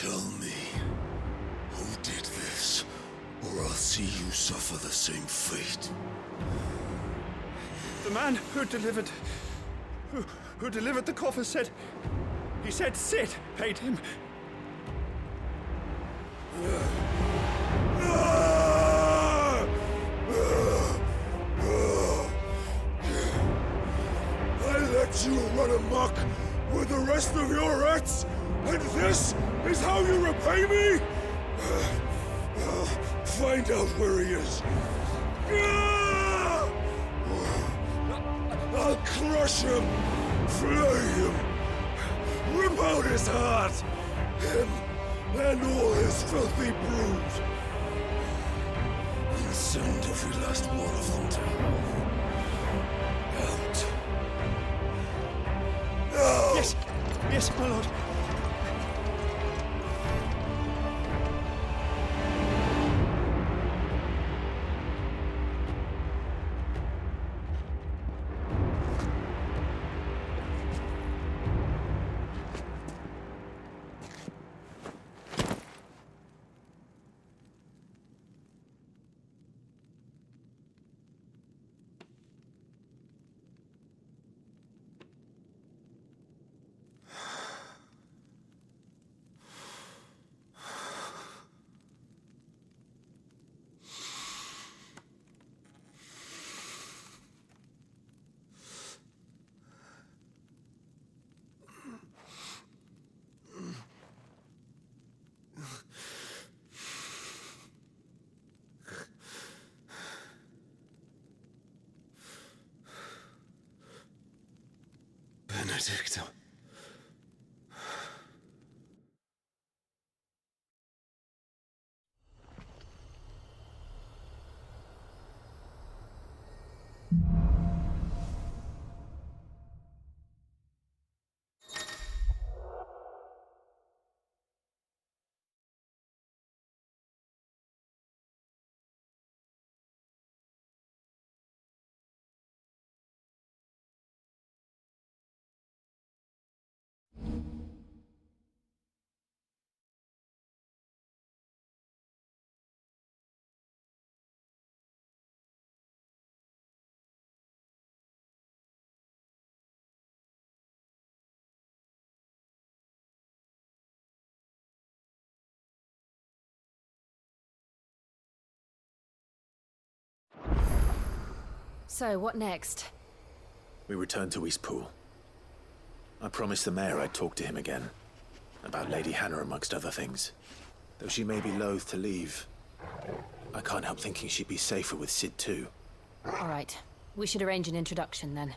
Tell me, who did this, or I'll see you suffer the same fate. The man who delivered the coffer said... He said Sid paid him. I let you run amok with the rest of your rats, and this is how you repay me? Find out where he is. I'll crush him, flay him, rip out his heart, him and all his filthy brood, and send every last one of them to hell. Out. Now! Yes, yes, my lord. Benedicta. So, what next? We return to Eastpool. I promised the mayor I'd talk to him again. About Lady Hannah, amongst other things. Though she may be loath to leave, I can't help thinking she'd be safer with Sid too. Alright. We should arrange an introduction then.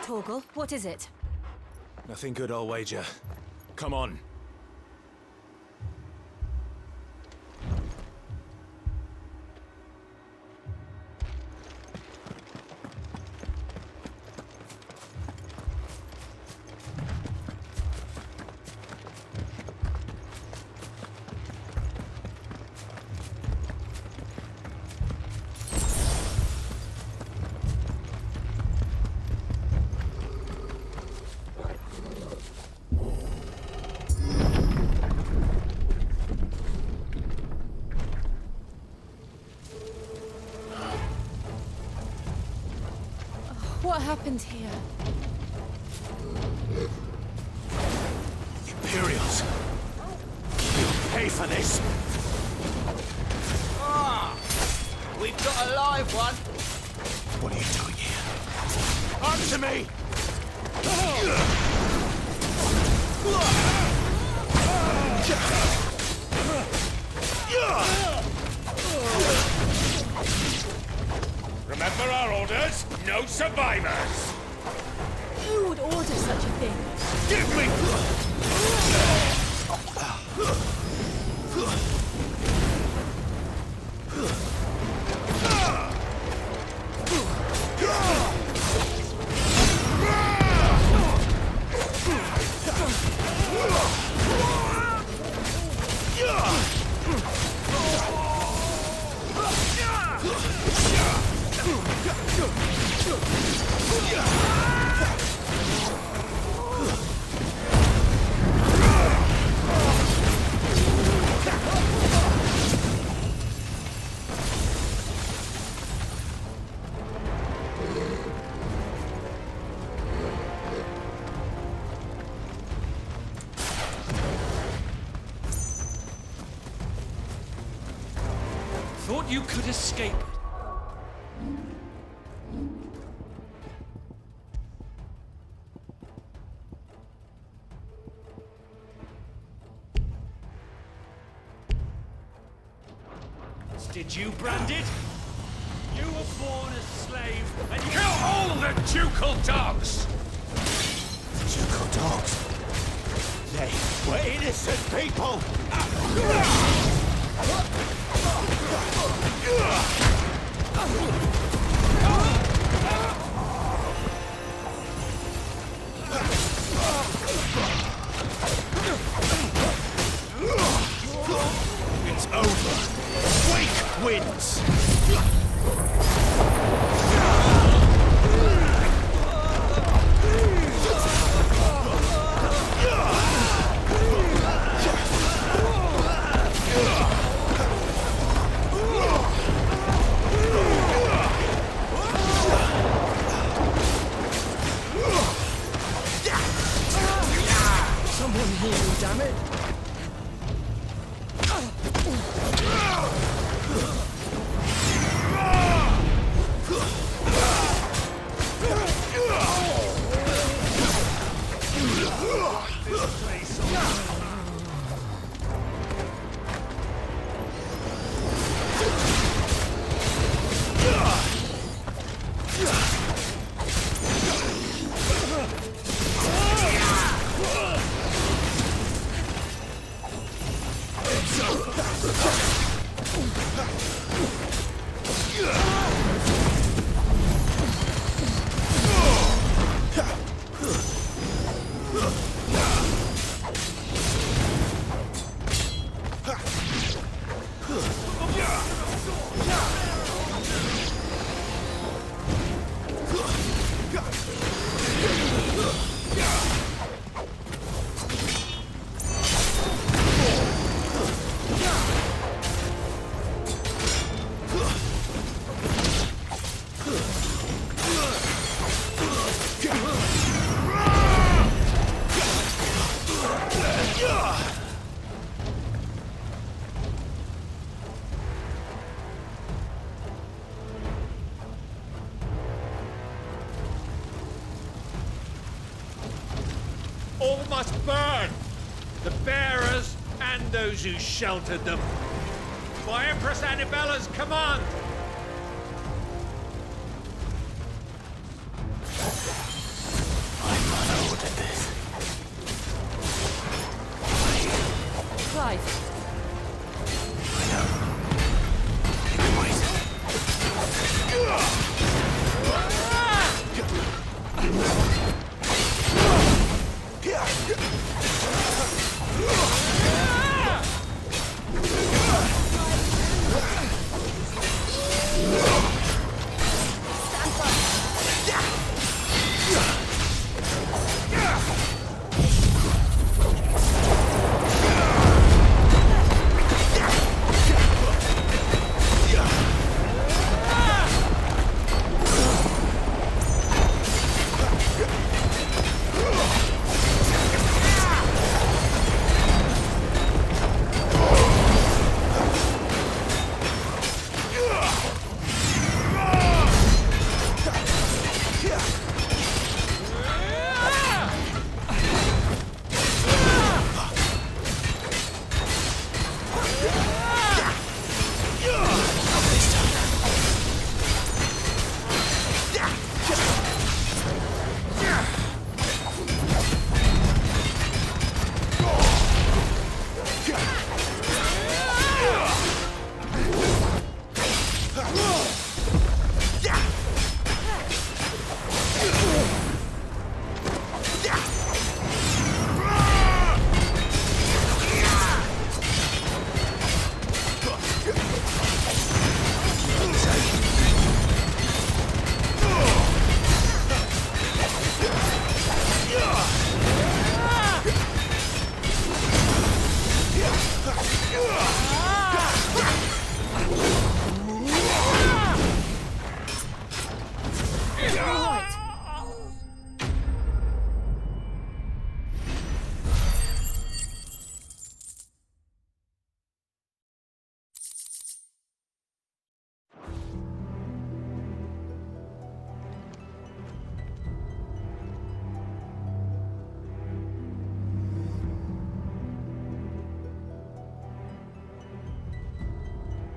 Torgal, what is it? Nothing good, I'll wager. Come on. What happened here? Imperials! You'll pay for this! Ah! We've got a live one! What are you doing here? Answer me! Remember our orders? No survivors! Who would order such a thing? Give me... Thought you could escape it. Did you brand it? You were born a slave and you... Kill all the ducal dogs! Ducal dogs? They were innocent people! It's over. Wake wins! Someone heal me, damn it! must burn! The bearers and those who sheltered them. By Empress Annabella's command! My mother ordered this. Clive, I know. It can wait.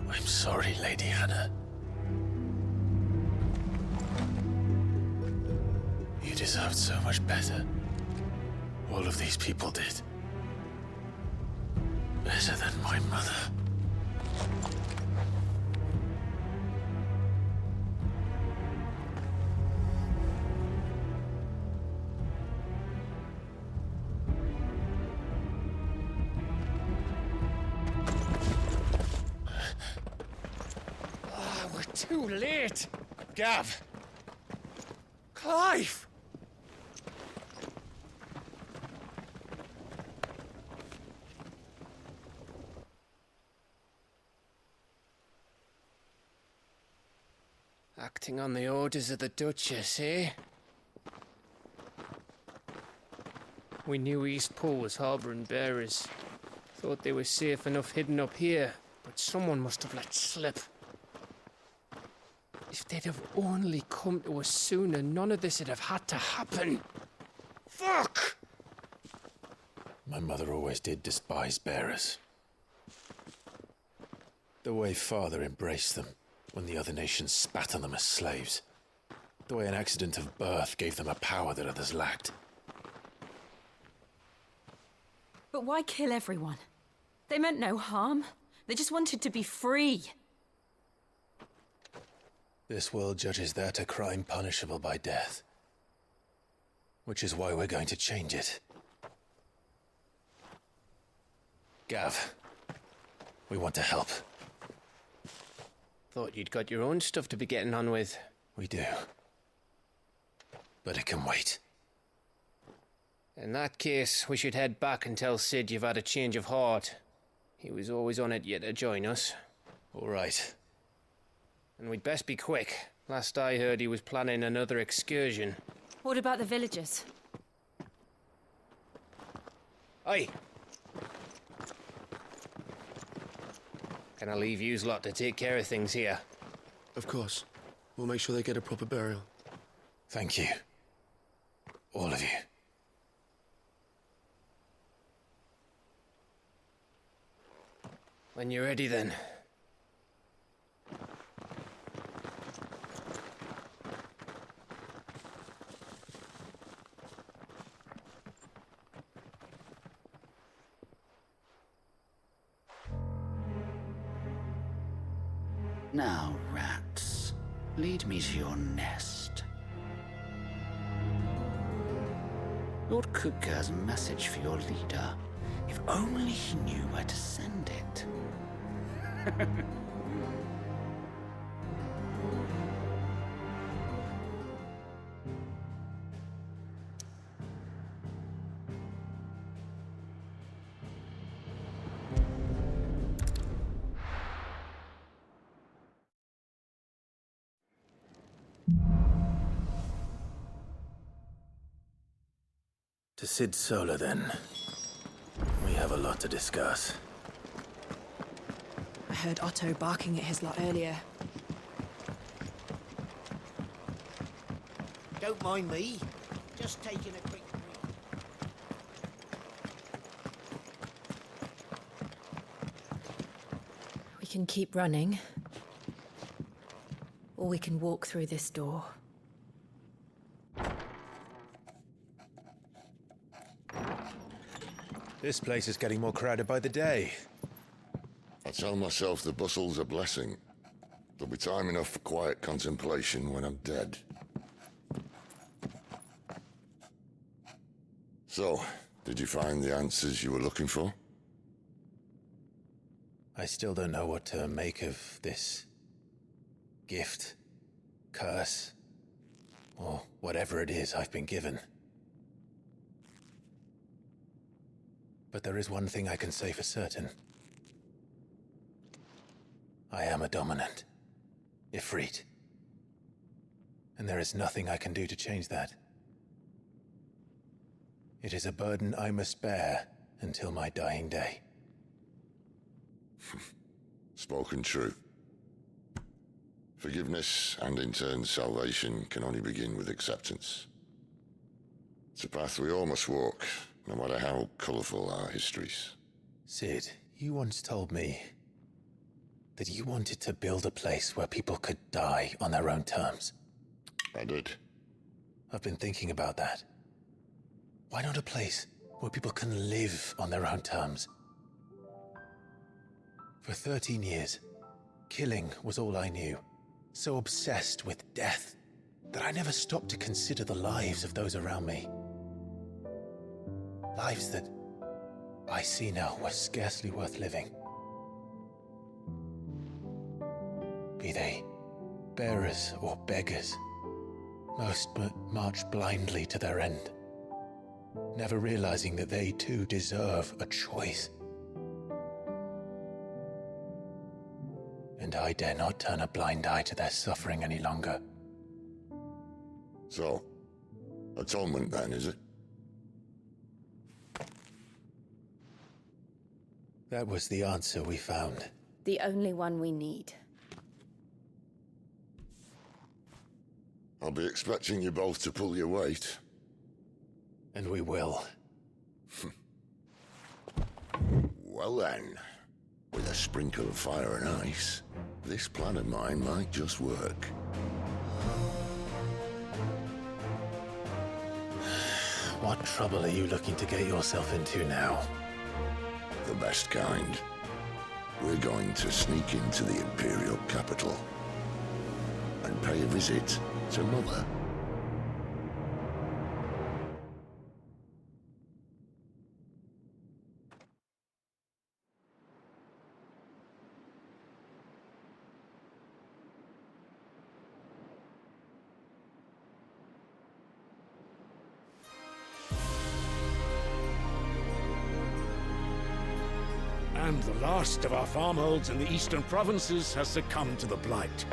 I'm sorry, Lady Hannah. You deserved so much better. All of these people did. Better than my mother. Too late! Gav! Clive! Acting on the orders of the Duchess, eh? We knew East Pool was harbouring bearers. Thought they were safe enough hidden up here, but someone must have let slip. If they'd have only come to us sooner, none of this would have had to happen. Fuck! My mother always did despise bearers. The way Father embraced them when the other nations spat on them as slaves. The way an accident of birth gave them a power that others lacked. but why kill everyone? They meant no harm. They just wanted to be free. This world judges that a crime punishable by death. Which is why we're going to change it. Gav, we want to help. Thought you'd got your own stuff to be getting on with. We do. But it can wait. In that case, we should head back and tell Sid you've had a change of heart. He was always on it yet to join us. All right. And we'd best be quick. Last I heard, he was planning another excursion. What about the villagers? Aye. Can I leave yous lot to take care of things here? Of course. We'll make sure they get a proper burial. Thank you. All of you. When you're ready, then. Now, rats, lead me to your nest. Lord Kupka has a message for your leader. If only he knew where to send it. To Sid Solar, then. We have a lot to discuss. I heard Otto barking at his lot earlier. Don't mind me. Just taking a quick break. We can keep running. Or we can walk through this door. This place is getting more crowded by the day. I tell myself the bustle's a blessing. There'll be time enough for quiet contemplation when I'm dead. So, did you find the answers you were looking for? I still don't know what to make of this gift, curse, or whatever it is I've been given. But there is one thing I can say for certain. I am a dominant, Ifrit. And there is nothing I can do to change that. It is a burden I must bear until my dying day. Spoken true. Forgiveness and in turn salvation can only begin with acceptance. It's a path we all must walk, no matter how colourful our histories. Sid, you once told me that you wanted to build a place where people could die on their own terms. I did. I've been thinking about that. Why not a place where people can live on their own terms? For 13 years, killing was all I knew. So obsessed with death that I never stopped to consider the lives of those around me. Lives that I see now were scarcely worth living. Be they bearers or beggars, most march blindly to their end, never realizing that they too deserve a choice. And I dare not turn a blind eye to their suffering any longer. So, atonement then, is it? That was the answer we found. The only one we need. I'll be expecting you both to pull your weight. And we will. Well then, with a sprinkle of fire and ice, this plan of mine might just work. What trouble are you looking to get yourself into now? The best kind. We're going to sneak into the Imperial capital and pay a visit to Mother. And the last of our farmholds in the eastern provinces has succumbed to the blight.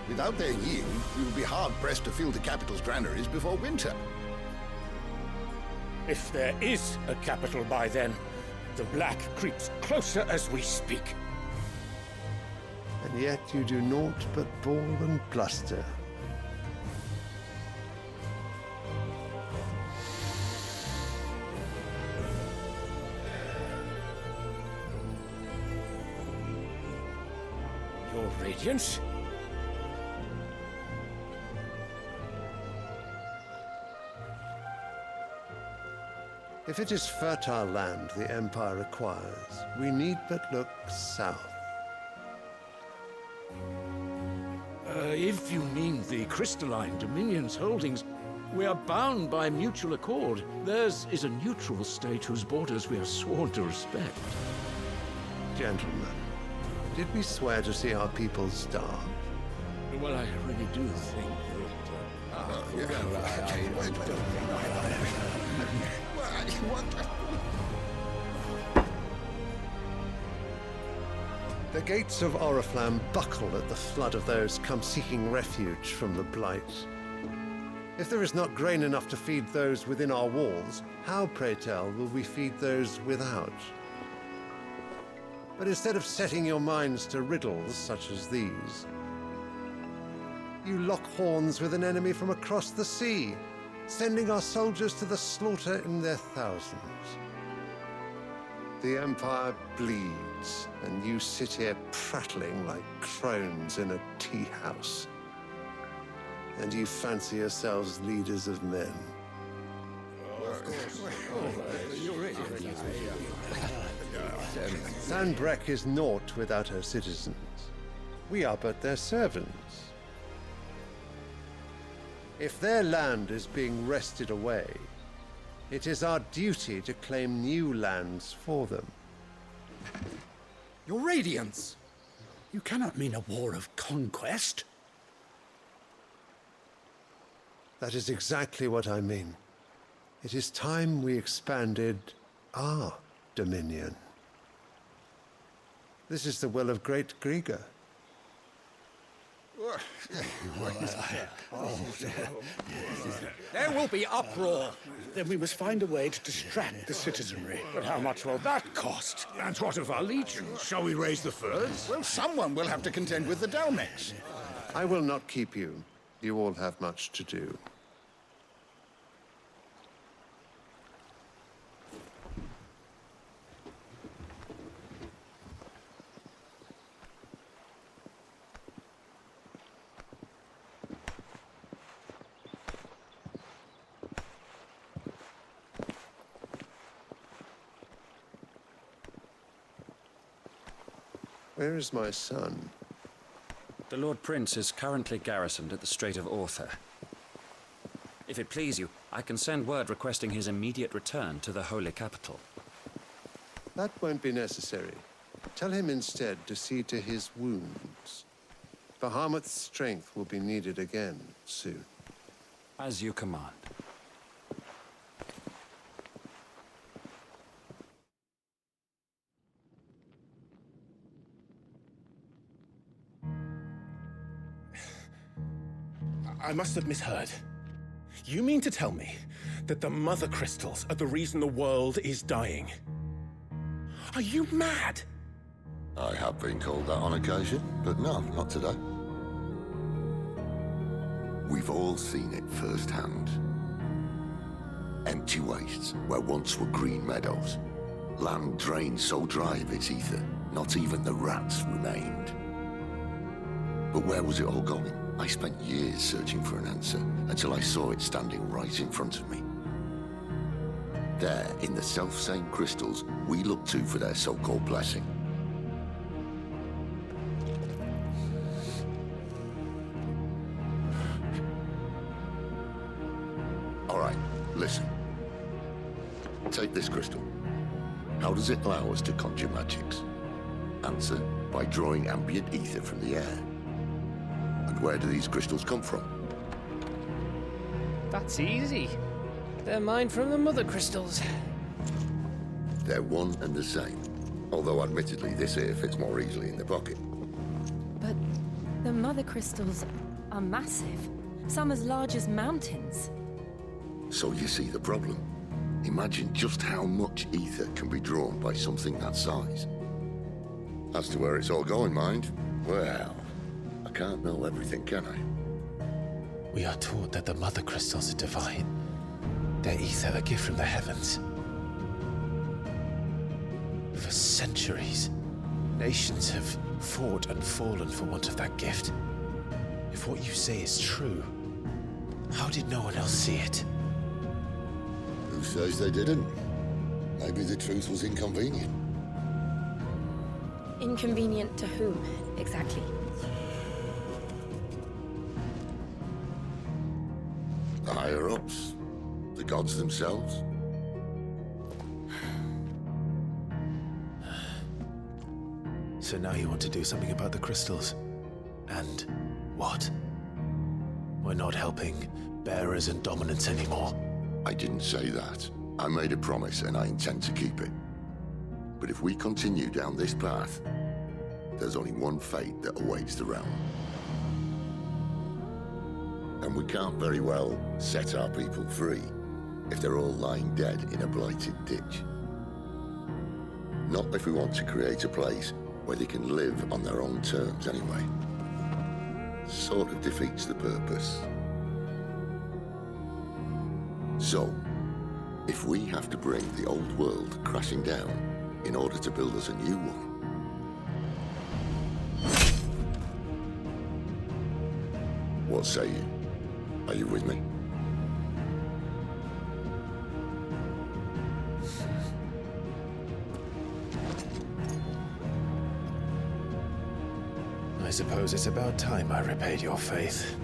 Without their yield, we will be hard-pressed to fill the capital's granaries before winter. If there is a capital by then, the black creeps closer as we speak. And yet you do naught but ball and bluster. Your Radiance? If it is fertile land the Empire acquires, we need but look south. If you mean the crystalline Dominion's holdings, we are bound by mutual accord. Theirs is a neutral state whose borders we are sworn to respect. Gentlemen, did we swear to see our people starve? Well, I really do think The gates of Oriflamme buckle at the flood of those come seeking refuge from the Blight. If there is not grain enough to feed those within our walls, how, pray tell, will we feed those without? But instead of setting your minds to riddles such as these, you lock horns with an enemy from across the sea, sending our soldiers to the slaughter in their thousands. The Empire bleeds, and you sit here prattling like crones in a tea house. And you fancy yourselves leaders of men. Sanbreque is naught without her citizens. We are but their servants. If their land is being wrested away, it is our duty to claim new lands for them. Your Radiance! You cannot mean a war of conquest. That is exactly what I mean. It is time we expanded our dominion. This is the will of great Griga. There will be uproar. Then we must find a way to distract the citizenry. But how much will that cost? And what of our legions? Shall we raise the furs? Well, someone will have to contend with the Dalmex. I will not keep you. You all have much to do. Where is my son? The Lord Prince is currently garrisoned at the Strait of Orther. If it please you, I can send word requesting his immediate return to the Holy Capital. That won't be necessary. Tell him instead to see to his wounds. Bahamut's strength will be needed again soon. As you command. I must have misheard. You mean to tell me that the Mother Crystals are the reason the world is dying? Are you mad? I have been called that on occasion, but no, not today. We've all seen it firsthand. Empty wastes where once were green meadows. Land drained so dry of its ether, not even the rats remained. But where was it all going? I spent years searching for an answer until I saw it standing right in front of me. There, in the self-same crystals we look to for their so-called blessing. All right, listen. Take this crystal. How does it allow us to conjure magics? Answer, by drawing ambient ether from the air. And where do these crystals come from? That's easy. They're mine from the Mother Crystals. They're one and the same. Although admittedly this here fits more easily in the pocket. But the Mother Crystals are massive. Some as large as mountains. So you see the problem. Imagine just how much ether can be drawn by something that size. As to where it's all going, mind, well, I can't know everything, can I? We are taught that the Mother Crystals are divine. Their ether a gift from the heavens. For centuries, Nations have fought and fallen for want of that gift. If what you say is true, how did no one else see it? Who says they didn't? Maybe the truth was inconvenient. Inconvenient to whom, exactly? The higher-ups? The gods themselves? So now you want to do something about the crystals? And what? We're not helping bearers and dominants anymore. I didn't say that. I made a promise and I intend to keep it. But if we continue down this path, there's only one fate that awaits the realm. And we can't very well set our people free if they're all lying dead in a blighted ditch. Not if we want to create a place where they can live on their own terms anyway. Sort of defeats the purpose. So, if we have to bring the old world crashing down in order to build us a new one, what say you? Are you with me? I suppose it's about time I repaid your faith.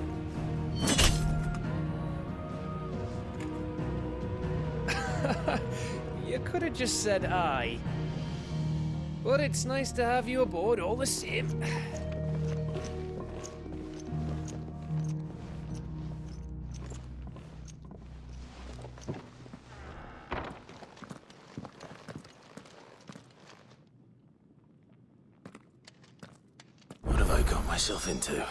You could have just said aye. But it's nice to have you aboard all the same. What have I got myself into?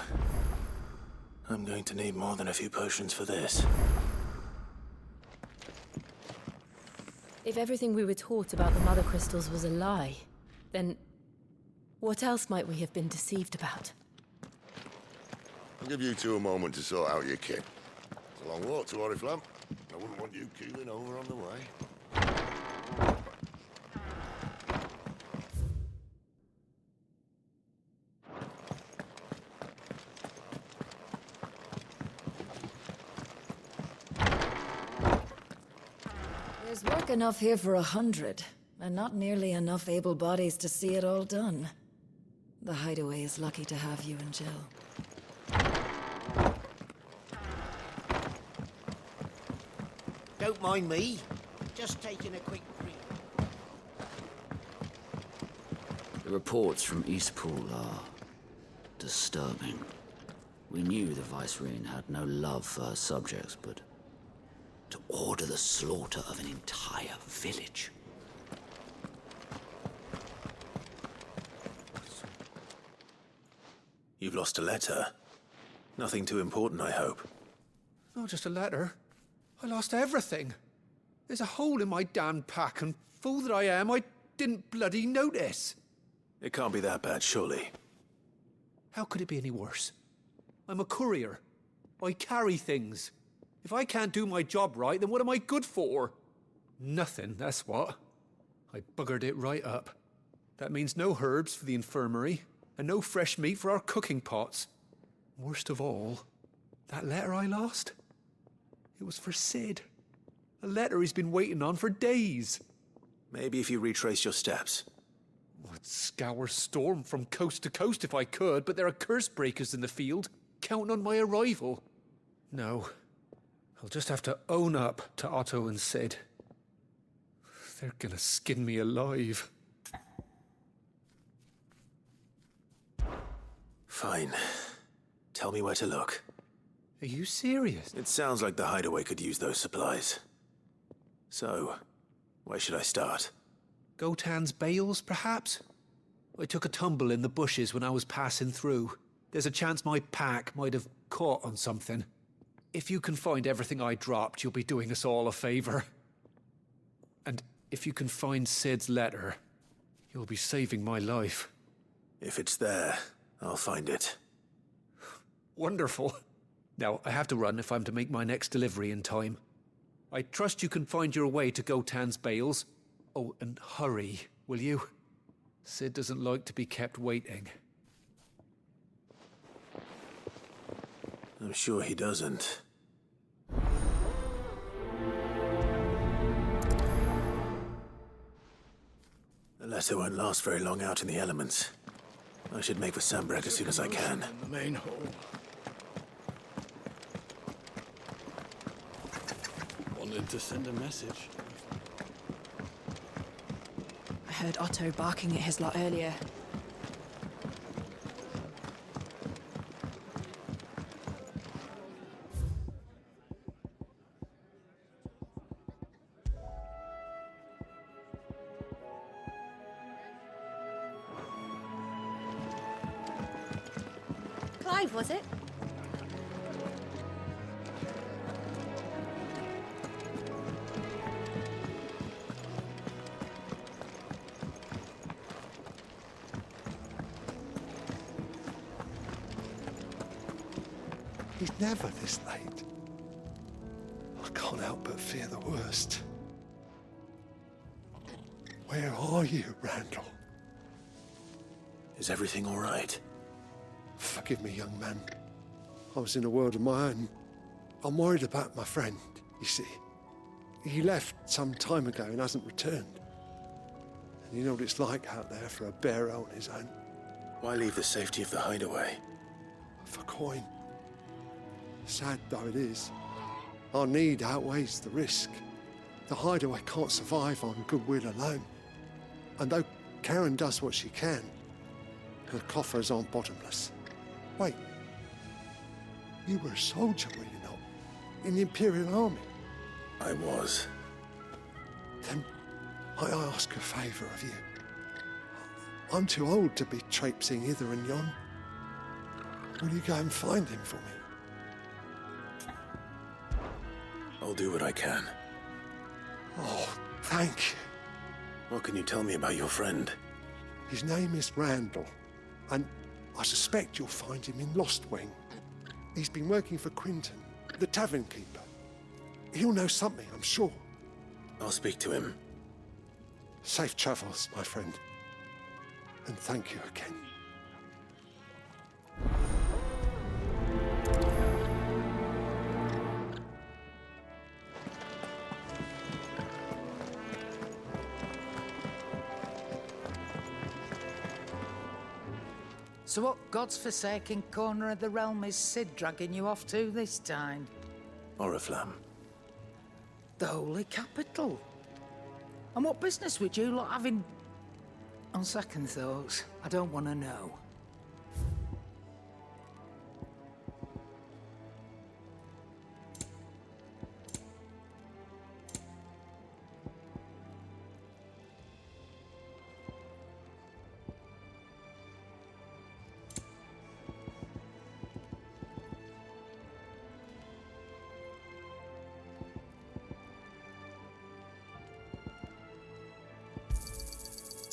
I'm going to need more than a few potions for this. If everything we were taught about the Mother Crystals was a lie, then what else might we have been deceived about? I'll give you two a moment to sort out your kit. It's a long walk to Oriflamme. I wouldn't want you keeling over on the way. There's work enough here for 100, and not nearly enough able bodies to see it all done. The Hideaway is lucky to have you and Jill. Don't mind me. Just taking a quick break. The reports from Eastpool are disturbing. We knew the Vicereine had no love for her subjects, but to order the slaughter of an entire village. You've lost a letter. Nothing too important, I hope. Not just a letter. I lost everything. There's a hole in my damned pack, and fool that I am, I didn't bloody notice. It can't be that bad, surely. How could it be any worse? I'm a courier. I carry things. If I can't do my job right, then what am I good for? Nothing, that's what. I buggered it right up. That means no herbs for the infirmary, and no fresh meat for our cooking pots. Worst of all, that letter I lost? It was for Sid. A letter he's been waiting on for days. Maybe if you retrace your steps. I'd scour Storm from coast to coast if I could, but there are curse breakers in the field, counting on my arrival. No. I'll just have to own up to Otto and Sid. They're gonna skin me alive. Fine. Tell me where to look. Are you serious? It sounds like the Hideaway could use those supplies. So, where should I start? Gotan's bales, perhaps? I took a tumble in the bushes when I was passing through. There's a chance my pack might have caught on something. If you can find everything I dropped, you'll be doing us all a favor. And if you can find Sid's letter, you'll be saving my life. If it's there, I'll find it. Wonderful. Now, I have to run if I'm to make my next delivery in time. I trust you can find your way to Gotan's bales. Oh, and hurry, will you? Sid doesn't like to be kept waiting. I'm sure he doesn't. The letter won't last very long out in the elements. I should make for Sandbreak as soon as I can. In the main hall. Wanted to send a message. I heard Otto barking at his lot earlier. Clive, was it? He's never this late. I can't help but fear the worst. Where are you, Randall? Is everything all right? Forgive me, young man. I was in a world of my own. I'm worried about my friend, you see. He left some time ago and hasn't returned. And you know what it's like out there for a bearer on his own. Why leave the safety of the hideaway? For coin. Sad though it is, our need outweighs the risk. The hideaway can't survive on goodwill alone. And though Karen does what she can, her coffers aren't bottomless. Wait, you were a soldier, were you not? In the Imperial Army? I was. Then I ask a favour of you. I'm too old to be traipsing hither and yon. Will you go and find him for me? I'll do what I can. Oh, thank you. What can you tell me about your friend? His name is Randall, and I suspect you'll find him in Lost Wing. He's been working for Quinton, the tavern keeper. He'll know something, I'm sure. I'll speak to him. Safe travels, my friend. And thank you again. So what God's forsaken corner of the realm is Sid dragging you off to this time? Oriflamme. The Holy Capital. And what business would you lot have in... On second thoughts, I don't want to know.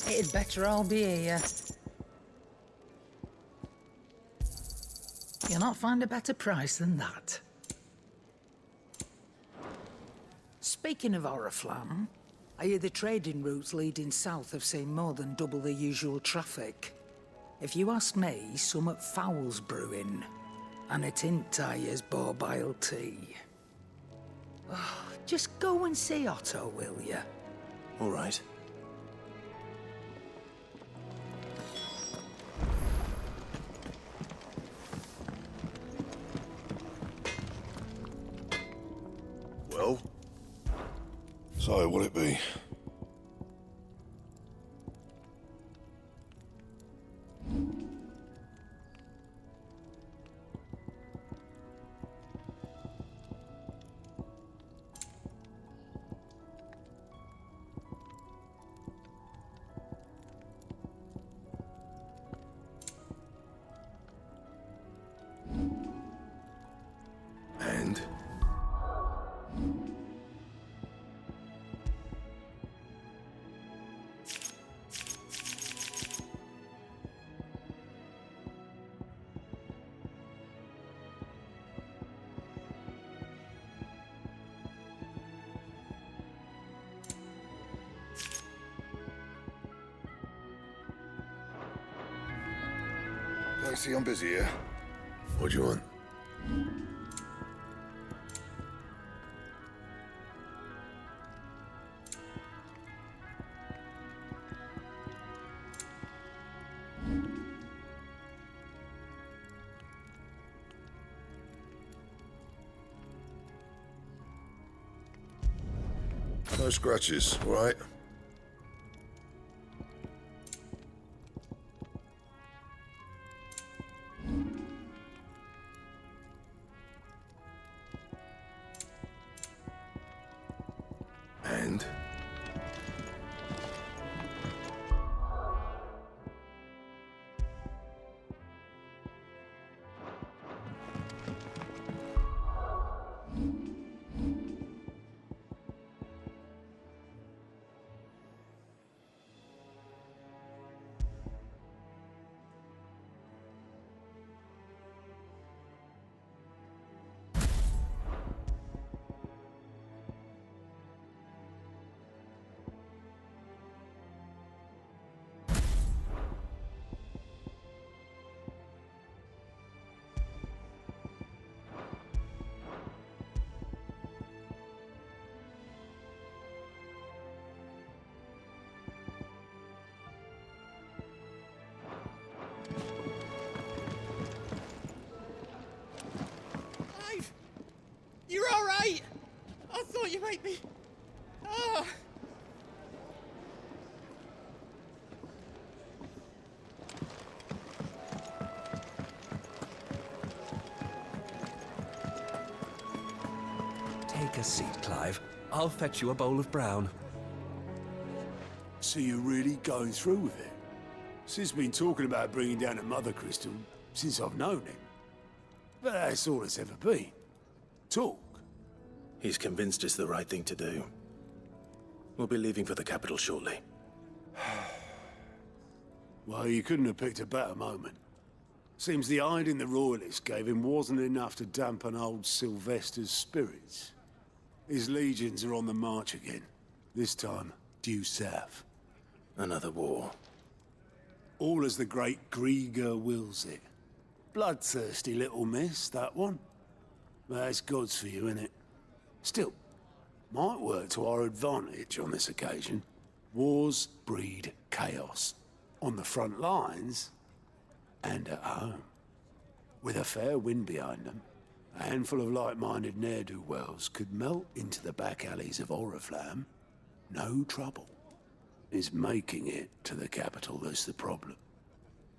It'd better all be here. You'll not find a better price than that. Speaking of Oriflamme, I hear the trading routes leading south have seen more than double the usual traffic. If you ask me, summat foul's brewing, and it ain't Tyre's borbile tea. Oh, just go and see Otto, will you? All right. Well? So, what'll it be? I see I'm busy here. What do you want? No scratches, all right? And? You're all right. I thought you might be. Ah. Take a seat, Clive. I'll fetch you a bowl of brown. So you're really going through with it? Sid's been talking about bringing down a Mother Crystal since I've known him. But that's all it's ever been. Talk. He's convinced it's the right thing to do. We'll be leaving for the capital shortly. Well, you couldn't have picked a better moment. Seems the hiding the Royalists gave him wasn't enough to dampen old Sylvester's spirits. His legions are on the march again. This time, due south. Another war. All as the great Grieger wills it. Bloodthirsty little miss, that one. That's God's for you, innit? Still, might work to our advantage on this occasion. Wars breed chaos. On the front lines, and at home. With a fair wind behind them, a handful of like-minded ne'er-do-wells could melt into the back alleys of Oriflamme. No trouble. It's making it to the capital that's the problem.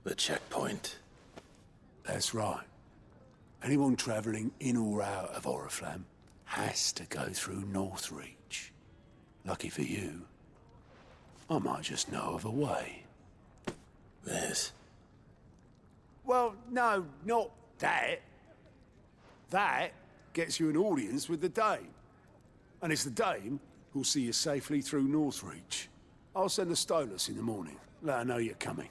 The checkpoint. That's right. Anyone travelling in or out of Oriflamme has to go through Northreach. Lucky for you, I might just know of a way. This? Well, no, not that. That gets you an audience with the Dame. And it's the Dame who'll see you safely through Northreach. I'll send a Stolas in the morning. Let her know you're coming.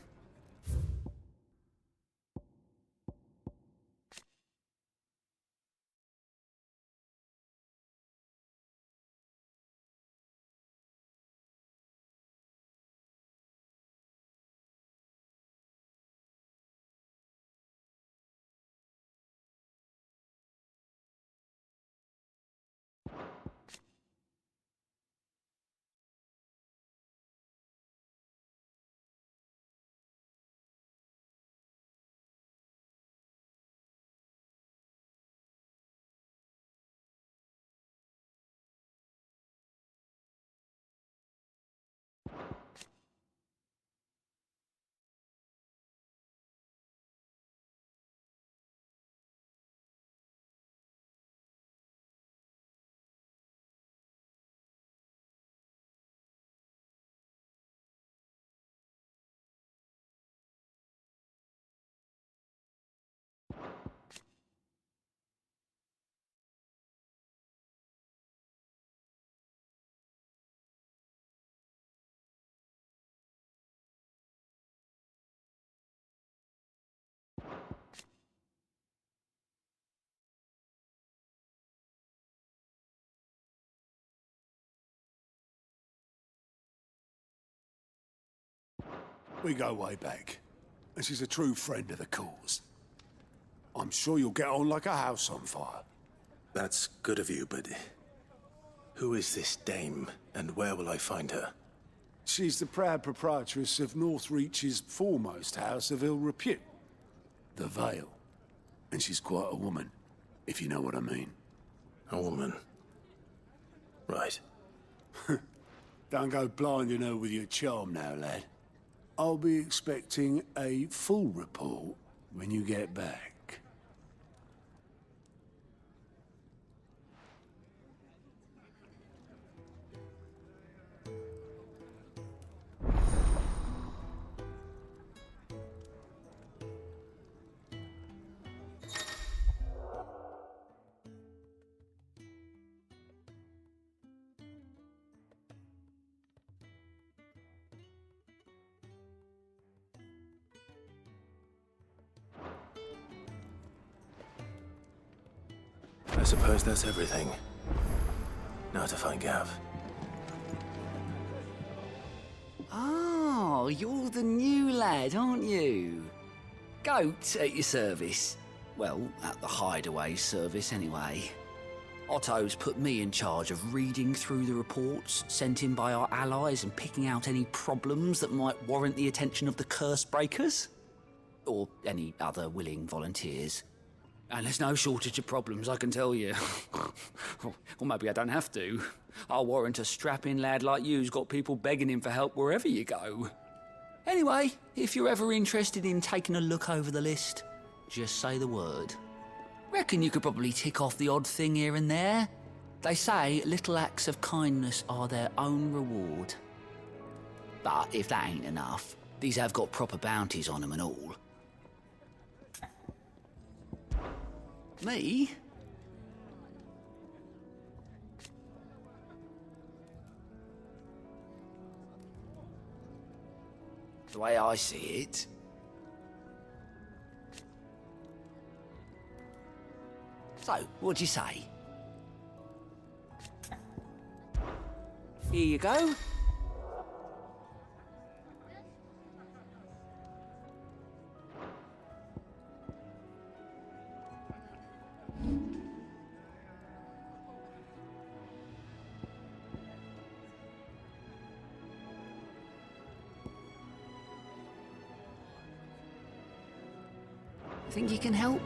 We go way back. and she's a true friend of the cause. I'm sure you'll get on like a house on fire. That's good of you, but who is this dame, and where will I find her? She's the proud proprietress of Northreach's foremost house of ill repute, the Vale. And she's quite a woman, if you know what I mean. A woman? Right. Don't go blinding her with your charm now, lad. I'll be expecting a full report when you get back. I suppose that's everything. Now to find Gav. Oh, you're the new lad, aren't you? Goat at your service. Well, at the hideaway service anyway. Otto's put me in charge of reading through the reports sent in by our allies and picking out any problems that might warrant the attention of the curse breakers. Or any other willing volunteers. And there's no shortage of problems, I can tell you. Or maybe I don't have to. I'll warrant a strapping lad like you's got people begging him for help wherever you go. Anyway, if you're ever interested in taking a look over the list, just say the word. Reckon you could probably tick off the odd thing here and there. They say little acts of kindness are their own reward. But if that ain't enough, these have got proper bounties on them and all. Me? The way I see it, so, what'd you say? Here you go. Think you can help?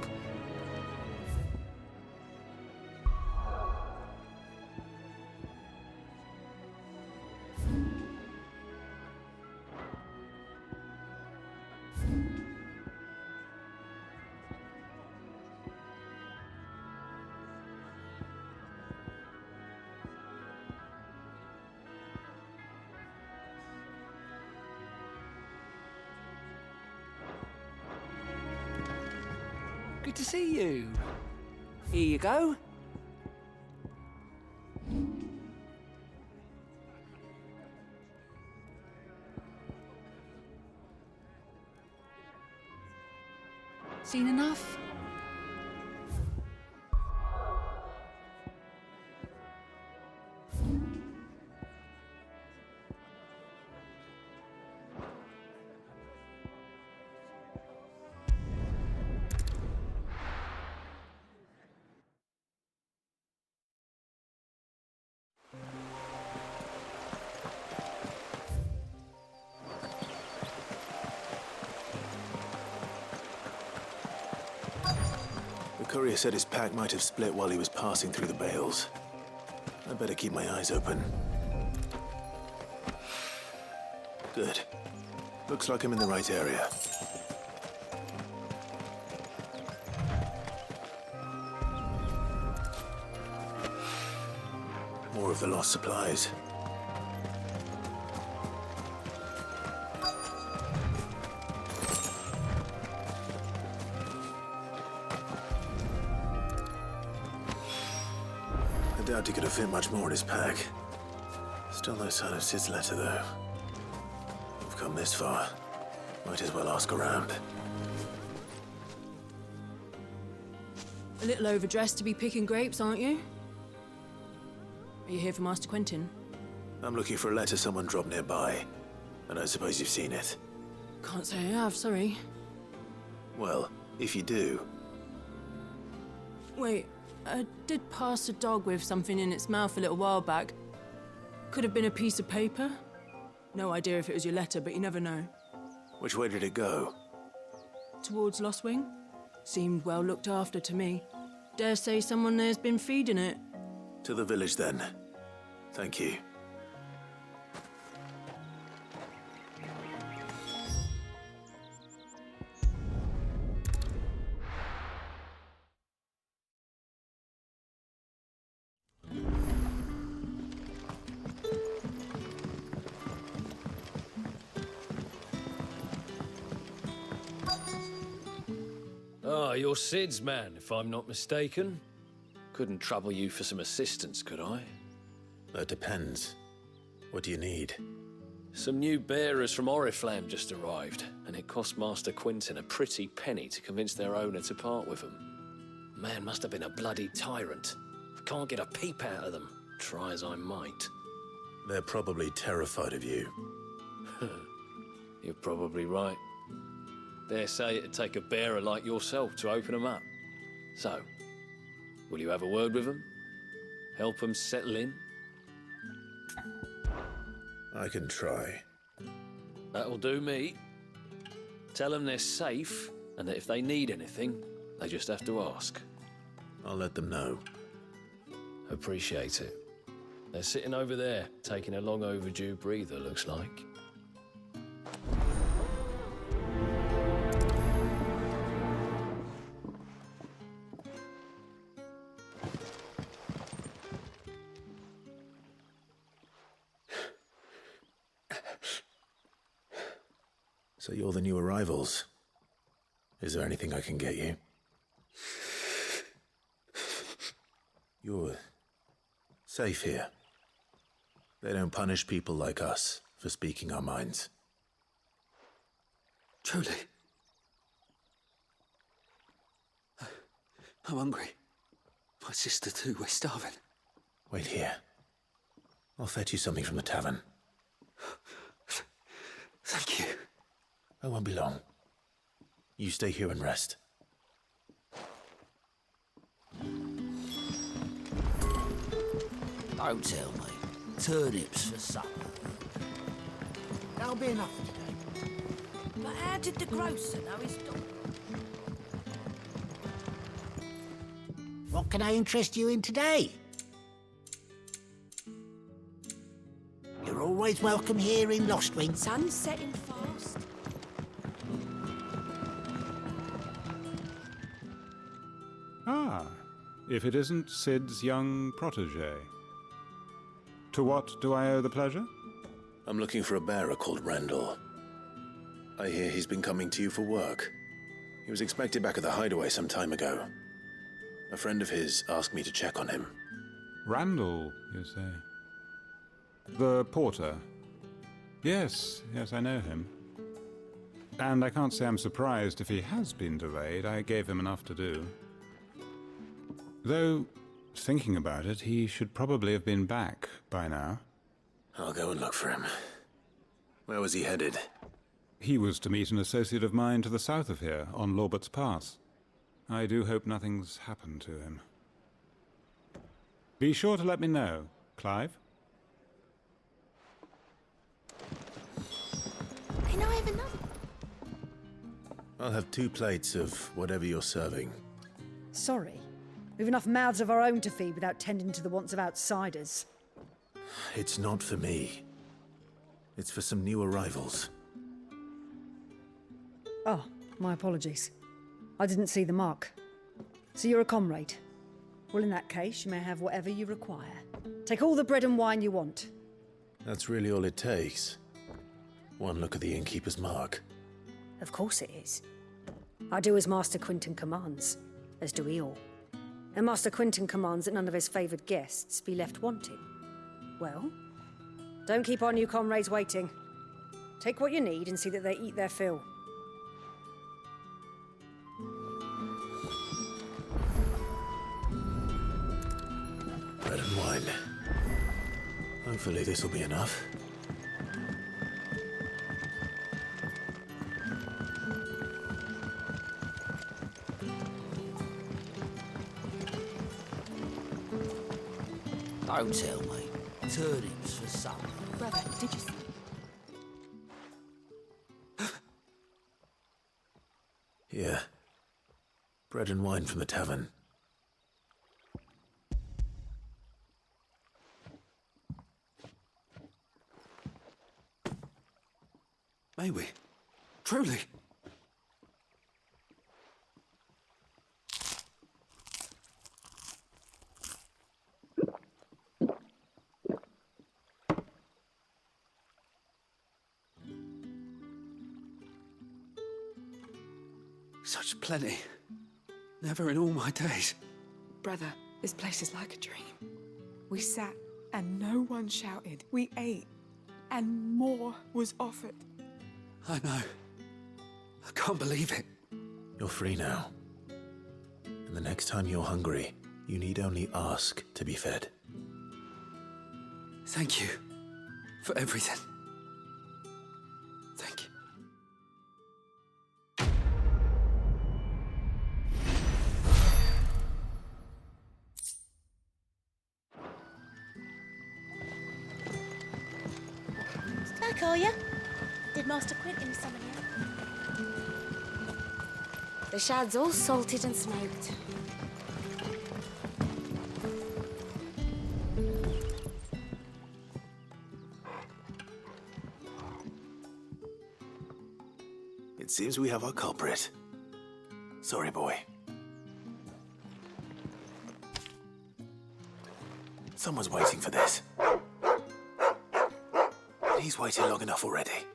Good to see you. Here you go. Seen enough? The courier said his pack might have split while he was passing through the bales. I'd better keep my eyes open. Good. Looks like I'm in the right area. More of the lost supplies. I doubt he could have fit much more in his pack. Still no sign of Sid's letter, though. We've come this far. Might as well ask around. A little overdressed to be picking grapes, aren't you? Are you here for Master Quentin? I'm looking for a letter someone dropped nearby. And I suppose you've seen it. Can't say I have, sorry. Well, if you do, Wait, I did pass a dog with something in its mouth a little while back. Could have been a piece of paper. No idea if it was your letter, but you never know. which way did it go? Towards Lost Wing? Seemed well looked after to me. Dare say someone there's been feeding it. To the village, then. Thank you. Ah, you're Sid's man, if I'm not mistaken. Couldn't trouble you for some assistance, could I? That depends. What do you need? Some new bearers from Oriflamme just arrived, and it cost Master Quinton a pretty penny to convince their owner to part with them. Man must have been a bloody tyrant. I can't get a peep out of them, try as I might. They're probably terrified of you. You're probably right. Dare say it'd take a bearer like yourself to open them up. So, will you have a word with them? Help them settle in? I can try. That'll do me. Tell them they're safe, and that if they need anything, they just have to ask. I'll let them know. Appreciate it. They're sitting over there, taking a long overdue breather, looks like. So you're the new arrivals. Is there anything I can get you? You're safe here. They don't punish people like us for speaking our minds. Truly. I'm hungry. My sister too, we're starving. Wait here. I'll fetch you something from the tavern. Thank you. I won't be long. You stay here and rest. Don't tell me. Turnips for supper. That'll be enough for today. But how did the grocer know his dog? What can I interest you in today? You're always welcome here in Lost Wing. Sun's setting fast. Ah, if it isn't Sid's young protege. To what do I owe the pleasure? I'm looking for a bearer called Randall. I hear he's been coming to you for work. He was expected back at the hideaway some time ago. A friend of his asked me to check on him. Randall, you say? The porter? Yes, I know him. And I can't say I'm surprised if he has been delayed. I gave him enough to do. Though, thinking about it, he should probably have been back by now. I'll go and look for him. Where was he headed? He was to meet an associate of mine to the south of here, on Lorbert's Pass. I do hope nothing's happened to him. Be sure to let me know, Clive. Can I have another? I'll have 2 plates of whatever you're serving. Sorry. We've enough mouths of our own to feed without tending to the wants of outsiders. It's not for me. It's for some new arrivals. Oh, my apologies. I didn't see the mark. So you're a comrade. Well, in that case, you may have whatever you require. Take all the bread and wine you want. That's really all it takes. One look at the innkeeper's mark. Of course it is. I do as Master Quinton commands, as do we all. And Master Quinton commands that none of his favoured guests be left wanting. Well, don't keep our new comrades waiting. Take what you need and see that they eat their fill. Bread and wine. Hopefully this will be enough. Don't tell me. Turnips for supper. Brother, did you see? Yeah. Bread and wine from the tavern. May we? Truly? Such plenty. Never in all my days. Brother, this place is like a dream. We sat and no one shouted. We ate and more was offered. I know. I can't believe it. You're free now. And the next time you're hungry, you need only ask to be fed. Thank you for everything. Thank you. Did I call you? Did Master Quentin summon you? The shad's all salted and smoked. It seems we have our culprit. Sorry, boy. Someone's waiting for this. He's waited long enough already.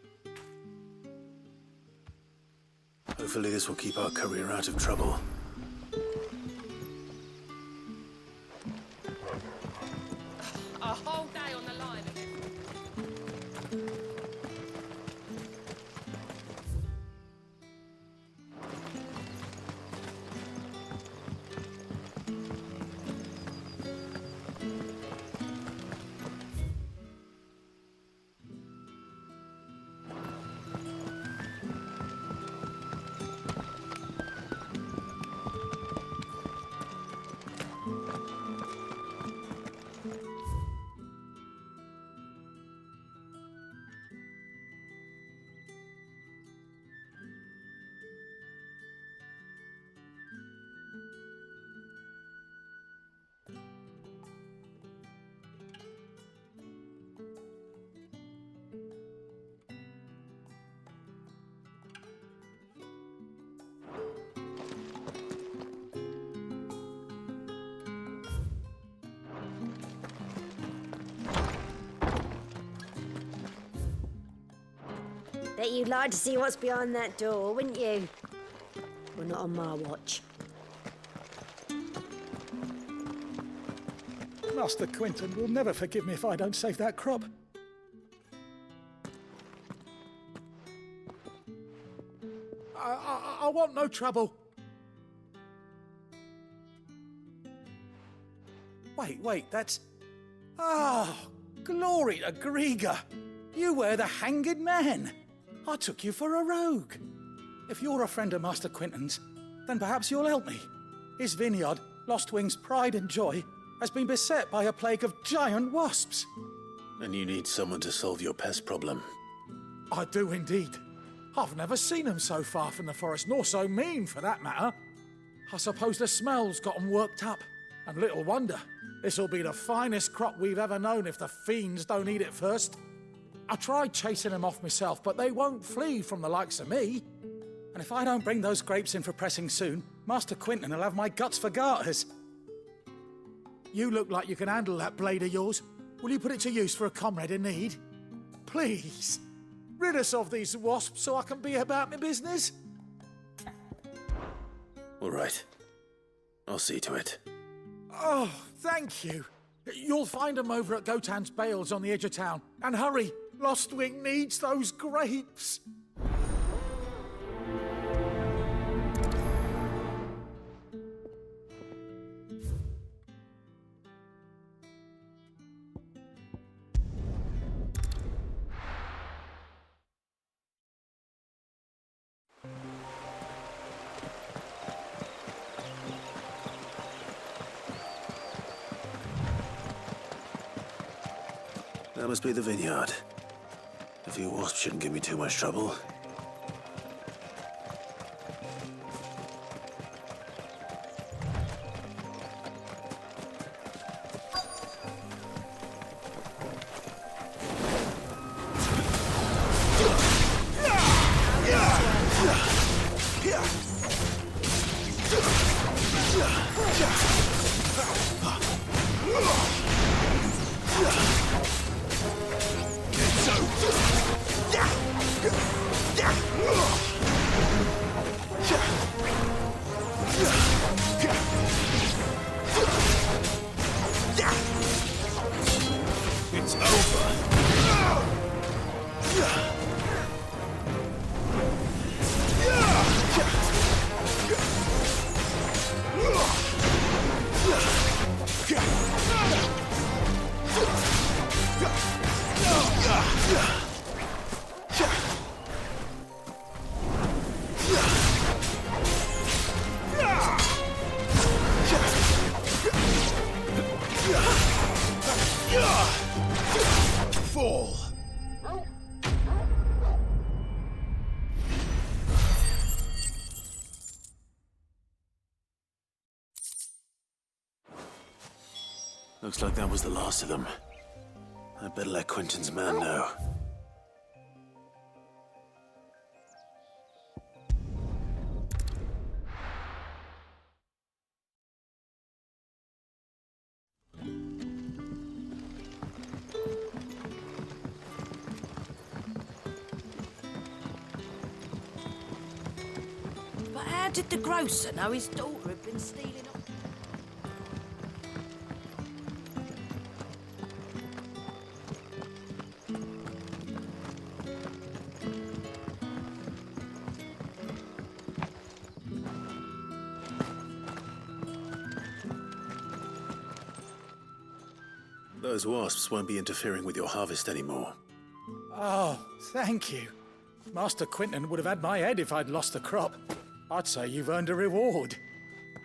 Hopefully this will keep our courier out of trouble. A whole day on the line again. Bet you'd like to see what's behind that door, wouldn't you? Well, not on my watch. Master Quentin will never forgive me if I don't save that crop. I want no trouble. Wait, that's... Ah, glory to Griga. You were the hanged man. I took you for a rogue. If you're a friend of Master Quentin's, then perhaps you'll help me. His vineyard, Lostwing's pride and joy, has been beset by a plague of giant wasps. And you need someone to solve your pest problem. I do indeed. I've never seen them so far from the forest, nor so mean, for that matter. I suppose the smell's got them worked up. And little wonder. This'll be the finest crop we've ever known if the fiends don't eat it first. I tried chasing them off myself, but they won't flee from the likes of me. And if I don't bring those grapes in for pressing soon, Master Quentin will have my guts for garters. You look like you can handle that blade of yours. Will you put it to use for a comrade in need? Please, rid us of these wasps so I can be about my business. All right. I'll see to it. Oh, thank you. You'll find them over at Gotan's Bales on the edge of town. And hurry, Lostwing needs those grapes. That must be the vineyard. A few wasps shouldn't give me too much trouble. It's over. Fall. Looks like that was the last of them. I'd better let Quentin's man know. But how did the grocer know his daughter had been stealing up? Those wasps won't be interfering with your harvest anymore. Oh, thank you. Master Quentin would have had my head if I'd lost the crop. I'd say you've earned a reward.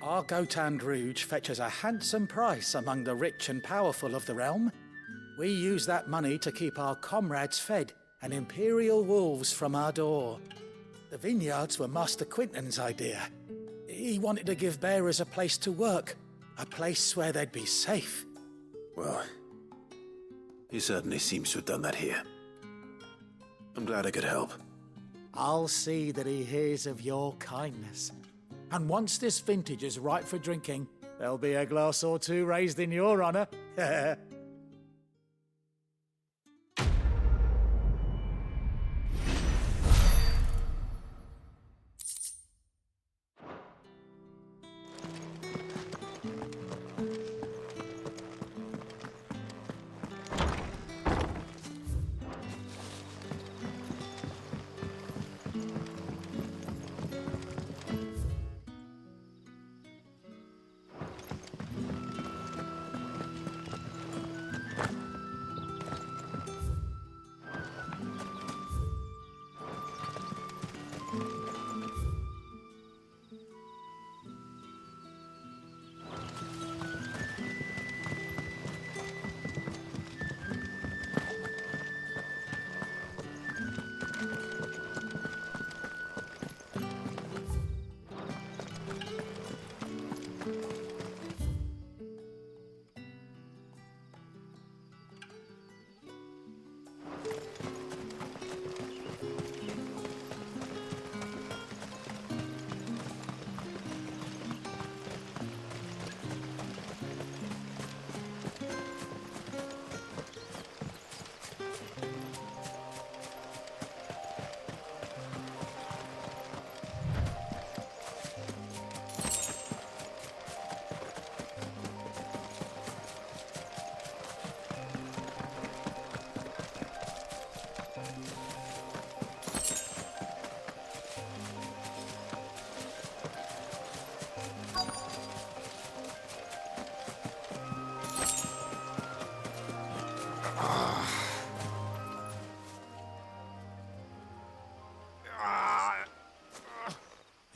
Our Gotand Rouge fetches a handsome price among the rich and powerful of the realm. We use that money to keep our comrades fed and imperial wolves from our door. The vineyards were Master Quentin's idea. He wanted to give bearers a place to work, a place where they'd be safe. Well, he certainly seems to have done that here. I'm glad I could help. I'll see that he hears of your kindness. And once this vintage is ripe for drinking, there'll be a glass or two raised in your honor.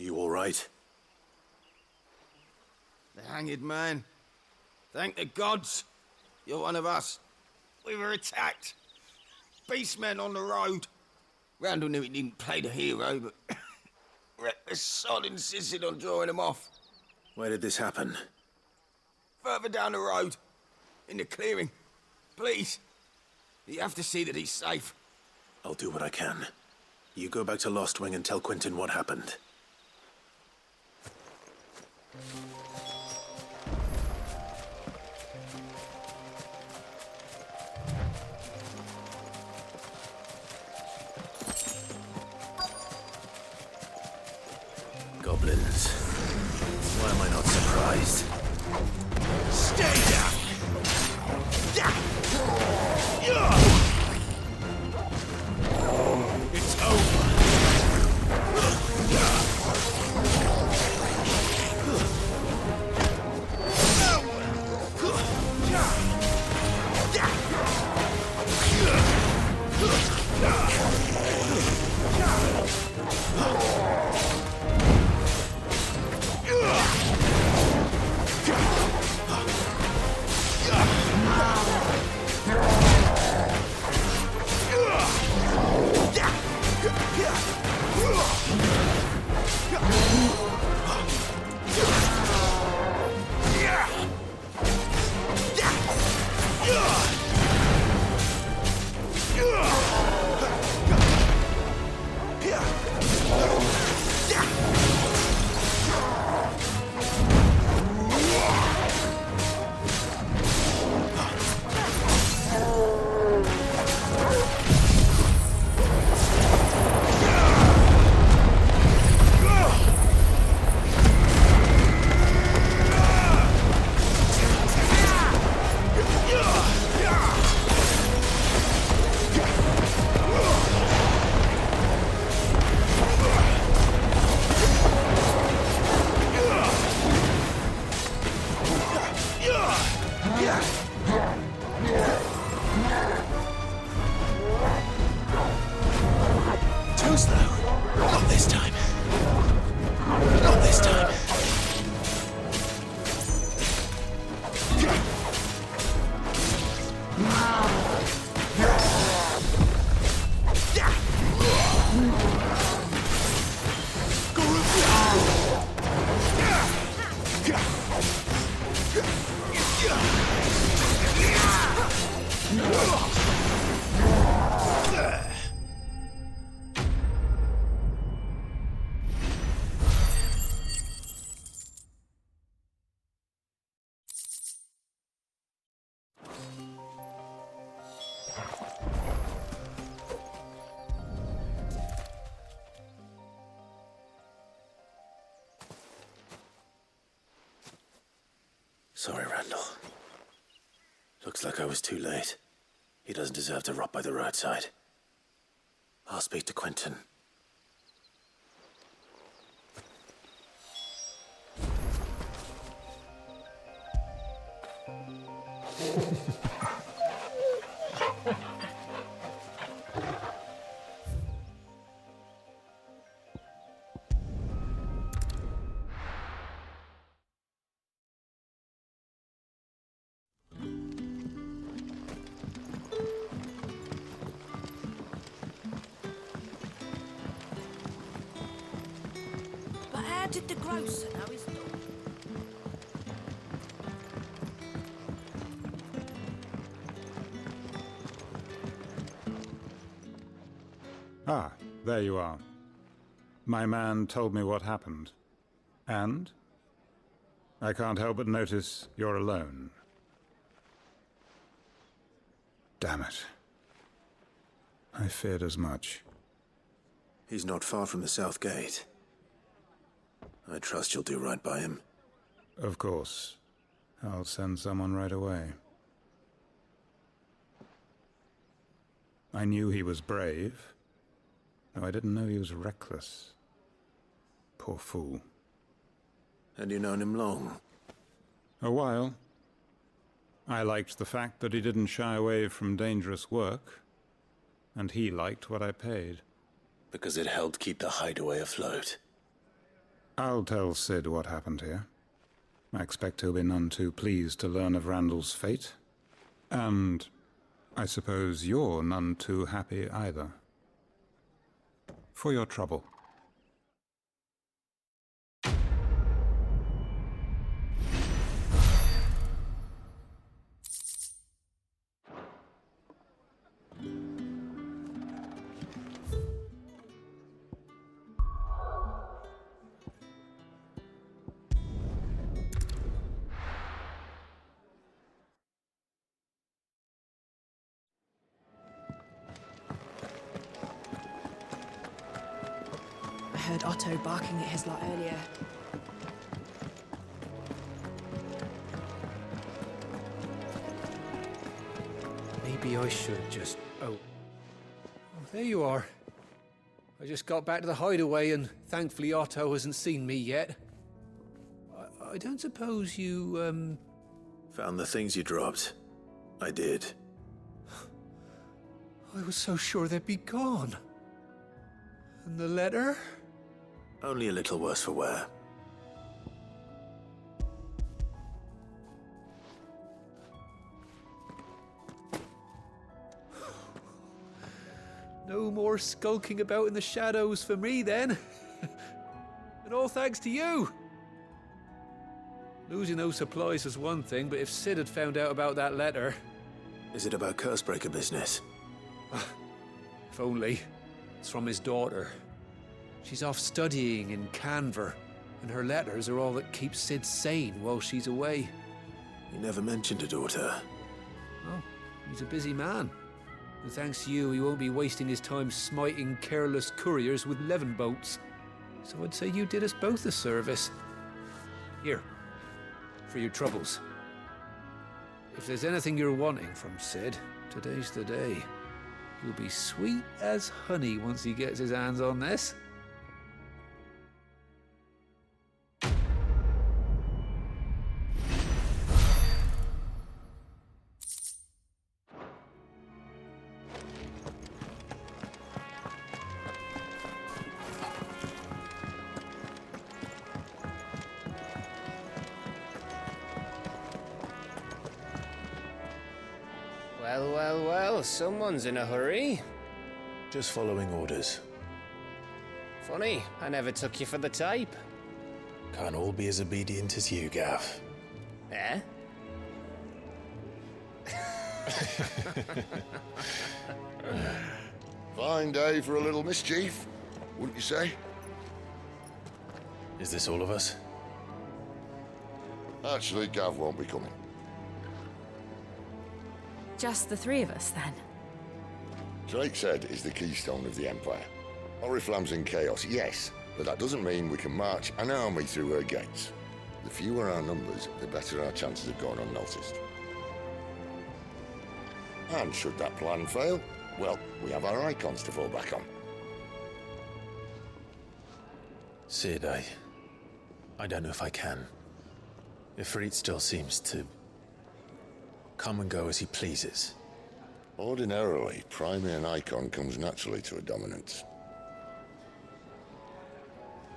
Are you all right? The hanged man. Thank the gods. You're one of us. We were attacked. Beastmen on the road. Randall knew he didn't play the hero, but reckless sod insisted on drawing him off. Where did this happen? Further down the road. In the clearing. Please. You have to see that he's safe. I'll do what I can. You go back to Lost Wing and tell Quentin what happened. Goblins. Why am I not surprised? Stay down! It's over. Too slow. Not this time. Not this time. Sorry, Randall. Looks like I was too late. He doesn't deserve to rot by the roadside. I'll speak to Quentin. But how did the grocer know his daughter? Ah, there you are. My man told me what happened. And? I can't help but notice you're alone. Damn it. I feared as much. He's not far from the South Gate. I trust you'll do right by him. Of course. I'll send someone right away. I knew he was brave, though I didn't know he was reckless. Poor fool. And you've known him long? A while. I liked the fact that he didn't shy away from dangerous work, and he liked what I paid. Because it helped keep the hideaway afloat. I'll tell Sid what happened here. I expect he'll be none too pleased to learn of Randall's fate. And I suppose you're none too happy either. For your trouble. I heard Otto barking at his lot earlier. Maybe I should just... Oh, there you are. I just got back to the hideaway and thankfully Otto hasn't seen me yet. I don't suppose you, Found the things you dropped. I did. I was so sure they'd be gone. And the letter? Only a little worse for wear. No more skulking about in the shadows for me, then. And all thanks to you. Losing those supplies was one thing, but if Sid had found out about that letter... Is it about Cursebreaker business? If only. It's from his daughter. She's off studying in Canver, and her letters are all that keeps Sid sane while she's away. You never mentioned a daughter. Oh, he's a busy man. And thanks to you, he won't be wasting his time smiting careless couriers with levin boats. So I'd say you did us both a service. Here, for your troubles. If there's anything you're wanting from Sid, today's the day. He'll be sweet as honey once he gets his hands on this. Well, well, well, someone's in a hurry. Just following orders. Funny, I never took you for the type. Can't all be as obedient as you, Gav. Eh? Fine day for a little mischief, wouldn't you say? Is this all of us? Actually, Gav won't be coming. Just the three of us, then? Drake's Head is the keystone of the Empire. Oriflamme's in chaos, yes, but that doesn't mean we can march an army through her gates. The fewer our numbers, the better our chances of going unnoticed. And should that plan fail, well, we have our icons to fall back on. Sid, I don't know if I can. Ifrit still seems to come and go as he pleases. Ordinarily, priming an icon comes naturally to a dominance.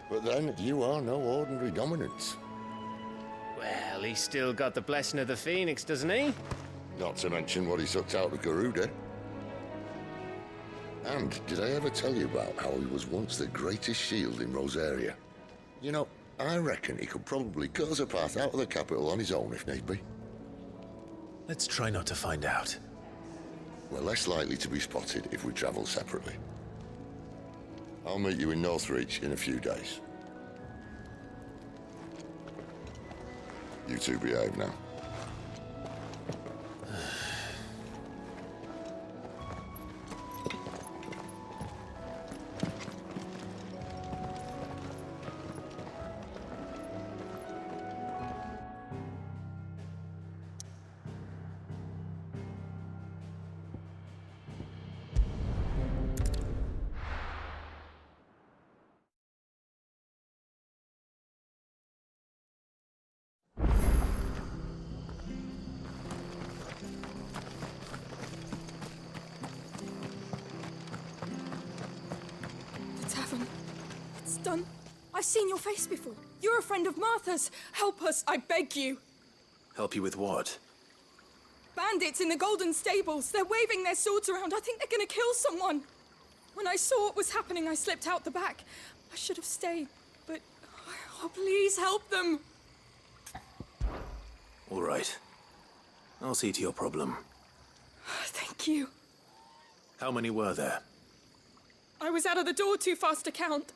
But then, you are no ordinary dominance. Well, he's still got the blessing of the Phoenix, doesn't he? Not to mention what he sucked out of Garuda. And did I ever tell you about how he was once the greatest shield in Rosaria? You know, I reckon he could probably cut us a path out of the capital on his own if need be. Let's try not to find out. We're less likely to be spotted if we travel separately. I'll meet you in Northreach in a few days. You two behave now. Done. I've seen your face before. You're a friend of Martha's. Help us, I beg you. Help you with what? Bandits in the Golden Stables. They're waving their swords around. I think they're gonna kill someone. When I saw what was happening, I slipped out the back. I should have stayed, but... Oh, please help them. All right. I'll see to your problem. Thank you. How many were there? I was out of the door too fast to count.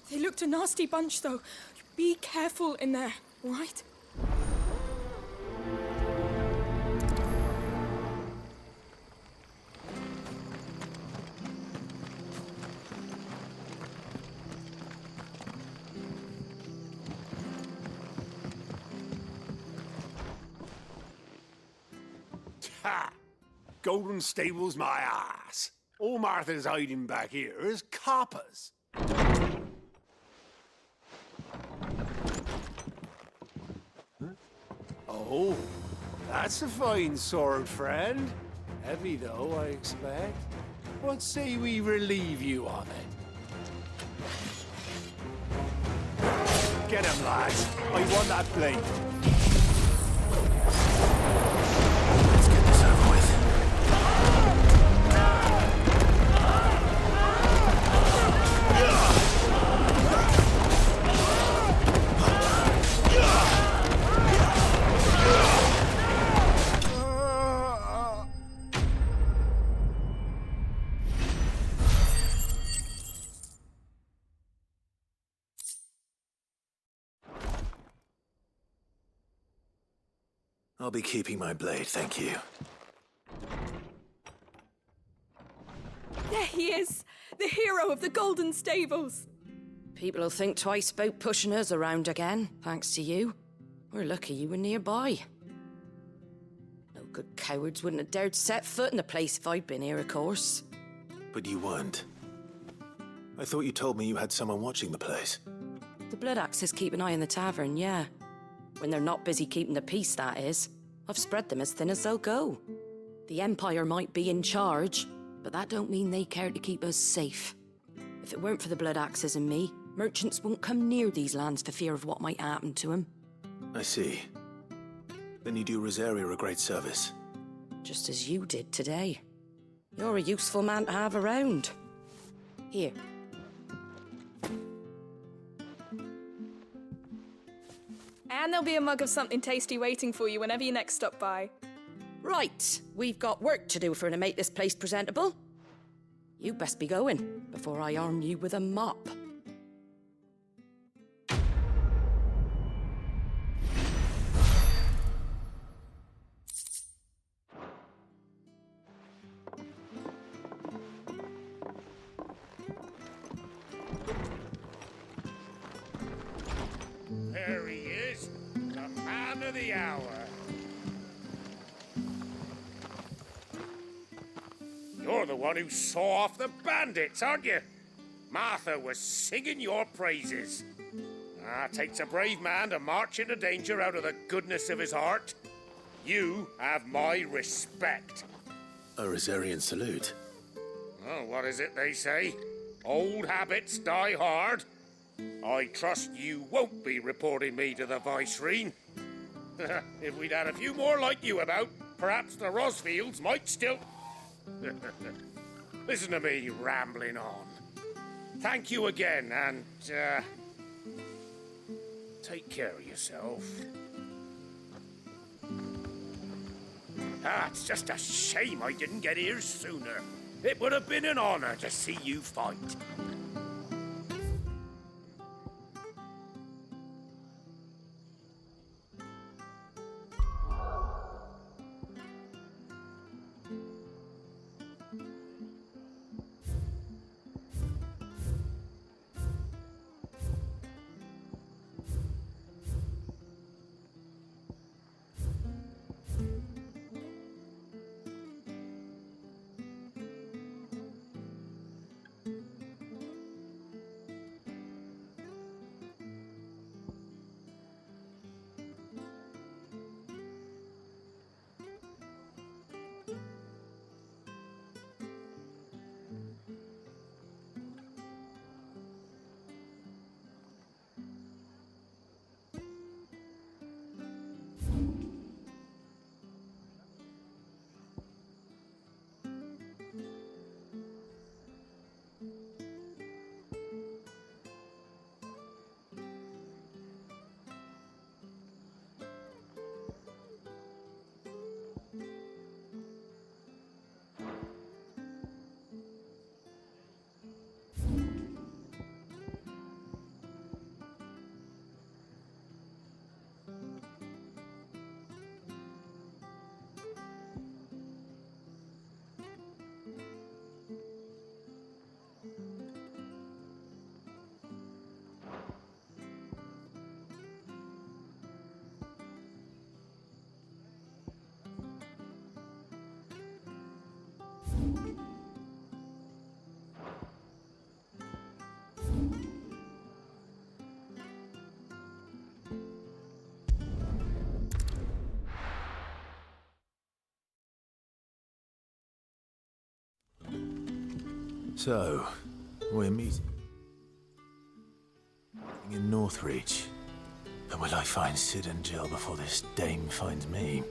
They looked a nasty bunch, though. Be careful in there, all right? Ha! Golden Stables my ass. All Martha's hiding back here is coppers. Oh, that's a fine sword, friend. Heavy, though, I expect. What say we relieve you of it? Get him, lads. I want that blade. Let's get this over with. I'll be keeping my blade, thank you. There he is, the hero of the Golden Stables. People'll think twice about pushing us around again, thanks to you. We're lucky you were nearby. No good cowards wouldn't have dared set foot in the place if I'd been here, of course. But you weren't. I thought you told me you had someone watching the place. The Blood Axes keep an eye on the tavern, yeah. When they're not busy keeping the peace, that is. I've spread them as thin as they'll go. The Empire might be in charge, but that don't mean they care to keep us safe. If it weren't for the Blood Axes and me, merchants won't come near these lands for fear of what might happen to them. I see. Then you do Rosaria a great service. Just as you did today. You're a useful man to have around. Here. And there'll be a mug of something tasty waiting for you whenever you next stop by. Right, we've got work to do to make this place presentable. You best be going before I arm you with a mop. There he is, the man of the hour. You're the one who saw off the bandits, aren't you? Martha was singing your praises. Takes a brave man to march into danger out of the goodness of his heart. You have my respect. A Rosarian salute. Oh, what is it they say? Old habits die hard. I trust you won't be reporting me to the Vicereine. If we'd had a few more like you about, perhaps the Rosfields might still... Listen to me rambling on. Thank you again, and, take care of yourself. It's just a shame I didn't get here sooner. It would have been an honor to see you fight. So, we're meeting in Northreach. But will I find Sid and Jill before this dame finds me?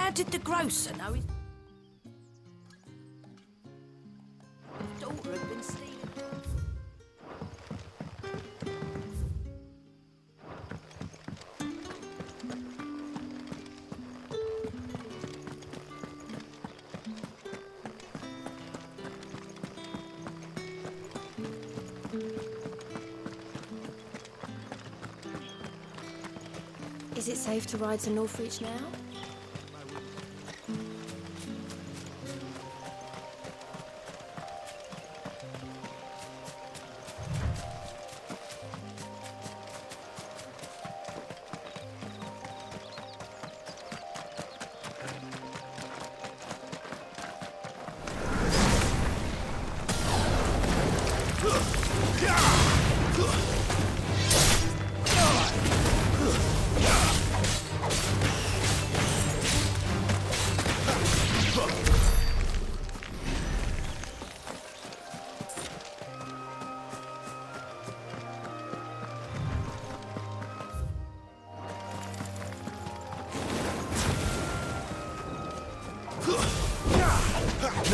How did the grocer know his daughter had been stealing? Is it safe to ride to Northreach now?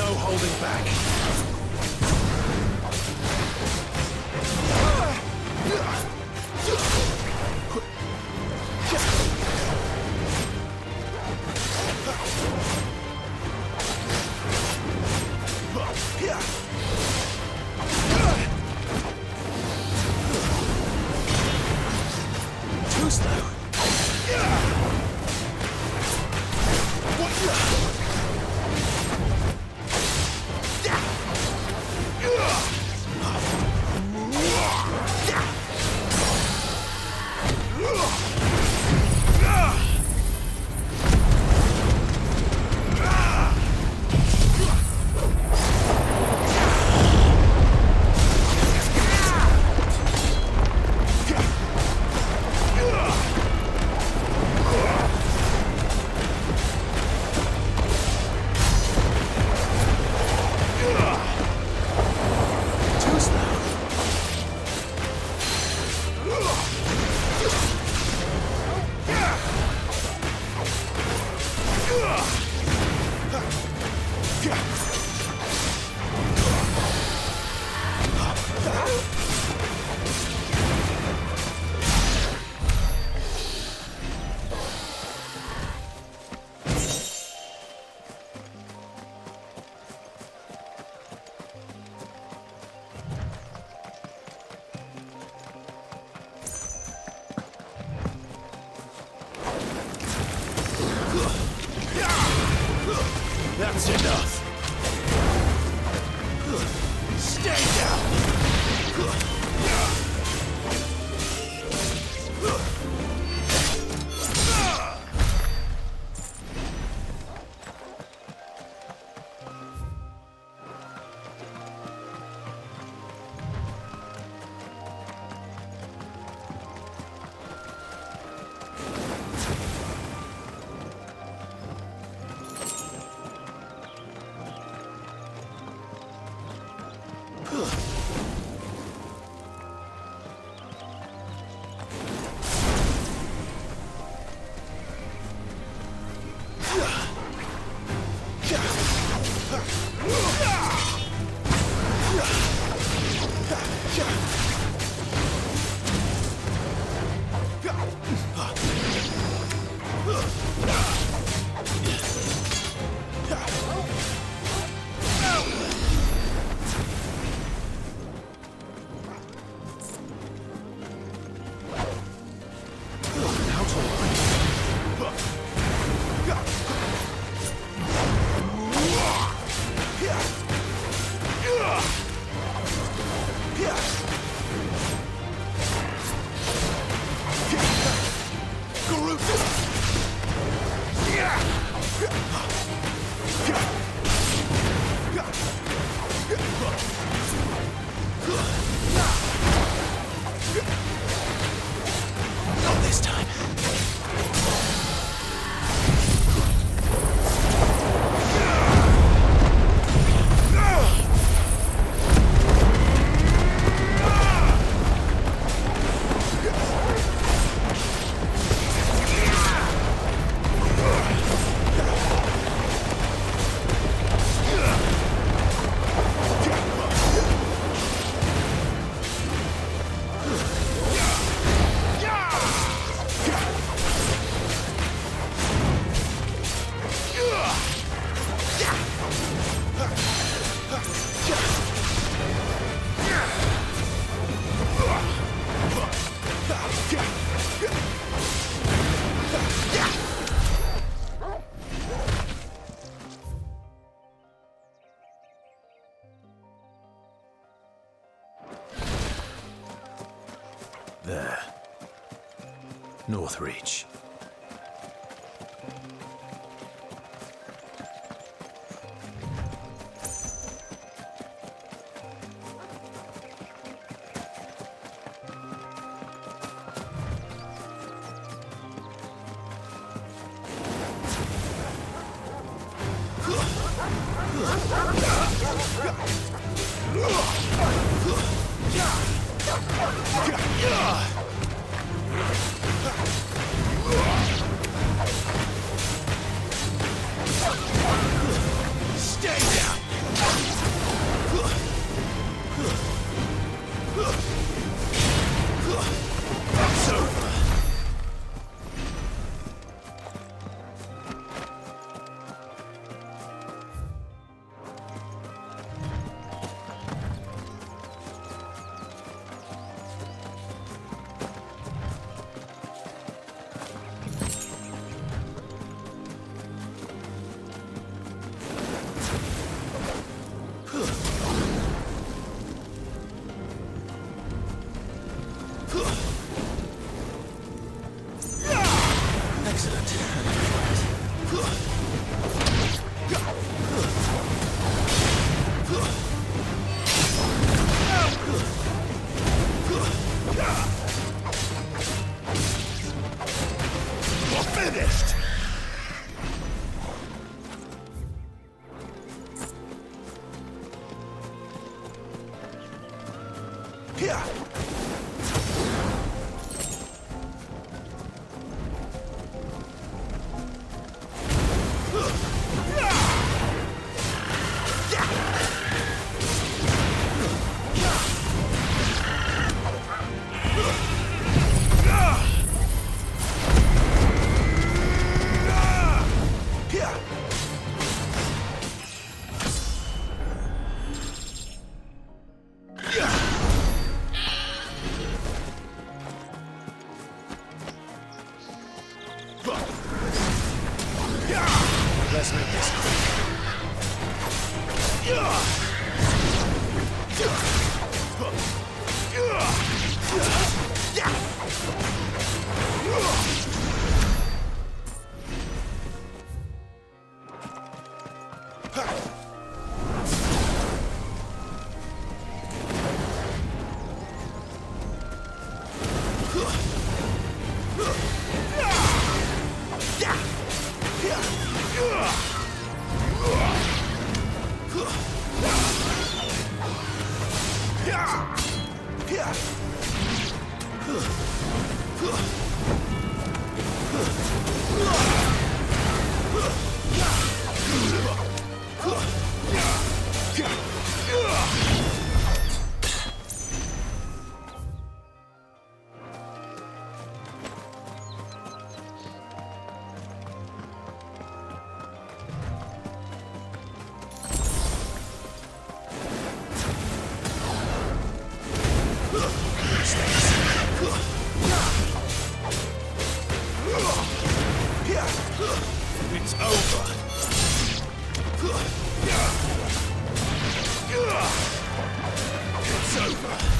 no holding back. Too slow. That's enough. Stay down. Not this time. There. Northreach. Stay down! Let's make this quick. It's over. It's over.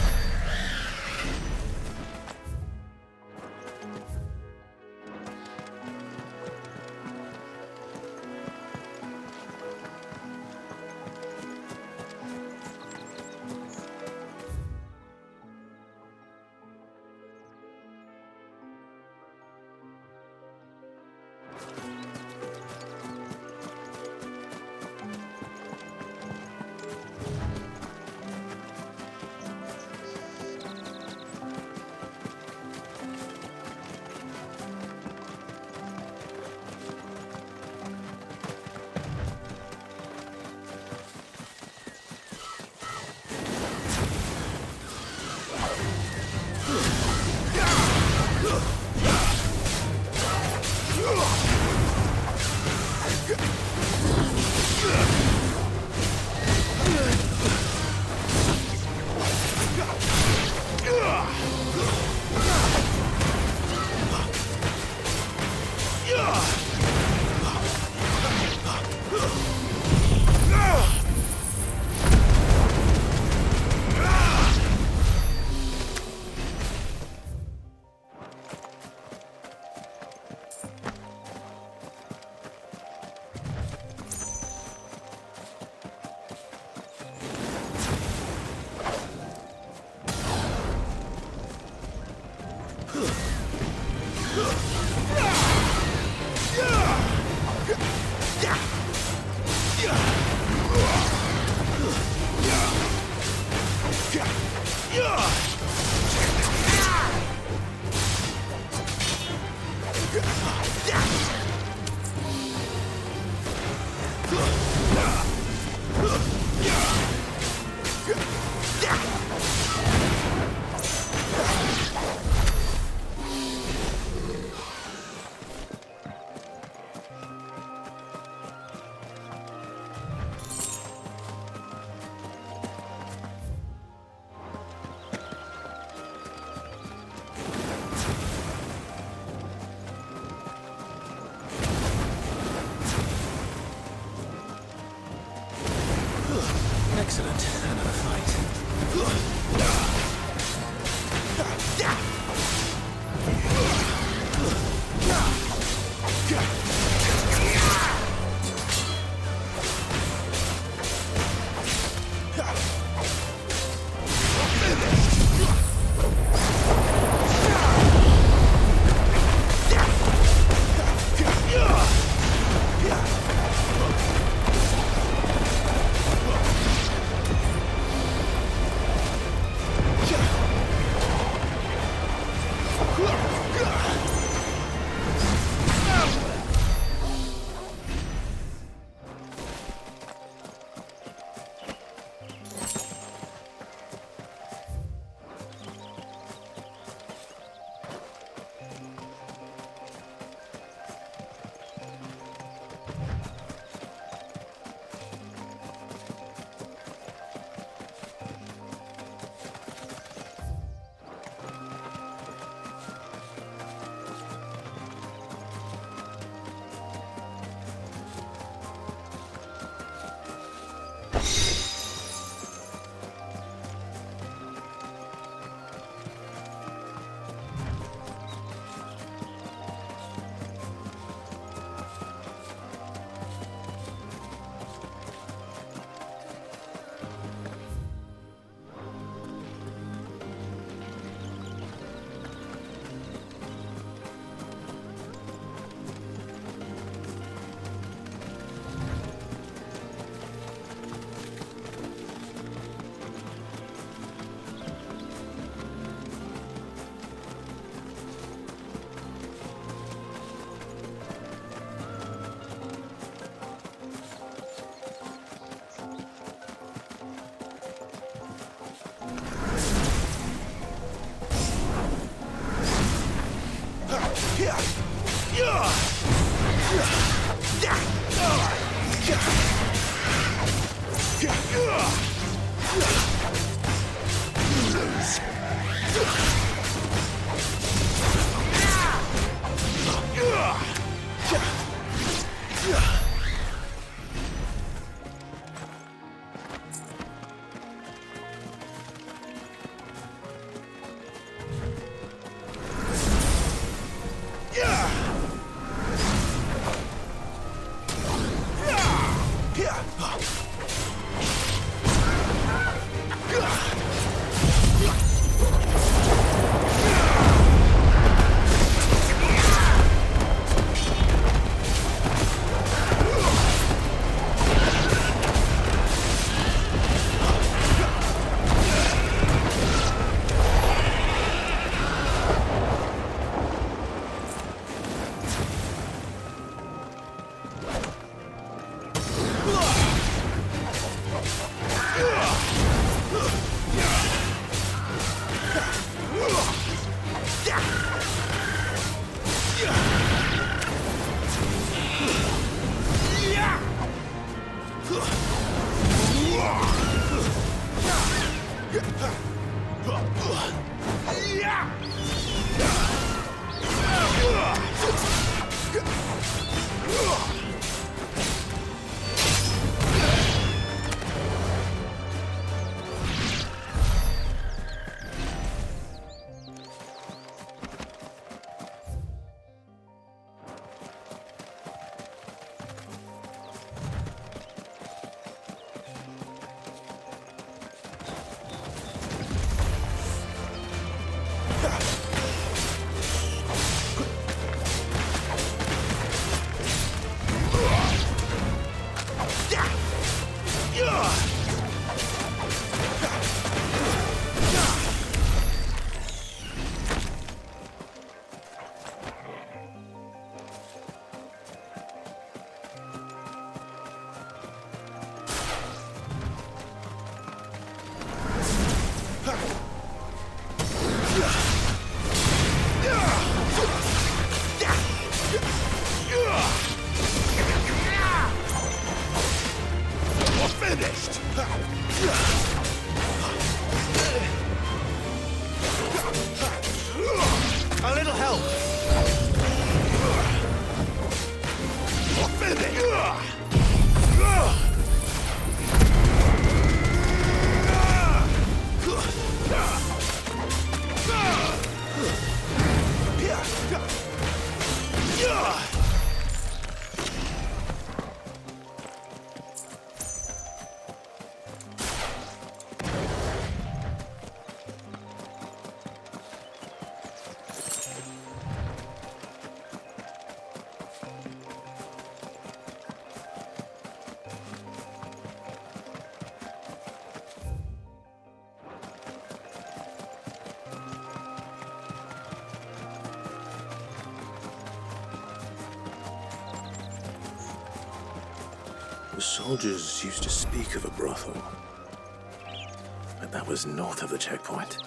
Excellent. Another fight. Yeah. The soldiers used to speak of a brothel, but that was north of the checkpoint.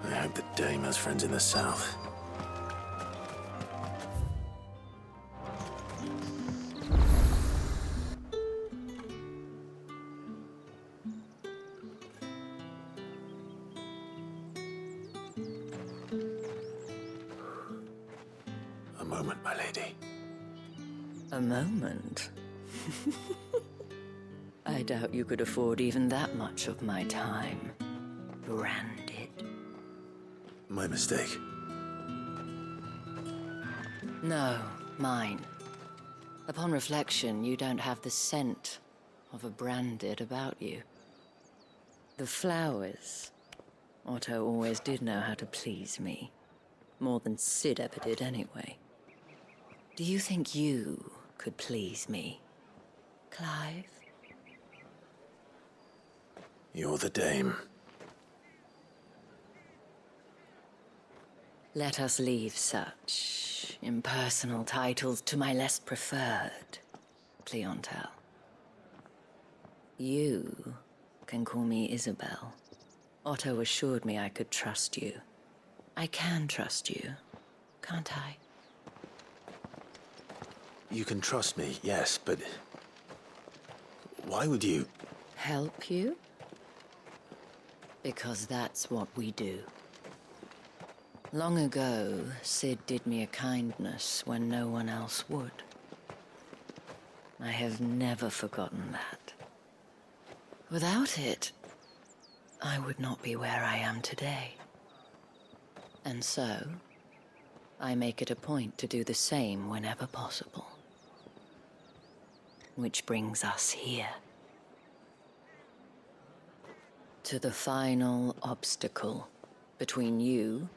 I hope the dame has friends in the south. A moment, my lady. A moment? I doubt you could afford even that much of my time. Branded. My mistake. No, mine. Upon reflection, you don't have the scent of a branded about you. The flowers. Otto always did know how to please me. More than Sid ever did anyway. Do you think you could please me, Clive? You're the dame. Let us leave such impersonal titles to my less preferred clientele. You can call me Isabel. Otto assured me I could trust you. I can trust you, can't I? You can trust me, yes, but why would you? Help you? Because that's what we do. Long ago, Sid did me a kindness when no one else would. I have never forgotten that. Without it, I would not be where I am today. And so, I make it a point to do the same whenever possible. Which brings us here. To the final obstacle between you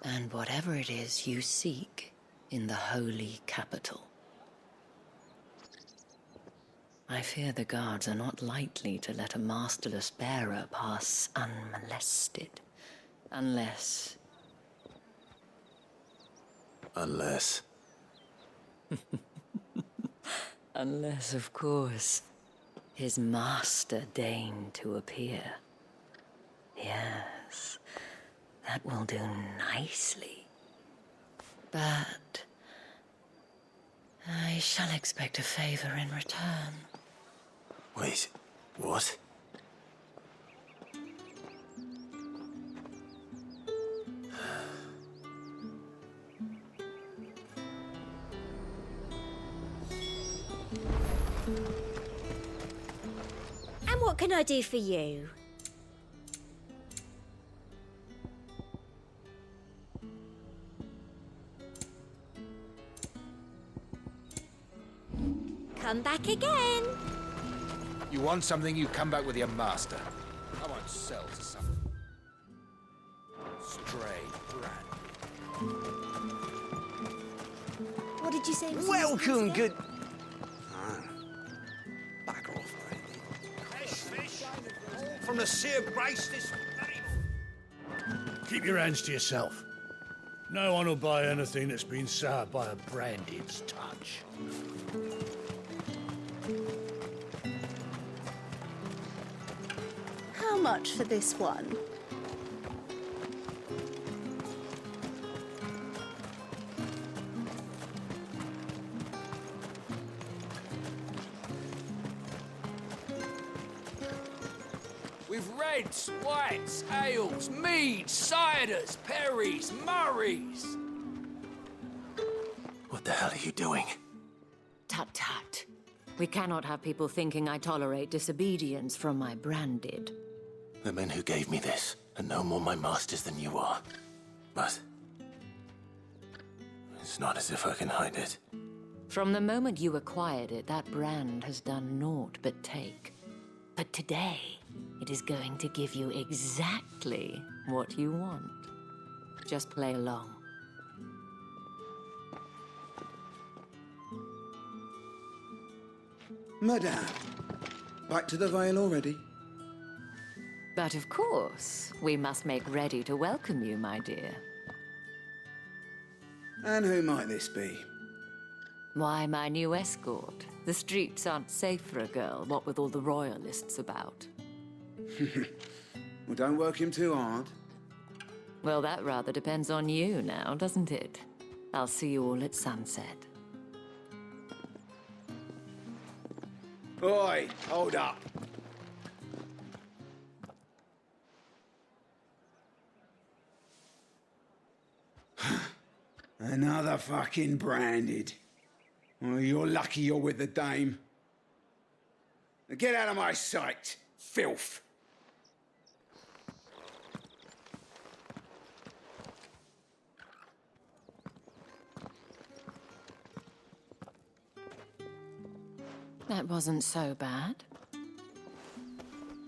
and whatever it is you seek in the holy capital. I fear the guards are not likely to let a masterless bearer pass unmolested. Unless... Unless, of course, his master deigned to appear. Yes, that will do nicely. But I shall expect a favor in return. Wait, what? And what can I do for you? Come back again. You want something, you come back with your master. I won't sell to some stray brat. What did you say? Welcome, good... Back off, Randy. Fresh fish, all from the Sea of Grace this very... Keep your hands to yourself. No one will buy anything that's been soured by a branded's touch. How much for this one? With reds, whites, ales, meads, ciders, perries, murrays. What the hell are you doing? Tut tut. We cannot have people thinking I tolerate disobedience from my branded. The men who gave me this are no more my masters than you are. But it's not as if I can hide it. From the moment you acquired it, that brand has done naught but take. But today, it is going to give you exactly what you want. Just play along. Madame, back to the Vale already? But of course, we must make ready to welcome you, my dear. And who might this be? Why, my new escort. The streets aren't safe for a girl, what with all the royalists about. Well, don't work him too hard. Well, that rather depends on you now, doesn't it? I'll see you all at sunset. Oi, hold up. Another fucking branded. Well, you're lucky you're with the dame. Now get out of my sight, filth. That wasn't so bad.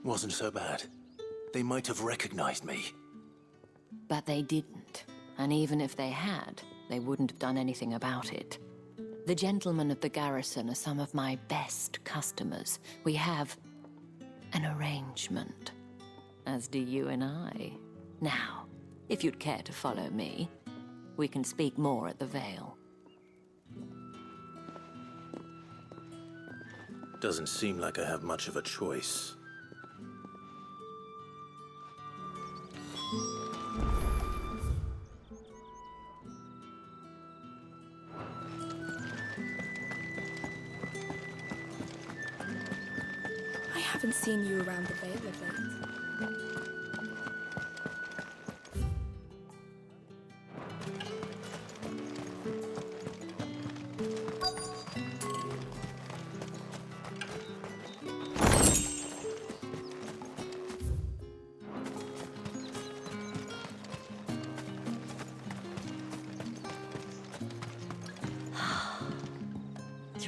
Wasn't so bad. They might have recognized me. But they didn't. And even if they had, they wouldn't have done anything about it. The gentlemen of the garrison are some of my best customers. We have an arrangement, as do you and I. Now, if you'd care to follow me, we can speak more at the Vale. Doesn't seem like I have much of a choice. I haven't seen you around the Vale of late.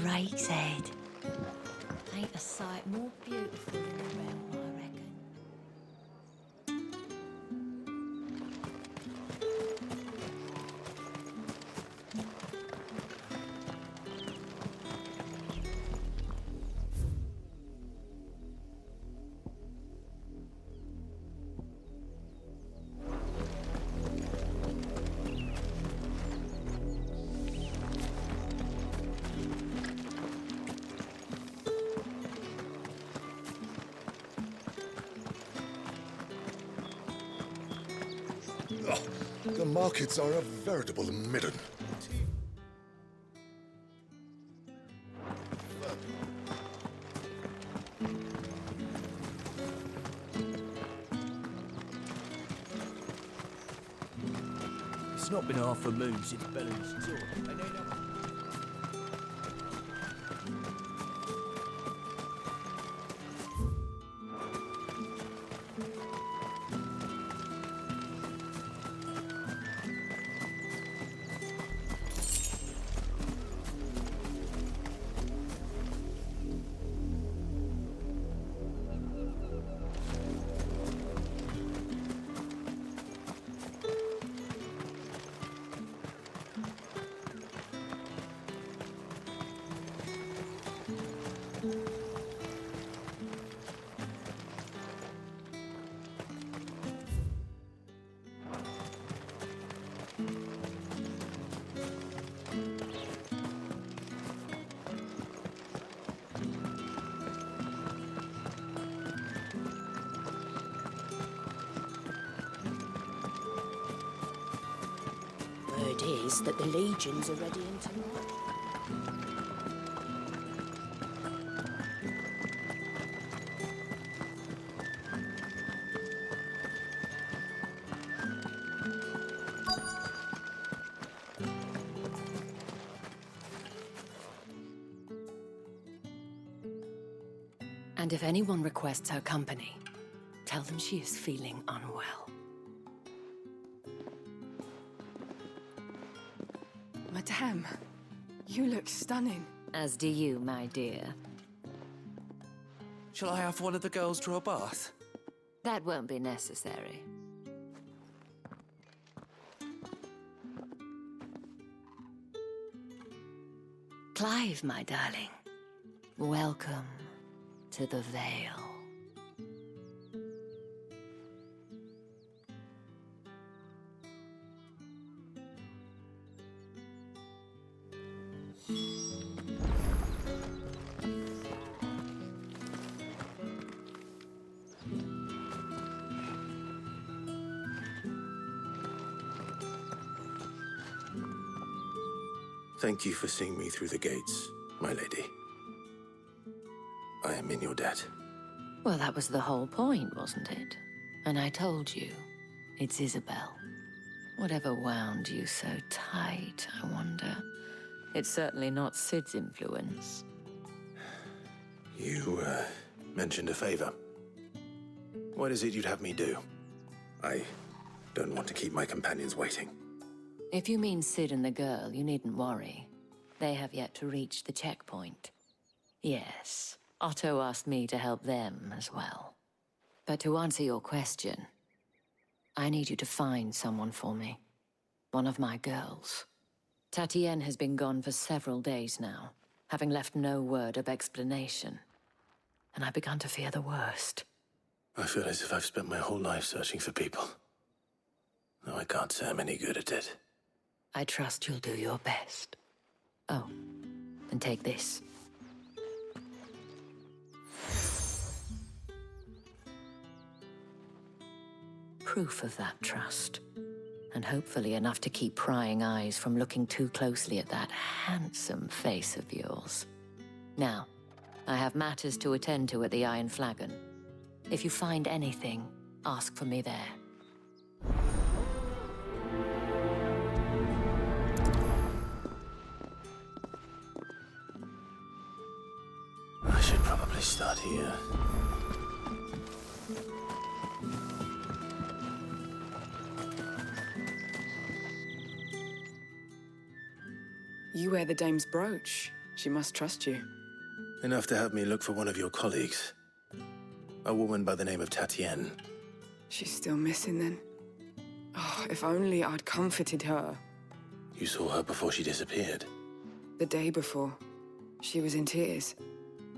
Drake's head. Ain't a sight more beautiful in the realm, I reckon. The markets are a veritable midden. It's not been half a moon since Bellen's tour. Word is that the legions are ready into march. And if anyone requests her company, tell them she is feeling unwell. Madame, you look stunning. As do you, my dear. Shall I have one of the girls draw a bath? That won't be necessary. Clive, my darling. Welcome to the Vale. Thank you for seeing me through the gates, my lady. I am in your debt. Well, that was the whole point, wasn't it? And I told you, it's Isabel. Whatever wound you so tight, I wonder. It's certainly not Sid's influence. You, mentioned a favor. What is it you'd have me do? I don't want to keep my companions waiting. If you mean Sid and the girl, you needn't worry. They have yet to reach the checkpoint. Yes, Otto asked me to help them as well. But to answer your question, I need you to find someone for me. One of my girls. Tatienne has been gone for several days now, having left no word of explanation. And I've begun to fear the worst. I feel as if I've spent my whole life searching for people. Though I can't say I'm any good at it. I trust you'll do your best. Oh, and take this. Proof of that trust. And hopefully enough to keep prying eyes from looking too closely at that handsome face of yours. Now, I have matters to attend to at the Iron Flagon. If you find anything, ask for me there. I should probably start here. You wear the dame's brooch. She must trust you. Enough to have me look for one of your colleagues. A woman by the name of Tatienne. She's still missing then. Oh, if only I'd comforted her. You saw her before she disappeared. The day before, she was in tears.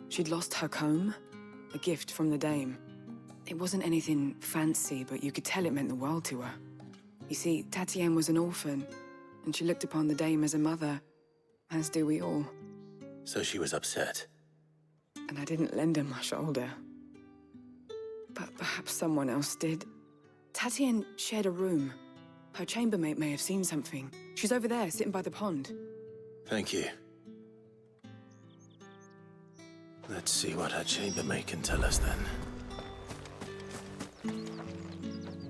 She'd lost her comb, a gift from the dame. It wasn't anything fancy, but you could tell it meant the world to her. You see, Tatienne was an orphan, and she looked upon the dame as a mother, as do we all. So she was upset. And I didn't lend her my shoulder. But perhaps someone else did. Tatienne shared a room. Her chambermaid may have seen something. She's over there, sitting by the pond. Thank you. Let's see what her chambermaid can tell us then.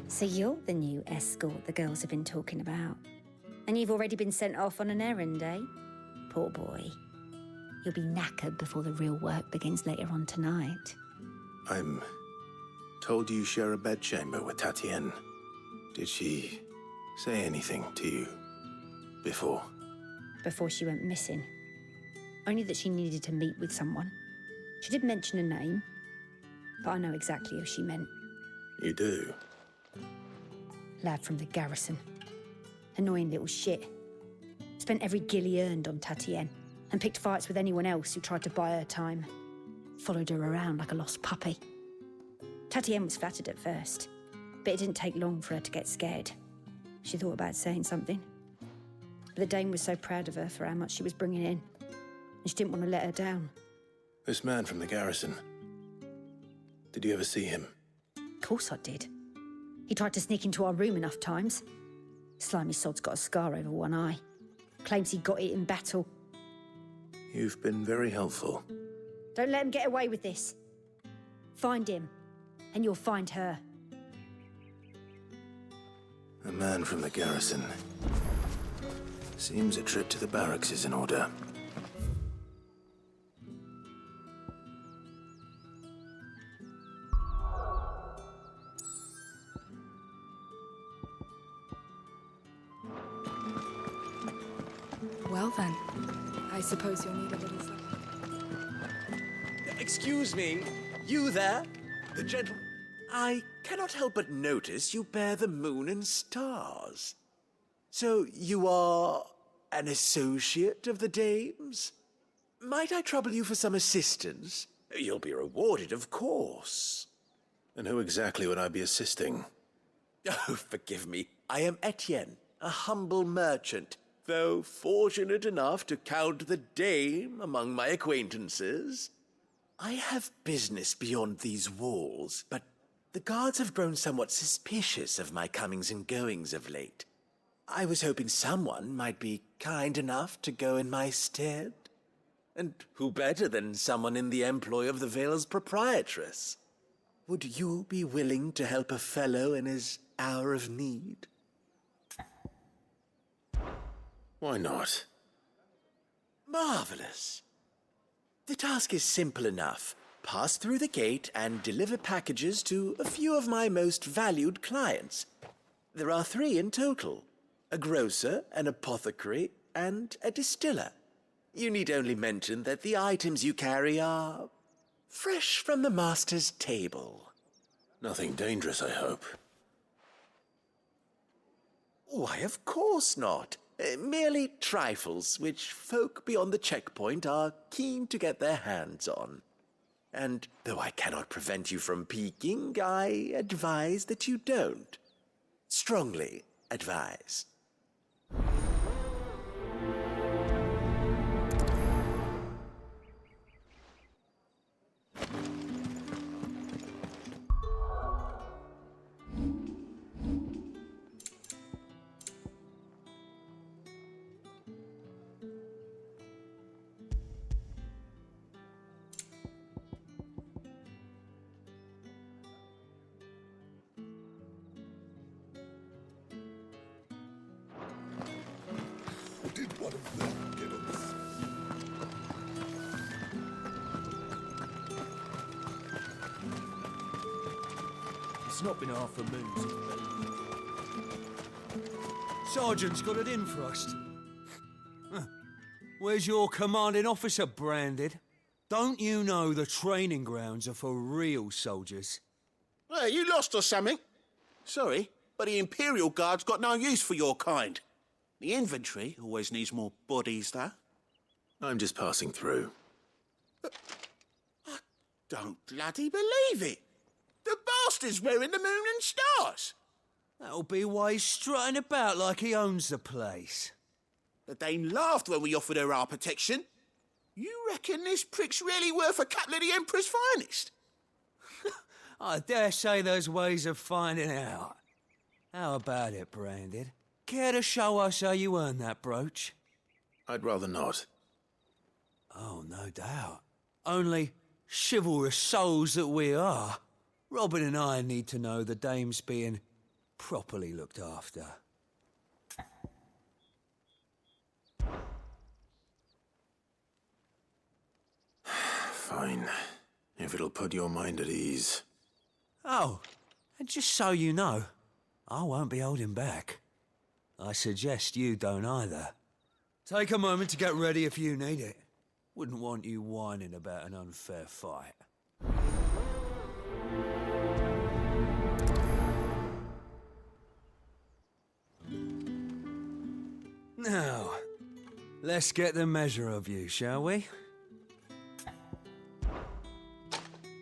So you're the new escort the girls have been talking about. And you've already been sent off on an errand, eh? Poor boy. You'll be knackered before the real work begins later on tonight. I'm told you share a bedchamber with Tatienne. Did she say anything to you before? Before she went missing. Only that she needed to meet with someone. She did mention a name, but I know exactly who she meant. You do? Lad from the garrison. Annoying little shit. Spent every guil he earned on Tatienne, and picked fights with anyone else who tried to buy her time. Followed her around like a lost puppy. Tatienne was flattered at first, but it didn't take long for her to get scared. She thought about saying something. But the dame was so proud of her for how much she was bringing in, and she didn't want to let her down. This man from the garrison. Did you ever see him? Of course I did. He tried to sneak into our room enough times. Slimy sod's got a scar over one eye. Claims he got it in battle. You've been very helpful. Don't let him get away with this. Find him, and you'll find her. A man from the garrison. Seems a trip to the barracks is in order. Well then, I suppose you'll need a little supper. Excuse me, you there? The gentle... I cannot help but notice you bear the moon and stars. So you are an associate of the dame's? Might I trouble you for some assistance? You'll be rewarded, of course. And who exactly would I be assisting? Oh, forgive me. I am Etienne, a humble merchant, though fortunate enough to count the dame among my acquaintances. I have business beyond these walls, but the guards have grown somewhat suspicious of my comings and goings of late. I was hoping someone might be kind enough to go in my stead. And who better than someone in the employ of the Vale's proprietress? Would you be willing to help a fellow in his hour of need? Why not? Marvelous. The task is simple enough. Pass through the gate and deliver packages to a few of my most valued clients. There are 3 in total. A grocer, an apothecary, and a distiller. You need only mention that the items you carry are fresh from the master's table. Nothing dangerous, I hope. Why, of course not. Merely trifles which folk beyond the checkpoint are keen to get their hands on. And though I cannot prevent you from peeking, I advise that you don't. Strongly advise. Did one of them get on this? It's not been half a moon since Sergeant's got it in for us. Huh. Where's your commanding officer, Branded? Don't you know the training grounds are for real soldiers? Well, you lost or something? Sorry, but the Imperial Guard's got no use for your kind. The infantry always needs more bodies, though. I'm just passing through. I don't bloody believe it. The bastard's wearing the moon and stars. That'll be why he's strutting about like he owns the place. The Dane laughed when we offered her our protection. You reckon this prick's really worth a couple of the Emperor's finest? I dare say there's ways of finding out. How about it, Branded? Care to show us how you earned that brooch? I'd rather not. Oh, no doubt. Only chivalrous souls that we are, Robin and I need to know the dame's being properly looked after. Fine. If it'll put your mind at ease. Oh, and just so you know, I won't be holding back. I suggest you don't either. Take a moment to get ready if you need it. Wouldn't want you whining about an unfair fight. Now, let's get the measure of you, shall we?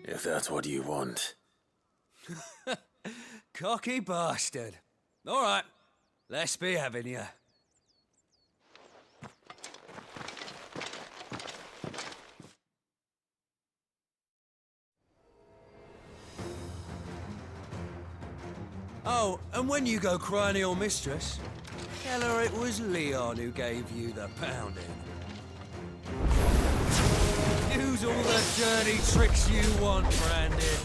If that's what you want. Cocky bastard. All right, let's be having you. Oh, and when you go crying to your mistress, tell her it was Leon who gave you the pounding. Use all the dirty tricks you want, Branded.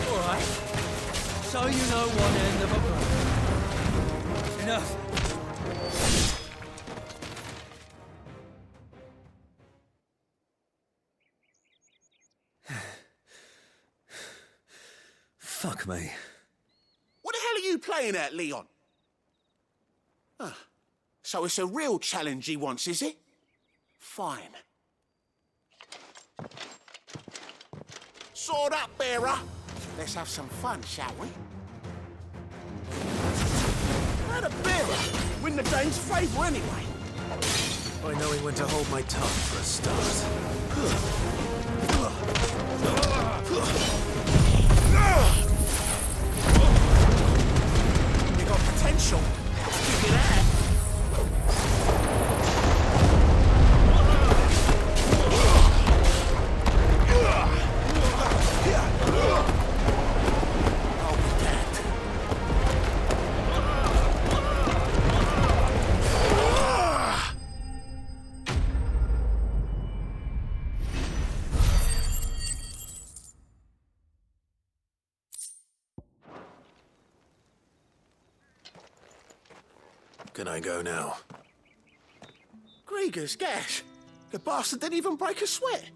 All right, so you know one end of a bow. Enough. Fuck me. What the hell are you playing at, Leon? So it's a real challenge he wants, is it? Fine. Sword up, bearer. Let's have some fun, shall we? How the bearer win the Dane's favour anyway? By knowing when to hold my tongue for a start. You got potential. Look at that. Can I go now? Grieger's gas. The bastard didn't even break a sweat.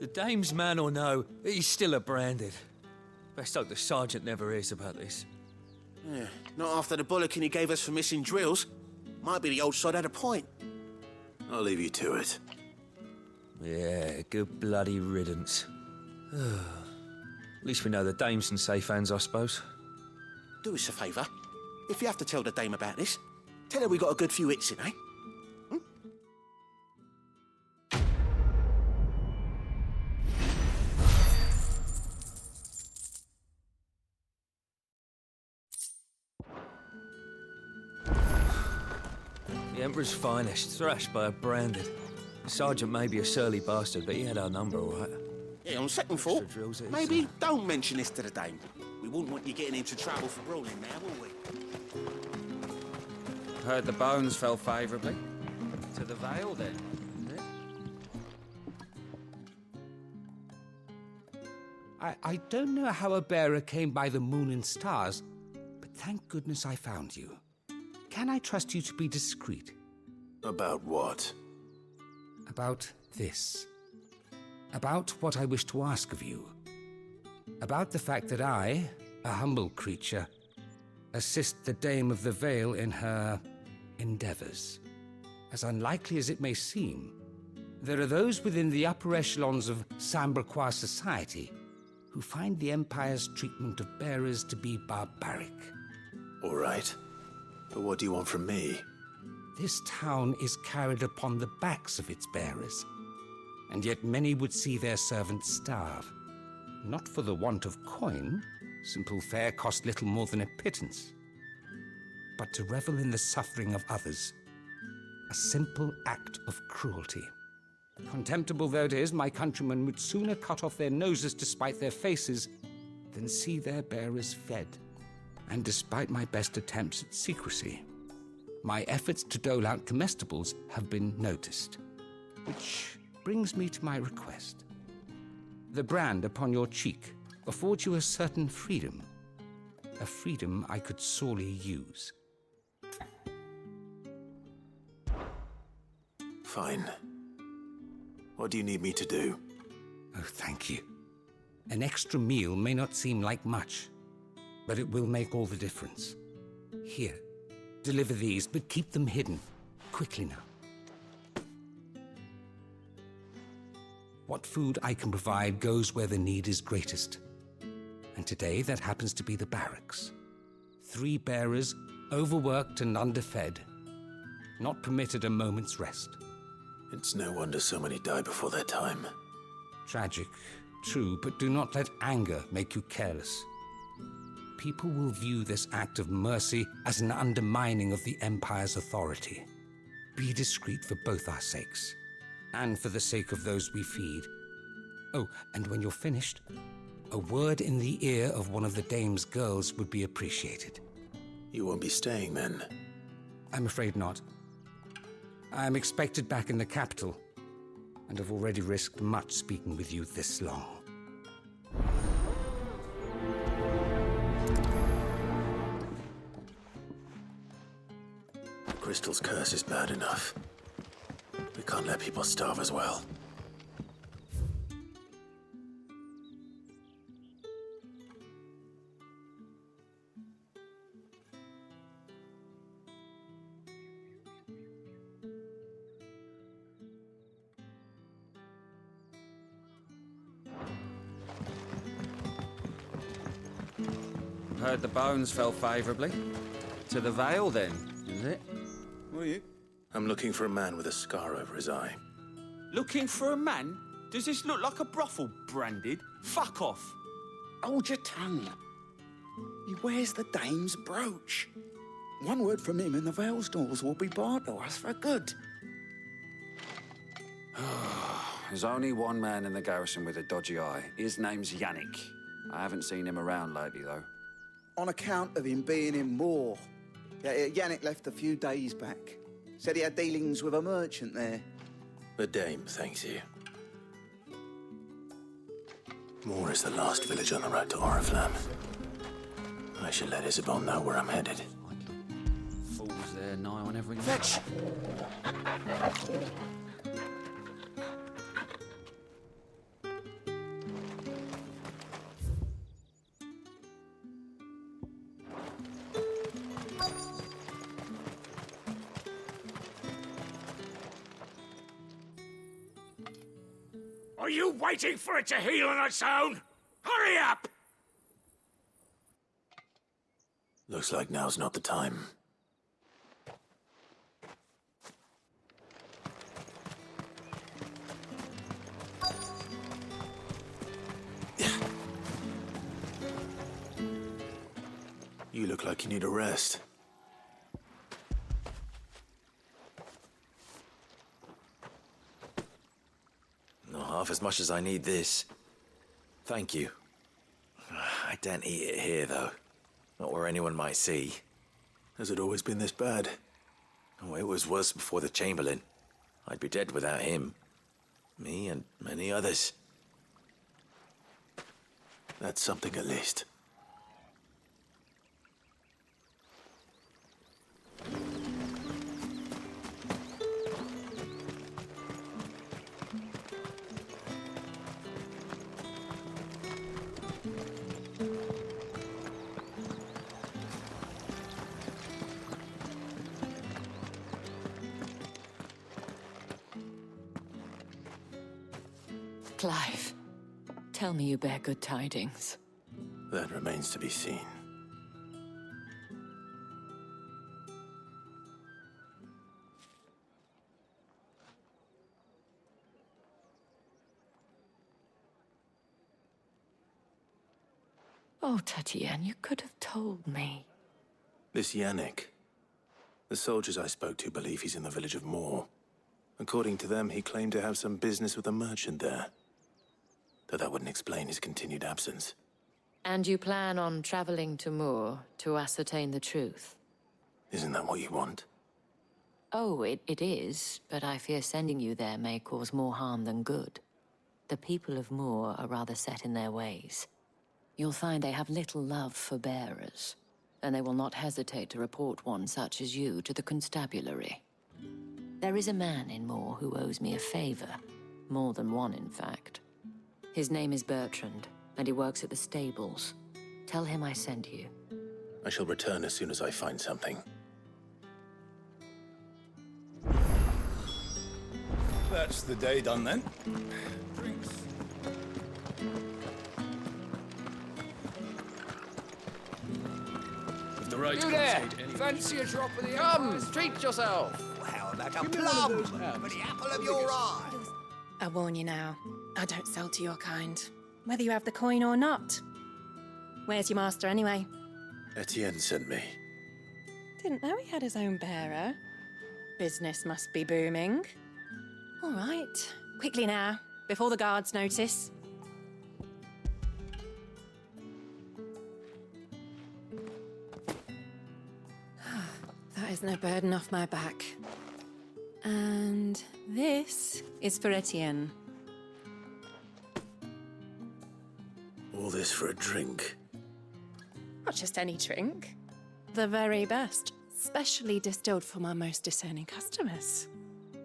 The dame's man or no, he's still a Branded. Best hope the sergeant never hears about this. Yeah, not after the bollocking he gave us for missing drills. Might be the old sod had a point. I'll leave you to it. Yeah, good bloody riddance. At least we know the dame's in safe hands, I suppose. Do us a favour. If you have to tell the dame about this, tell her we got a good few hits in, eh? The Emperor's finest, thrashed by a Branded. The sergeant may be a surly bastard, but he had our number, all right. Yeah, on second thought, maybe don't mention this to the dame. We wouldn't want you getting into trouble for brawling now, will we? Heard the bones fell favourably. To the Vale, then, isn't it? I don't know how a bearer came by the moon and stars, but thank goodness I found you. Can I trust you to be discreet? About what? About this. About what I wish to ask of you. About the fact that I, a humble creature, assist the Dame of the Vale in her endeavors. As unlikely as it may seem, there are those within the upper echelons of Samberquois society who find the Empire's treatment of bearers to be barbaric. All right. But what do you want from me? This town is carried upon the backs of its bearers, and yet many would see their servants starve. Not for the want of coin, simple fare cost little more than a pittance, but to revel in the suffering of others, a simple act of cruelty. Contemptible though it is, my countrymen would sooner cut off their noses to spite their faces than see their bearers fed. And despite my best attempts at secrecy, my efforts to dole out comestibles have been noticed. Which brings me to my request. The brand upon your cheek affords you a certain freedom. A freedom I could sorely use. Fine. What do you need me to do? Oh, thank you. An extra meal may not seem like much, but it will make all the difference. Here, deliver these, but keep them hidden. Quickly now. What food I can provide goes where the need is greatest. And today, that happens to be the barracks. 3 bearers, overworked and underfed, not permitted a moment's rest. It's no wonder so many die before their time. Tragic, true, but do not let anger make you careless. People will view this act of mercy as an undermining of the Empire's authority. Be discreet for both our sakes, and for the sake of those we feed. Oh, and when you're finished, a word in the ear of one of the Dame's girls would be appreciated. You won't be staying then? I'm afraid not. I am expected back in the capital, and have already risked much speaking with you this long. The crystal's curse is bad enough. We can't let people starve as well. Heard the bones fell favourably. To the Vale, then, is it? Who are you? I'm looking for a man with a scar over his eye. Looking for a man? Does this look like a brothel, Branded? Fuck off. Hold your tongue. He wears the Dame's brooch. One word from him and the Vale's doors will be barred to us for good. There's only one man in the garrison with a dodgy eye. His name's Yannick. I haven't seen him around lately, though. On account of him being in Moor. Yannick left a few days back. Said he had dealings with a merchant there. The Dame thanks you. Moor is the last village on the road to Oriflamme. I should let Isabel know where I'm headed. Fools there, nigh on every... Fetch! Are you waiting for it to heal on its own? Hurry up! Looks like now's not the time. You look like you need a rest. Not half as much as I need this. Thank you. I don't eat it here, though. Not where anyone might see. Has it always been this bad? Oh, it was worse before the Chamberlain. I'd be dead without him. Me and many others. That's something at least. Clive, tell me you bear good tidings. That remains to be seen. Oh, Tatienne, you could have told me. This Yannick. The soldiers I spoke to believe he's in the village of Moor. According to them, he claimed to have some business with a merchant there. Though that wouldn't explain his continued absence. And you plan on traveling to Moor to ascertain the truth? Isn't that what you want? Oh, it is, but I fear sending you there may cause more harm than good. The people of Moor are rather set in their ways. You'll find they have little love for bearers, and they will not hesitate to report one such as you to the constabulary. There is a man in Moor who owes me a favor. More than one, in fact. His name is Bertrand, and he works at the stables. Tell him I sent you. I shall return as soon as I find something. That's the day done then. Drinks. If the right You there! Fancy a drop of the Come, treat yourself! How about a plum for the apple of your eye? I warn you now, I don't sell to your kind, whether you have the coin or not. Where's your master anyway? Etienne sent me. Didn't know he had his own bearer. Business must be booming. All right, quickly now, before the guards notice. That is no burden off my back. And this is for Etienne. All this for a drink. Not just any drink. The very best, specially distilled for my most discerning customers.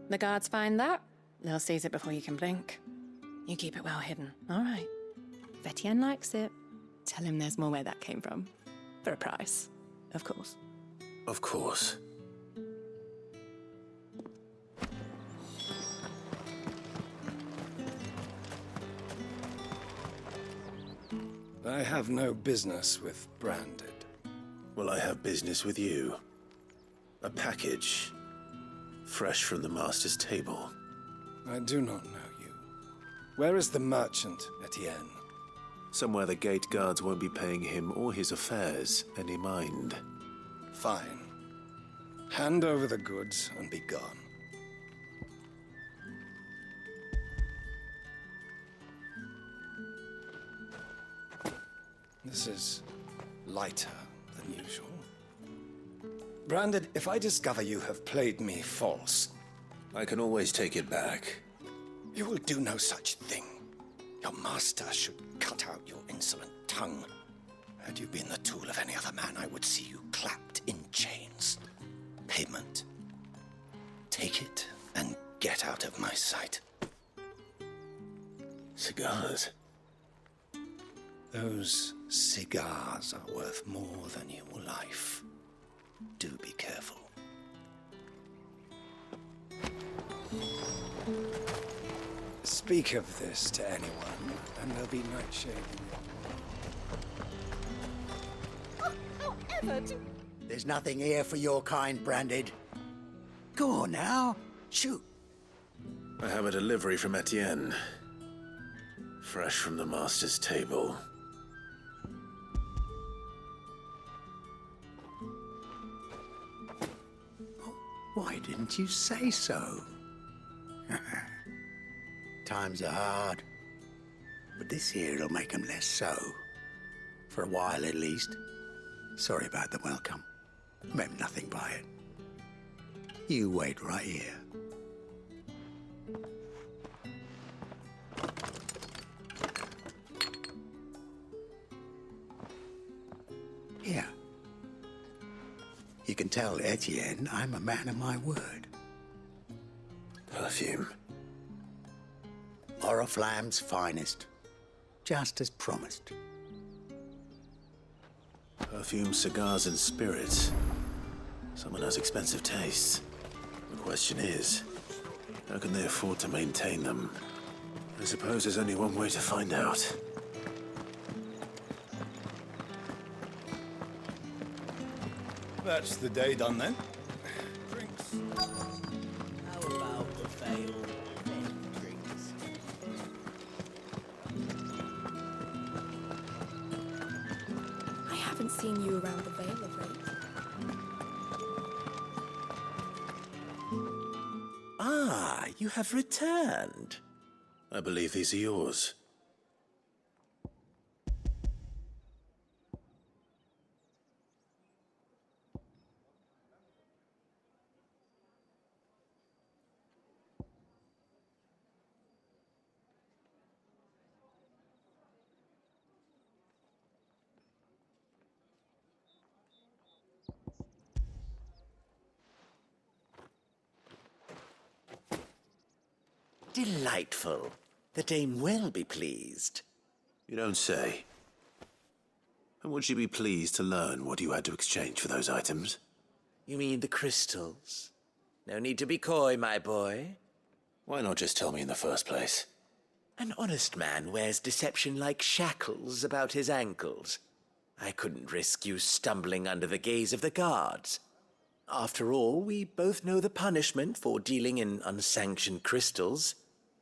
The guards find that, they'll seize it before you can blink. You keep it well hidden, all right? If Etienne likes it, tell him there's more where that came from. For a price, of course. Of course. I have no business with Branded. Well, I have business with you. A package. Fresh from the master's table. I do not know you. Where is the merchant, Etienne? Somewhere the gate guards won't be paying him or his affairs any mind. Fine. Hand over the goods and be gone. This is lighter than usual. Branded, if I discover you have played me false... I can always take it back. You will do no such thing. Your master should cut out your insolent tongue. Had you been the tool of any other man, I would see you clapped in chains. Payment. Take it and get out of my sight. Cigars? Those cigars are worth more than your life. Do be careful. Speak of this to anyone, and there'll be nightshade in your... There's nothing here for your kind, Branded. Go on now, shoot. I have a delivery from Etienne. Fresh from the master's table. Why didn't you say so? Times are hard, but this here'll make 'em less so. For a while, at least. Sorry about the welcome. Meant nothing by it. You wait right here. Here. You can tell Etienne I'm a man of my word. Perfume. Oriflamme's finest. Just as promised. Perfume, cigars, and spirits. Someone has expensive tastes. The question is, how can they afford to maintain them? I suppose there's only one way to find out. That's the day done then. How about the veil? Drinks. I haven't seen you around the Vale of late. Ah, you have returned. I believe these are yours. Delightful. The dame will be pleased. You don't say. And would she be pleased to learn what you had to exchange for those items? You mean the crystals? No need to be coy, my boy. Why not just tell me in the first place? An honest man wears deception like shackles about his ankles. I couldn't risk you stumbling under the gaze of the guards. After all, we both know the punishment for dealing in unsanctioned crystals,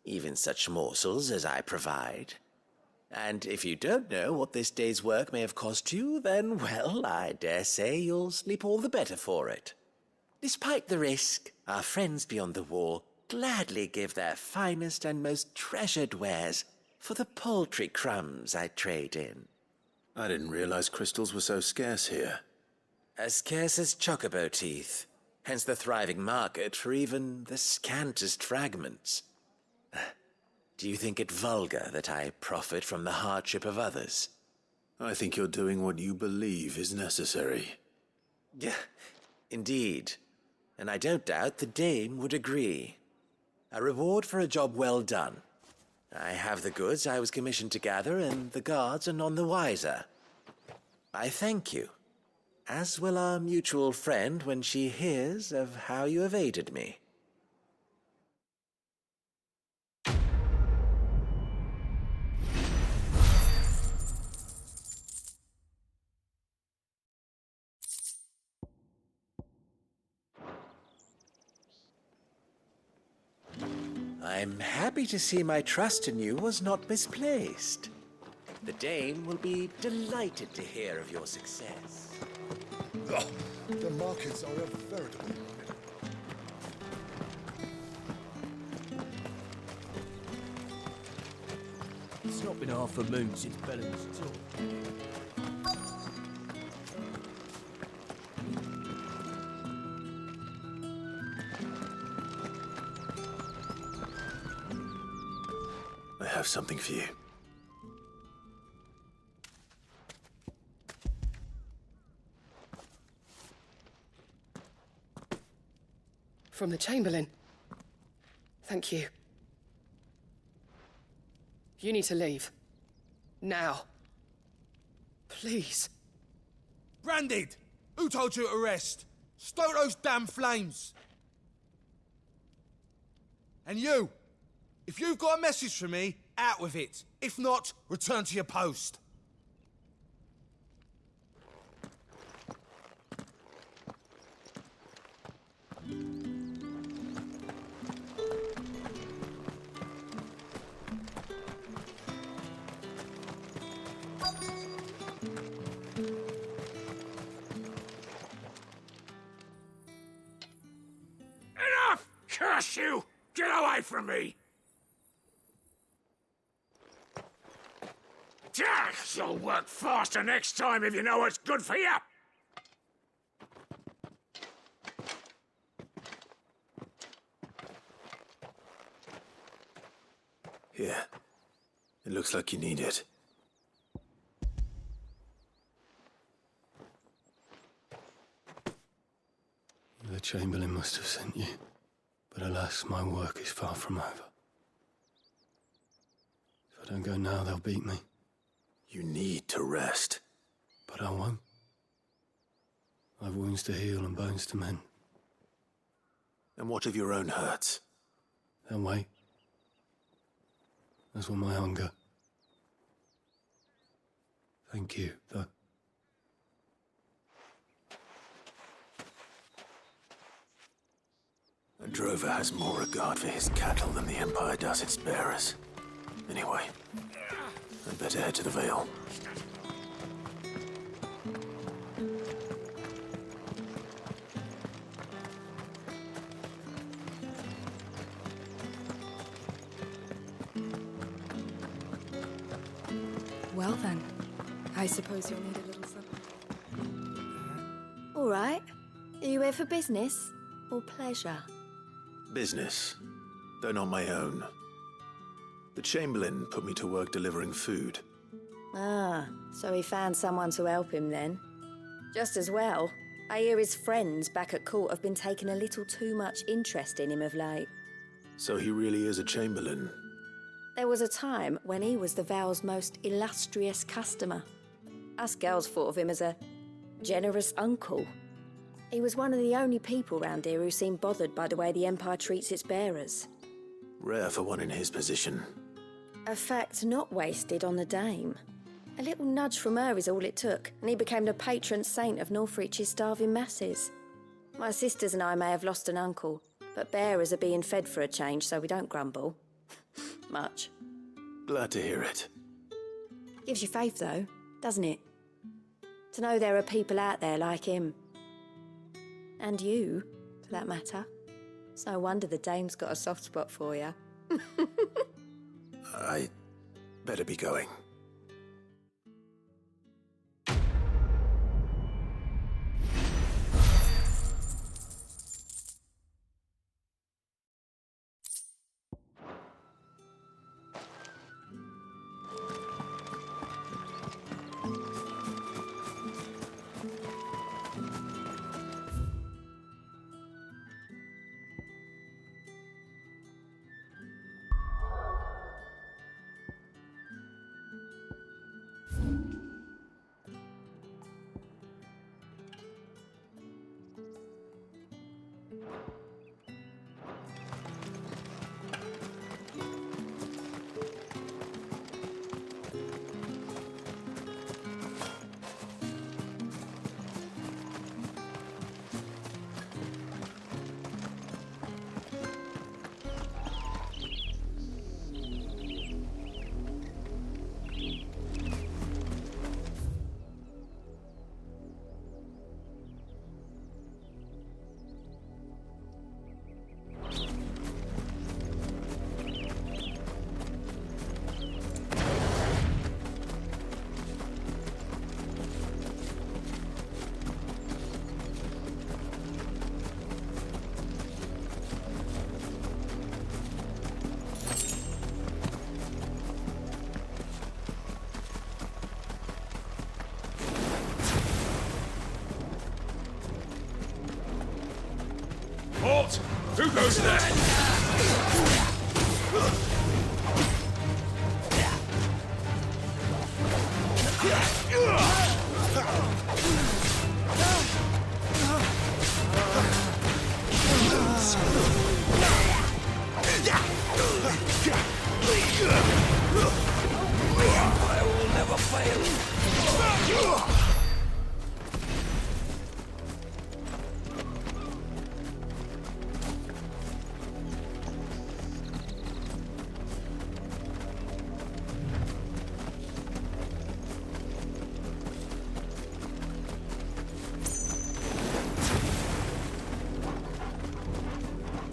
even such morsels as I provide. And if you don't know what this day's work may have cost you, then, well, I dare say you'll sleep all the better for it. Despite the risk, our friends beyond the wall gladly give their finest and most treasured wares for the paltry crumbs I trade in. I didn't realize crystals were so scarce here. As scarce as chocobo teeth, hence the thriving market for even the scantest fragments. Do you think it vulgar that I profit from the hardship of others? I think you're doing what you believe is necessary. Yeah, indeed. And I don't doubt the dame would agree. A reward for a job well done. I have the goods I was commissioned to gather, and the guards are none the wiser. I thank you, as will our mutual friend when she hears of how you have aided me. I'm happy to see my trust in you was not misplaced. The dame will be delighted to hear of your success. Oh, the markets are a veritable... It's not been half a moon since Bellamy's talk. I have something for you. From the Chamberlain. Thank you. You need to leave. Now. Please. Branded! Who told you to rest? Stoke those damn flames! And you! If you've got a message for me, out with it. If not, return to your post. Enough! Curse you! Get away from me! You'll work faster next time if you know what's good for you! Here. It looks like you need it. The Chamberlain must have sent you, but alas, my work is far from over. If I don't go now, they'll beat me. You need to rest. But I won't. I've wounds to heal and bones to mend. And what of your own hurts? They'll wait. as will my hunger. Thank you, though. A drover has more regard for his cattle than the Empire does its bearers. Anyway, I'd better head to the Vale. Well then, I suppose you'll need a little something. All right. Are you here for business or pleasure? Business, though not my own. The Chamberlain put me to work delivering food. Ah, so he found someone to help him then. Just as well. I hear his friends back at court have been taking a little too much interest in him of late. So he really is a Chamberlain. There was a time when he was the Vale's most illustrious customer. Us girls thought of him as a generous uncle. He was one of the only people round here who seemed bothered by the way the Empire treats its bearers. Rare for one in his position. A fact not wasted on the dame. A little nudge from her is all it took, and he became the patron saint of Northreach's starving masses. My sisters and I may have lost an uncle, but bearers are being fed for a change, so we don't grumble. Much. Glad to hear it. Gives you faith, though, doesn't it? To know there are people out there like him. And you, for that matter. It's no wonder the dame's got a soft spot for you. I better be going. Halt! Who goes there? I will never fail.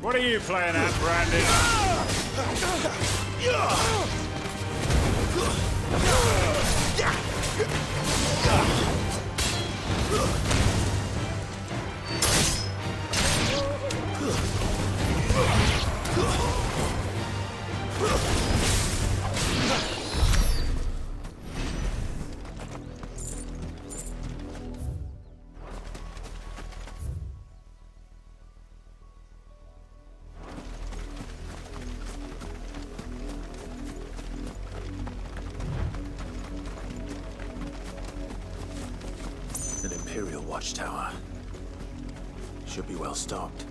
What are you playing at, Brandy? An Imperial watchtower. Should be well stocked.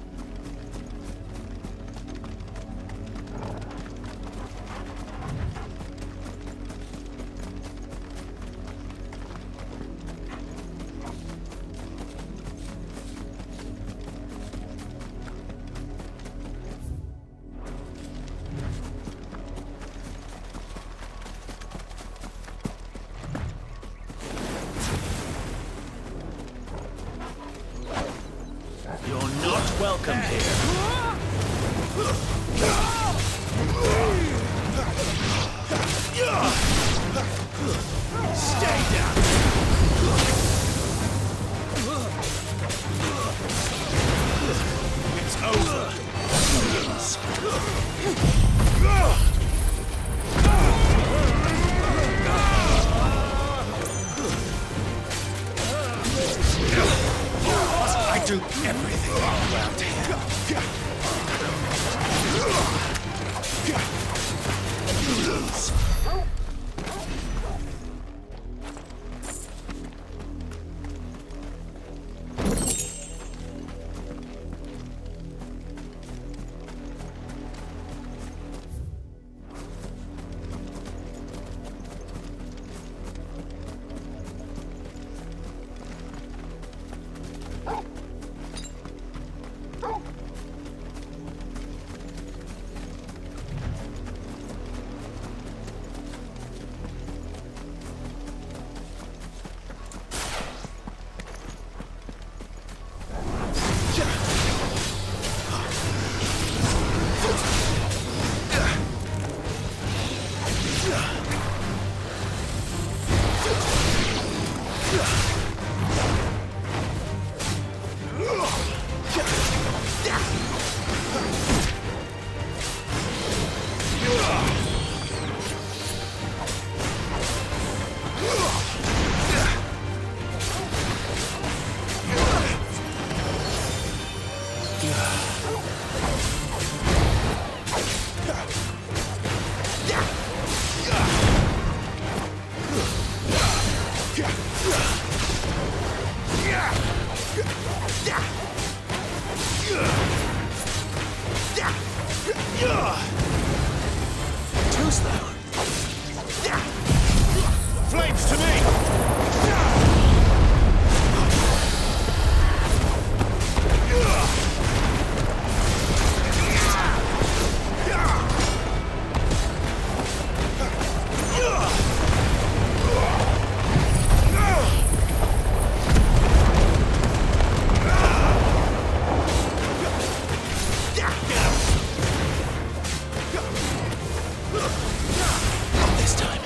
Too slow. Flames to me! This time.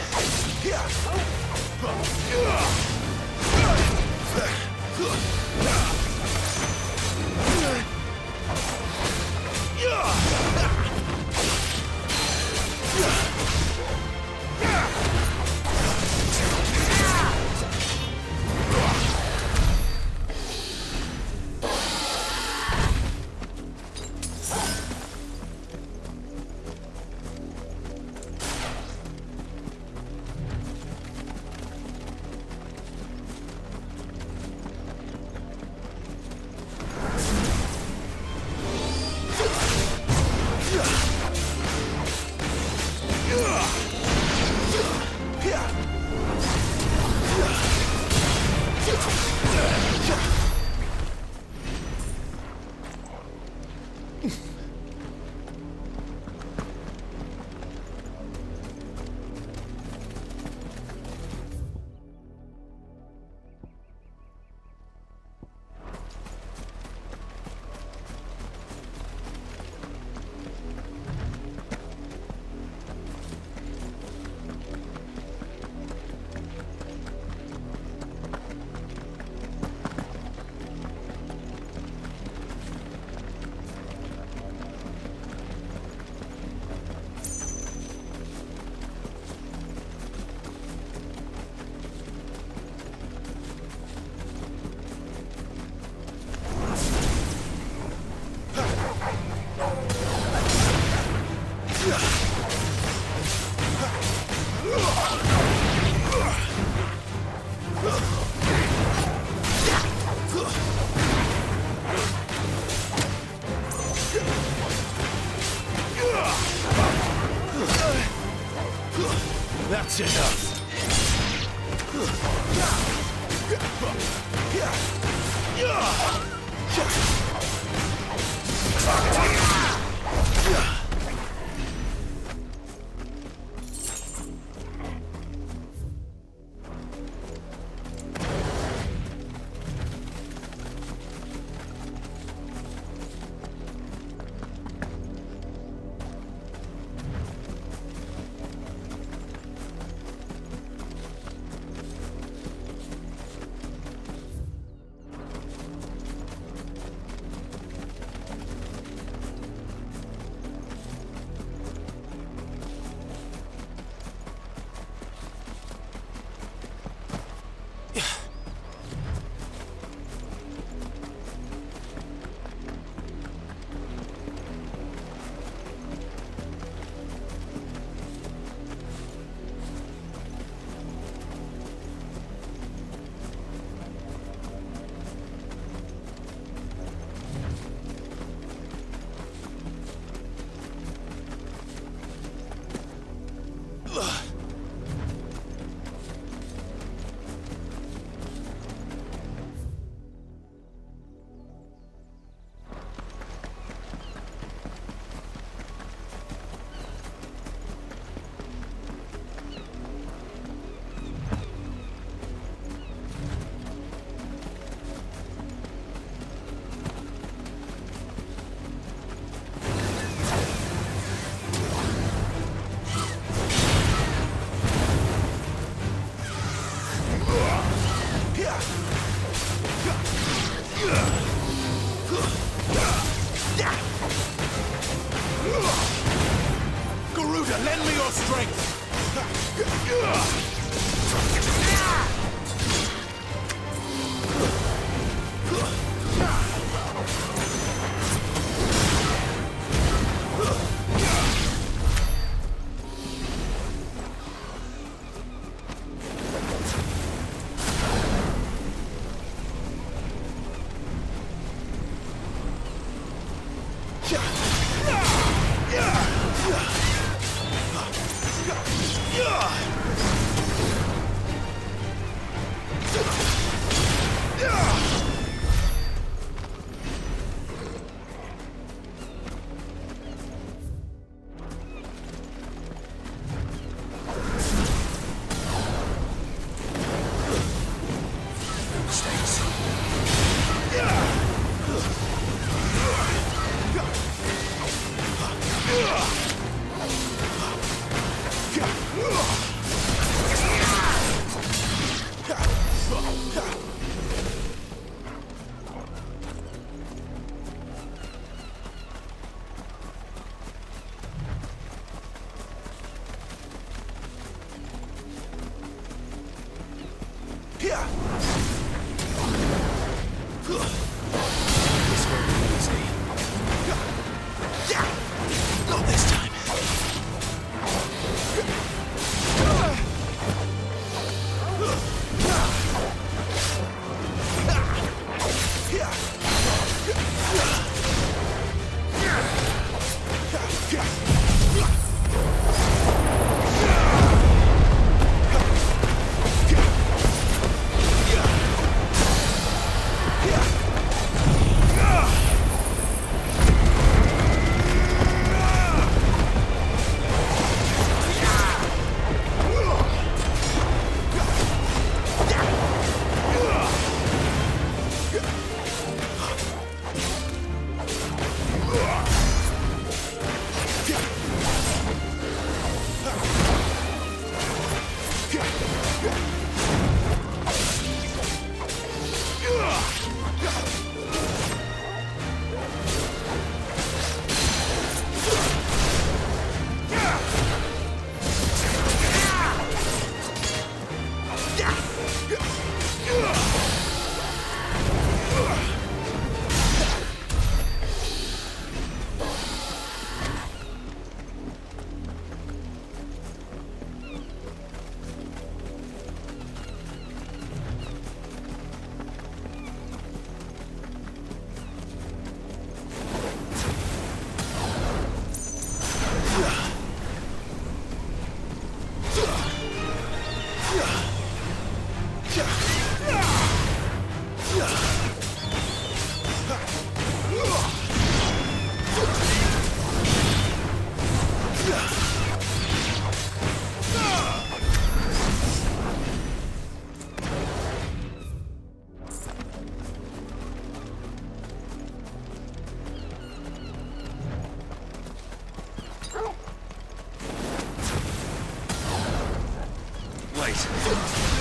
That's enough. Yeah!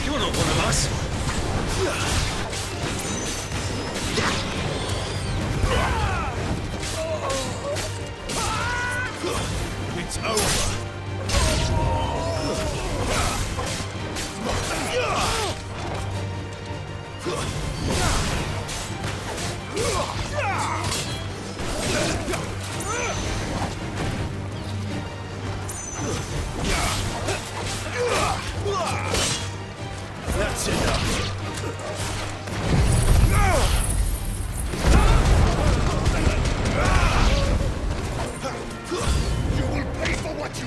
You're not one of us. It's over. That's enough. You will pay for what you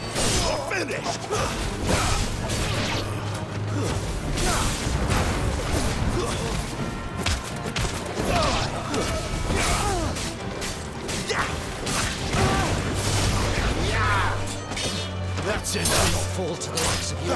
are finished. That's enough. I'll not fall to the likes of you.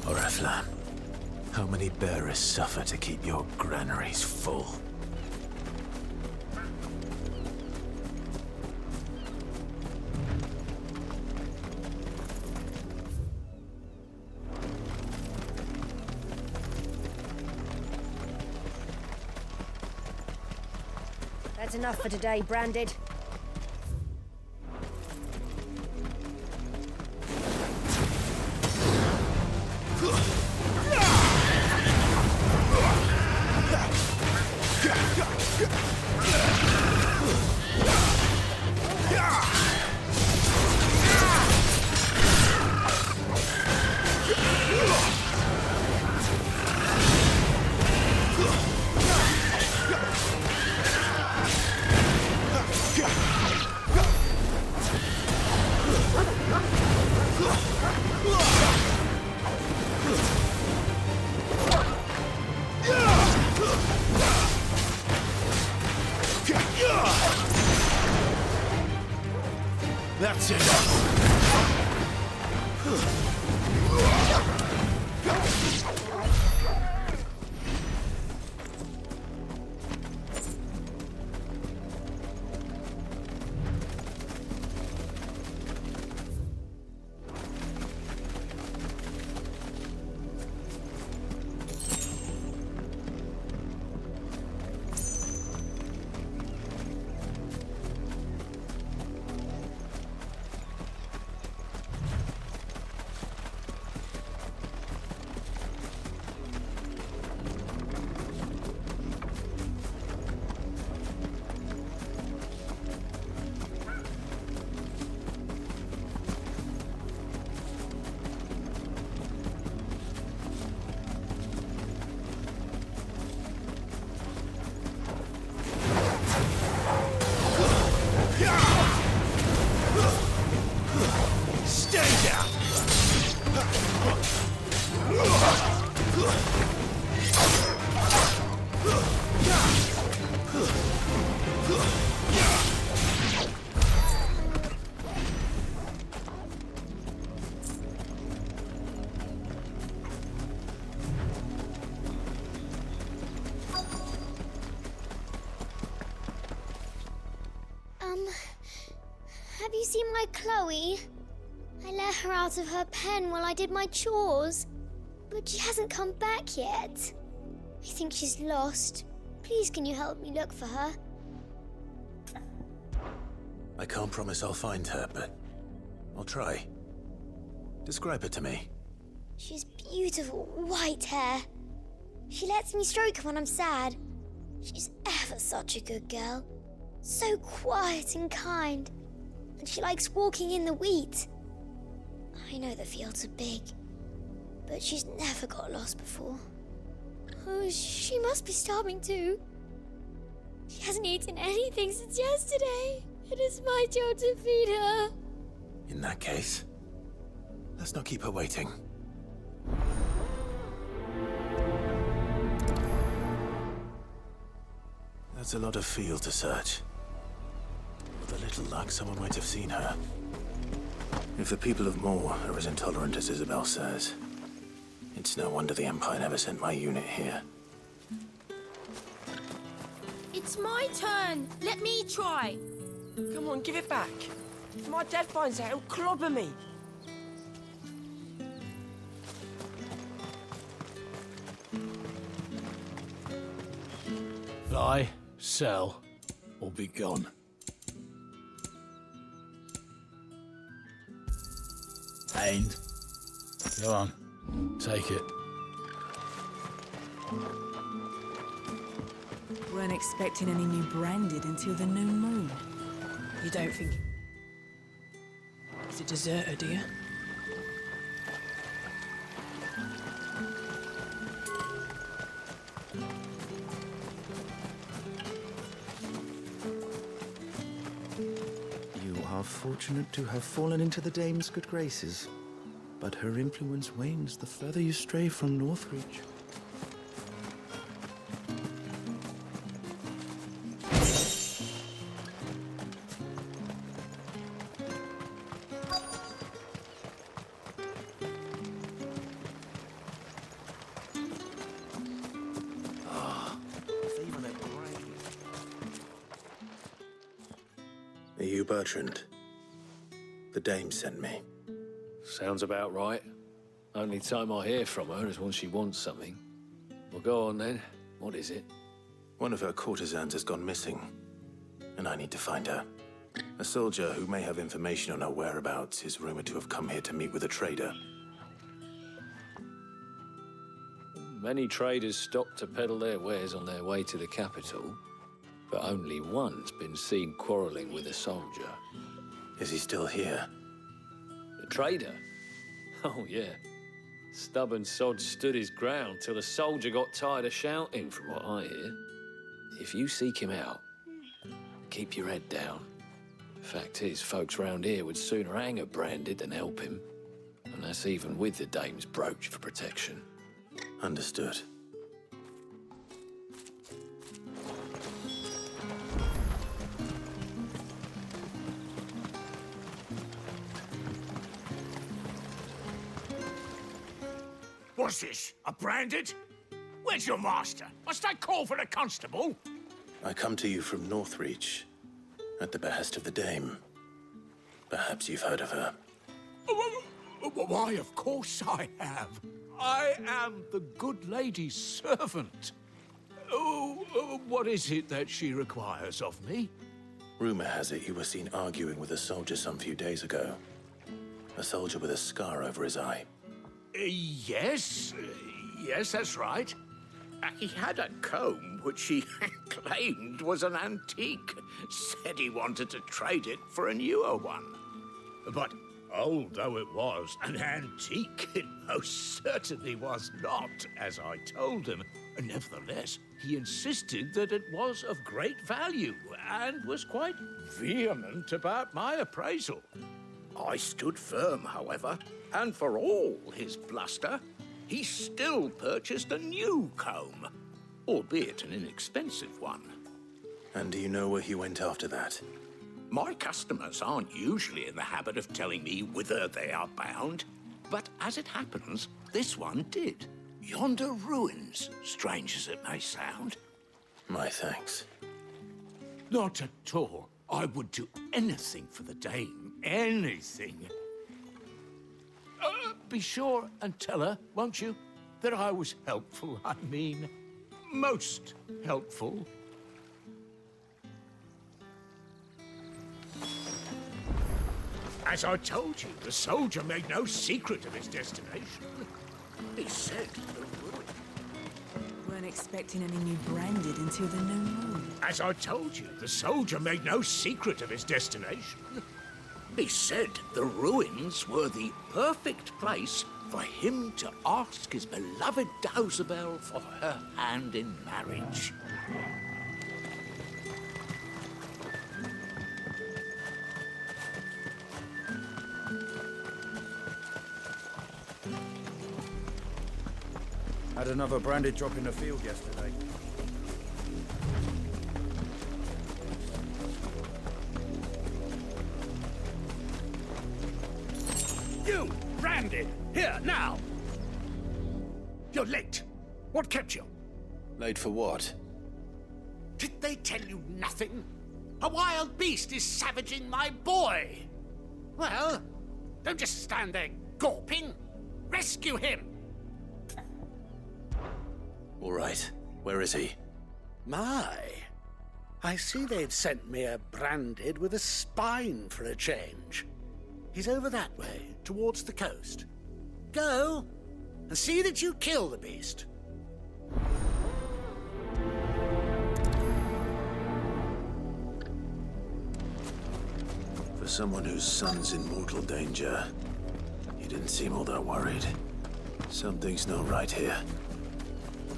Oriflamme, how many bearers suffer to keep your granaries full? That's enough for today, Branded. That's enough. Have you seen my Chloe? I let her out of her pen while I did my chores, but she hasn't come back yet. I think she's lost. Please, can you help me look for her? I can't promise I'll find her, but I'll try. Describe her to me. She's beautiful white hair. She lets me stroke her when I'm sad. She's ever such a good girl. So quiet and kind. And she likes walking in the wheat. I know the fields are big, but she's never got lost before. Oh, she must be starving too. She hasn't eaten anything since yesterday. It is my job to feed her. In that case, let's not keep her waiting. That's a lot of field to search. With a little luck, someone might have seen her. If the people of Moor are as intolerant as Isabel says, it's no wonder the Empire never sent my unit here. It's my turn. Let me try. Come on, give it back. If my dad finds out, he'll clobber me. Buy, sell, or be gone. Ain't. Go on. Take it. Weren't expecting any new branded until the new moon. You don't think... He's a deserter, do you? You are fortunate to have fallen into the dame's good graces, but her influence wanes the further you stray from Northreach. Are you Bertrand? The dame sent me. Sounds about right. Only time I hear from her is when she wants something. Well, go on then. What is it? One of her courtesans has gone missing, and I need to find her. A soldier who may have information on her whereabouts is rumored to have come here to meet with a trader. Many traders stop to peddle their wares on their way to the capital, but only one's been seen quarrelling with a soldier. Is he still here? The trader? Oh, yeah. Stubborn sod stood his ground till the soldier got tired of shouting, from what I hear. If you seek him out, keep your head down. Fact is, folks round here would sooner hang a branded than help him. And that's even with the dame's brooch for protection. Understood. What's this? A branded? Where's your master? Must I call for the constable? I come to you from Northreach, at the behest of the dame. Perhaps you've heard of her. Why, of course I have. I am the good lady's servant. What is it that she requires of me? Rumor has it you were seen arguing with a soldier some few days ago. A soldier with a scar over his eye. Yes, that's right. He had a comb which he claimed was an antique. Said he wanted to trade it for a newer one. But old though it was, an antique it most certainly was not, as I told him. Nevertheless, he insisted that it was of great value and was quite vehement about my appraisal. I stood firm, however, and for all his bluster, he still purchased a new comb, albeit an inexpensive one. And do you know where he went after that? My customers aren't usually in the habit of telling me whither they are bound, but as it happens, this one did. Yonder ruins, strange as it may sound. My thanks. Not at all. I would do anything for the dame. Anything. Be sure and tell her, won't you, that I was helpful. I mean, most helpful. As I told you, the soldier made no secret of his destination. He said the ruin. Weren't expecting any new branded until the new moon. As I told you, the soldier made no secret of his destination. He said the ruins were the perfect place for him to ask his beloved Dausabel for her hand in marriage. Had another branded drop in the field yesterday. You, branded, here, now! You're late. What kept you? Late for what? Did they tell you nothing? A wild beast is savaging my boy. Well, don't just stand there gawping. Rescue him. All right. Where is he? My. I see they've sent me a branded with a spine for a change. He's over that way, towards the coast. Go, and see that you kill the beast. For someone whose son's in mortal danger, he didn't seem all that worried. Something's not right here.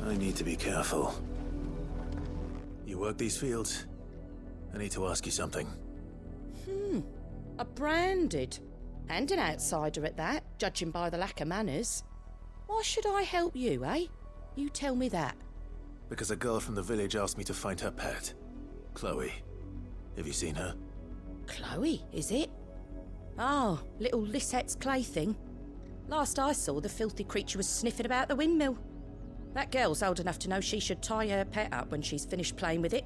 I need to be careful. You work these fields? I need to ask you something. A branded. And an outsider at that, judging by the lack of manners. Why should I help you, eh? You tell me that. Because a girl from the village asked me to find her pet. Chloe. Have you seen her? Chloe, is it? Oh, little Lisette's plaything. Last I saw, the filthy creature was sniffing about the windmill. That girl's old enough to know she should tie her pet up when she's finished playing with it.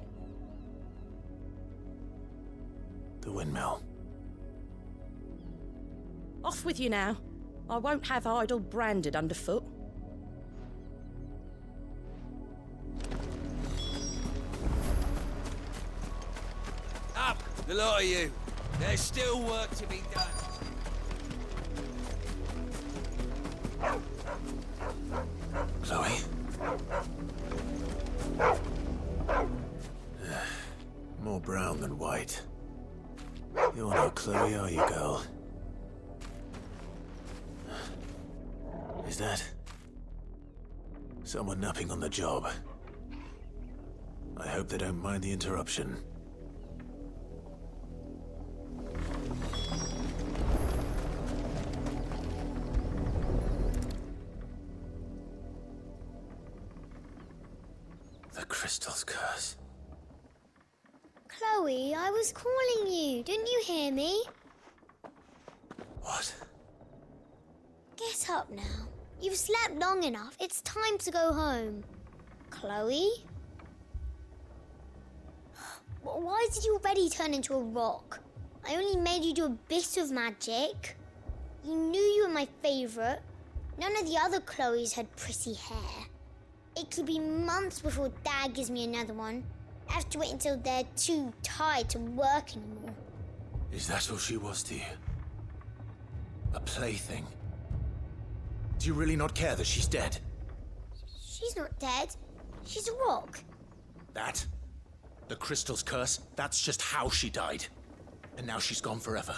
The windmill. Off with you now. I won't have idle branded underfoot. Up, the lot of you. There's still work to be done. Chloe? More brown than white. You're not Chloe, are you, girl? Is that someone napping on the job? I hope they don't mind the interruption. The crystal's curse. Chloe, I was calling you. Didn't you hear me? What? Get up now. You've slept long enough. It's time to go home. Chloe? Why did you already turn into a rock? I only made you do a bit of magic. You knew you were my favourite. None of the other Chloes had pretty hair. It could be months before Dad gives me another one. I have to wait until they're too tired to work anymore. Is that all she was to you? A plaything? Do you really not care that she's dead? She's not dead. She's a rock. That? The crystal's curse? That's just how she died. And now she's gone forever.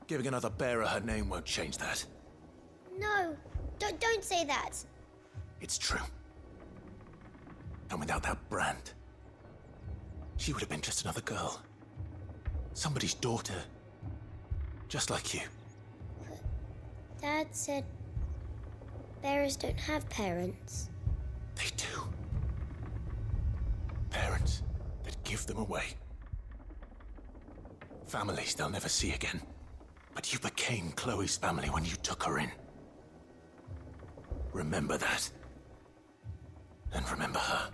Giving another bearer her name won't change that. No, don't say that. It's true. And without that brand, she would have been just another girl. Somebody's daughter. Just like you. Dad said bearers don't have parents. They do. Parents that give them away. Families they'll never see again. But you became Chloe's family when you took her in. Remember that. And remember her.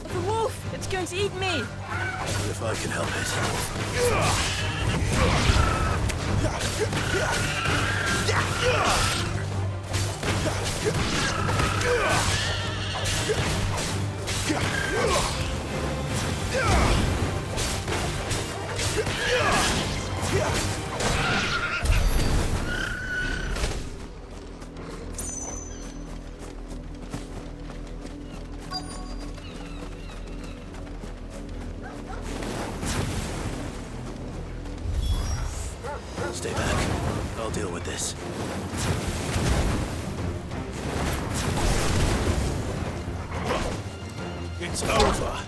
The wolf! It's going to eat me! If I can help Stay back. I'll deal with this. It's over.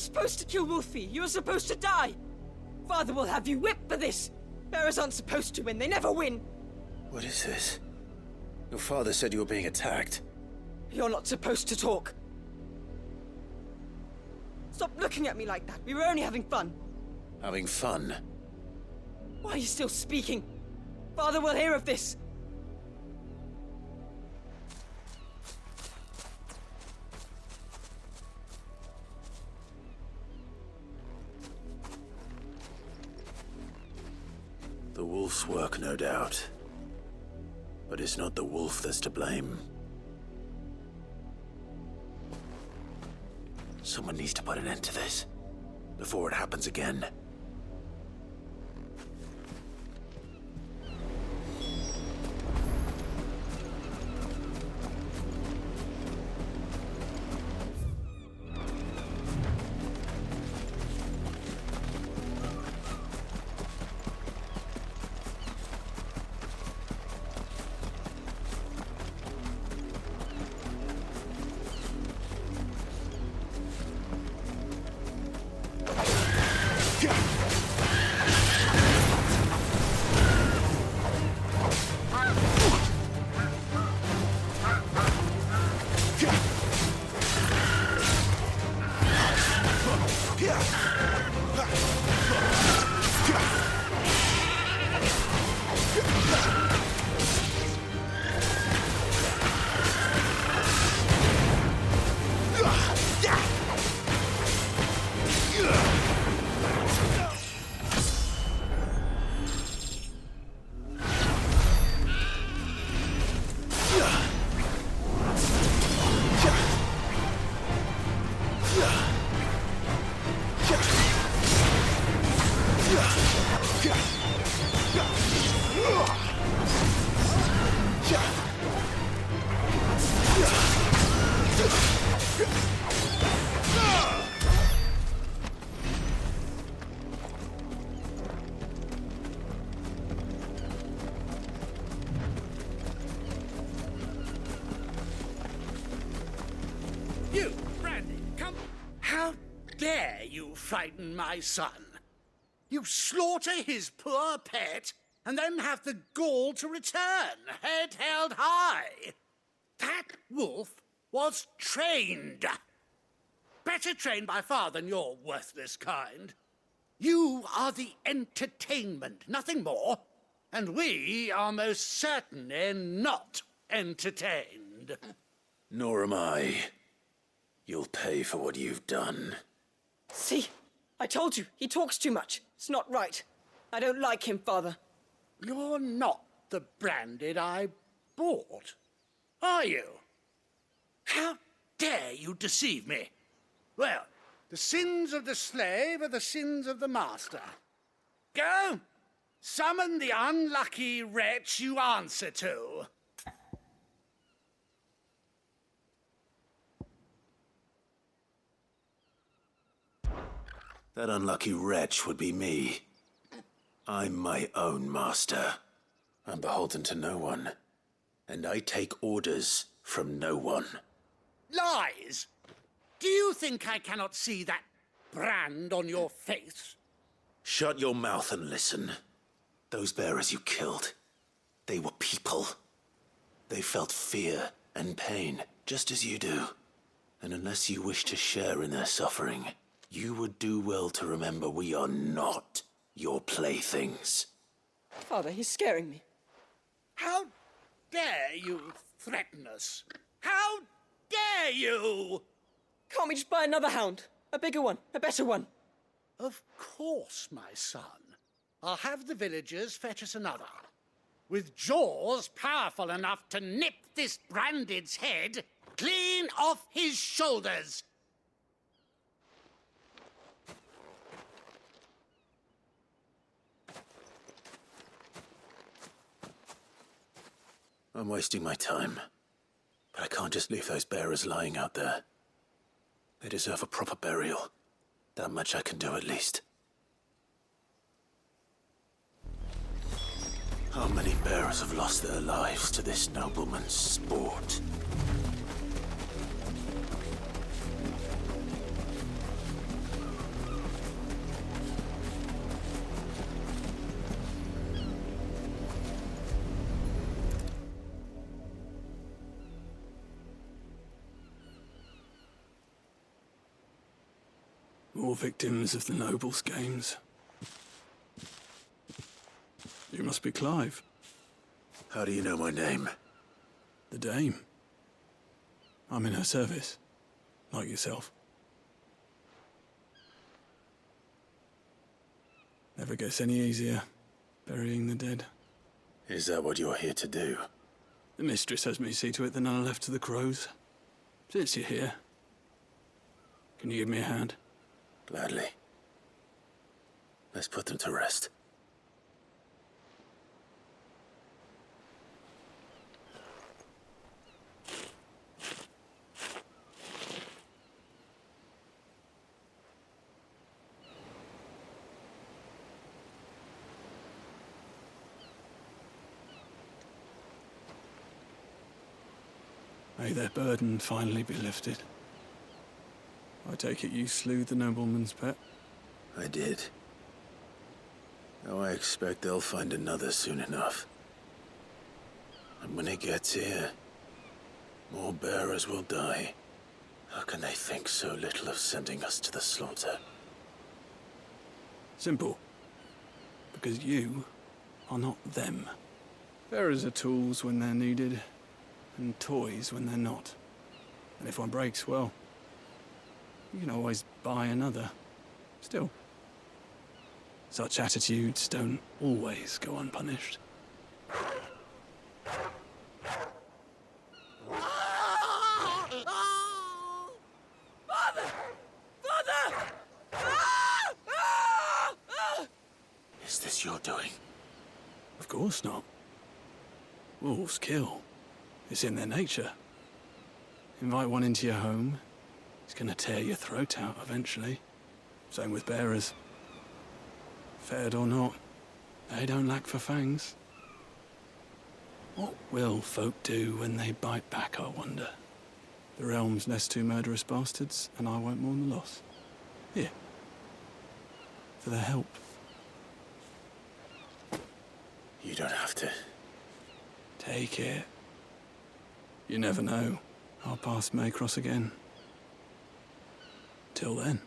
supposed to kill Wolfie. You were supposed to die. Father will have you whipped for this. Bearers aren't supposed to win. They never win. What is this? Your father said you were being attacked. You're not supposed to talk. Stop looking at me like that. We were only having fun. Having fun? Why are you still speaking? Father will hear of this. The wolf's work, no doubt. But it's not the wolf that's to blame. Someone needs to put an end to this before it happens again. You, Brandy, come. How dare you frighten my son? You slaughter his poor pet and then have the gall to return, head held high. That wolf was trained. Better trained by far than your worthless kind. You are the entertainment, nothing more. And we are most certainly not entertained. Nor am I. You'll pay for what you've done. See? I told you, he talks too much. It's not right. I don't like him, Father. You're not the Branded I bought, are you? How dare you deceive me? Well, the sins of the slave are the sins of the master. Go, summon the unlucky wretch you answer to. That unlucky wretch would be me. I'm my own master. I'm beholden to no one. And I take orders from no one. Lies! Do you think I cannot see that brand on your face? Shut your mouth and listen. Those bearers you killed, they were people. They felt fear and pain, just as you do. And unless you wish to share in their suffering, you would do well to remember we are not your playthings. Father, he's scaring me. How dare you threaten us? How dare you? Can't we just buy another hound? A bigger one, a better one. Of course, my son. I'll have the villagers fetch us another. With jaws powerful enough to nip this Branded's head clean off his shoulders. I'm wasting my time. But I can't just leave those bearers lying out there. They deserve a proper burial. That much I can do at least. How many bearers have lost their lives to this nobleman's sport? More victims of the nobles' games. You must be Clive. How do you know my name? The Dame. I'm in her service, like yourself. Never gets any easier, burying the dead. Is that what you're here to do? The mistress has me see to it that none are left to the crows. Since you're here, can you give me a hand? Gladly. Let's put them to rest. May their burden finally be lifted. I take it you slew the nobleman's pet? I did. Now I expect they'll find another soon enough. And when it gets here, more bearers will die. How can they think so little of sending us to the slaughter? Simple. Because you are not them. Bearers are tools when they're needed, and toys when they're not. And if one breaks, well, you can always buy another. Still, such attitudes don't always go unpunished. Father! Father! Is this your doing? Of course not. Wolves kill. It's in their nature. Invite one into your home, he's gonna tear your throat out eventually. Same with bearers. Fed or not, they don't lack for fangs. What will folk do when they bite back, I wonder? The realm's nest two murderous bastards, and I won't mourn the loss. Here. For their help. You don't have to. Take it. You never know. Our paths may cross again. Till then.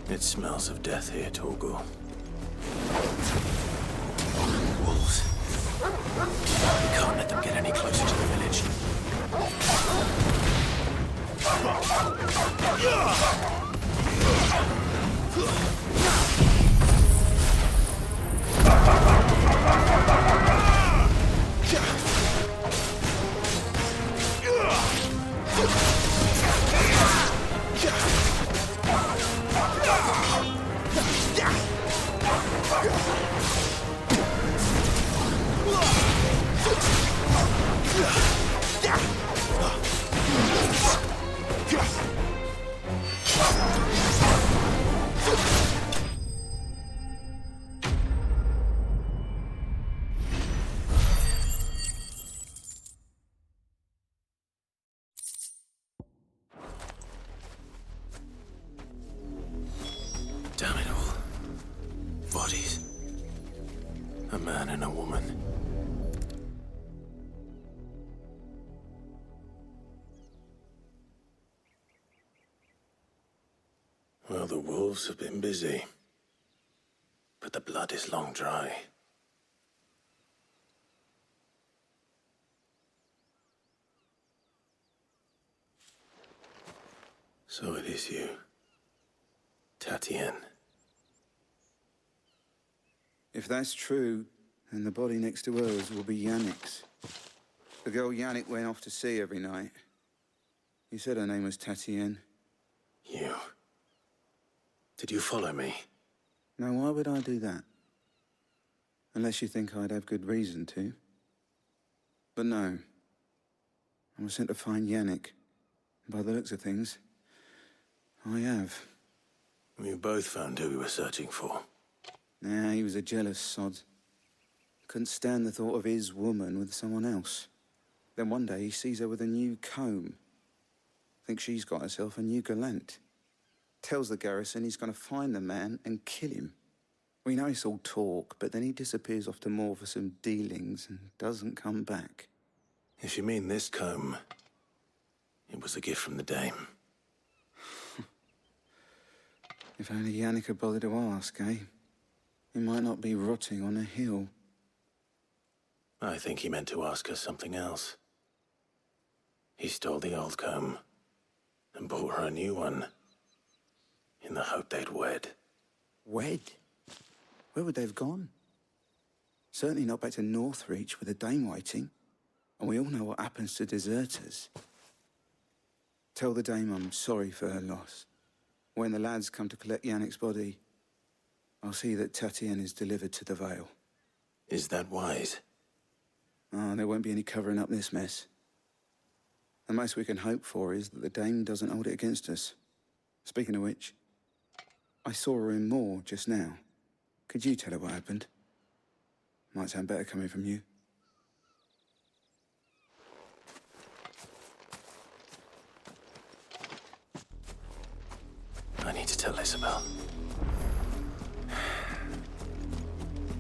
It smells of death here, Torgal. Wolves. We can't let them get any closer to the village. Damn it all. Bodies. A man and a woman. Well, the wolves have been busy. But the blood is long dry. So it is you, Tatienne. If that's true, then the body next to hers will be Yannick's. The girl Yannick went off to see every night. He said her name was Tatienne. You. Did you follow me? Now, why would I do that? Unless you think I'd have good reason to. But no. I was sent to find Yannick. By the looks of things, I have. We both found who we were searching for. Nah, he was a jealous sod. Couldn't stand the thought of his woman with someone else. Then one day he sees her with a new comb. Thinks she's got herself a new gallant. Tells the garrison he's going to find the man and kill him. We know it's all talk, but then he disappears off to Moor for some dealings and doesn't come back. If you mean this comb, it was a gift from the dame. If only Yannick had bothered to ask, eh? He might not be rotting on a hill. I think he meant to ask her something else. He stole the old comb and bought her a new one in the hope they'd wed. Wed? Where would they have gone? Certainly not back to Northreach with a dame waiting. And we all know what happens to deserters. Tell the dame I'm sorry for her loss. When the lads come to collect Yannick's body, I'll see that Tatienne is delivered to the Vale. Is that wise? Ah, there won't be any covering up this mess. The most we can hope for is that the dame doesn't hold it against us. Speaking of which, I saw her in Moor just now. Could you tell her what happened? Might sound better coming from you. I need to tell Isabel.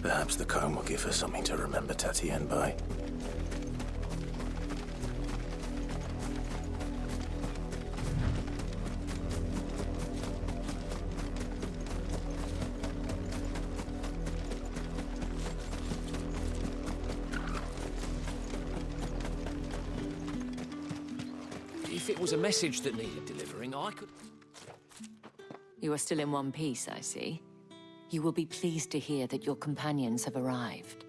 Perhaps the comb will give her something to remember Tatienne by. If it was a message that needed delivering, I could... You are still in one piece, I see. You will be pleased to hear that your companions have arrived.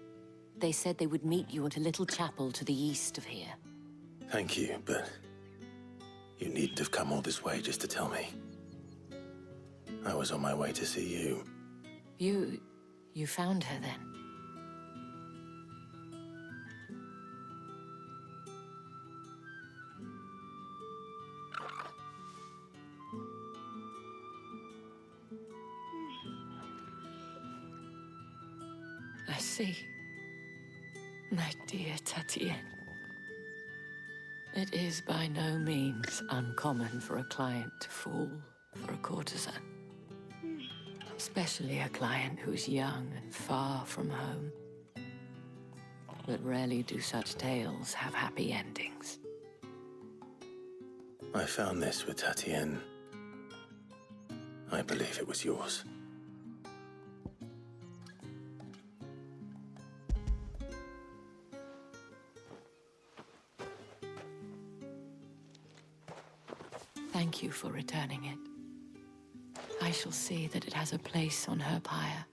They said they would meet you at a little chapel to the east of here. Thank you, but you needn't have come all this way just to tell me. I was on my way to see you. You found her then? I see. My dear Tatienne. It is by no means uncommon for a client to fall for a courtesan. Especially a client who's young and far from home. But rarely do such tales have happy endings. I found this with Tatienne. I believe it was yours. Thank you for returning it. I shall see that it has a place on her pyre.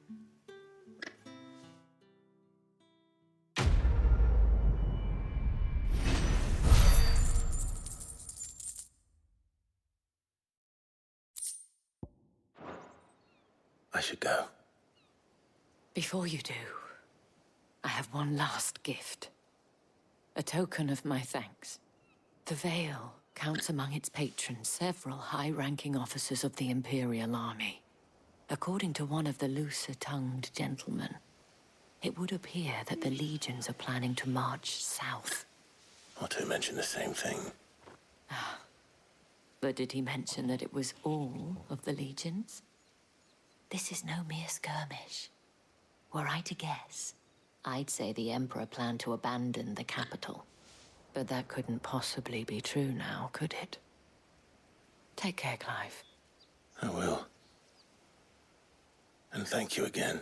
I should go. Before you do, I have one last gift. A token of my thanks. The Vale counts among its patrons several high-ranking officers of the Imperial Army. According to one of the looser-tongued gentlemen, it would appear that the legions are planning to march south. Or to mention the same thing. But did he mention that it was all of the legions? This is no mere skirmish. Were I to guess, I'd say the Emperor planned to abandon the capital. But that couldn't possibly be true now, could it? Take care, Clive. I will. And thank you again.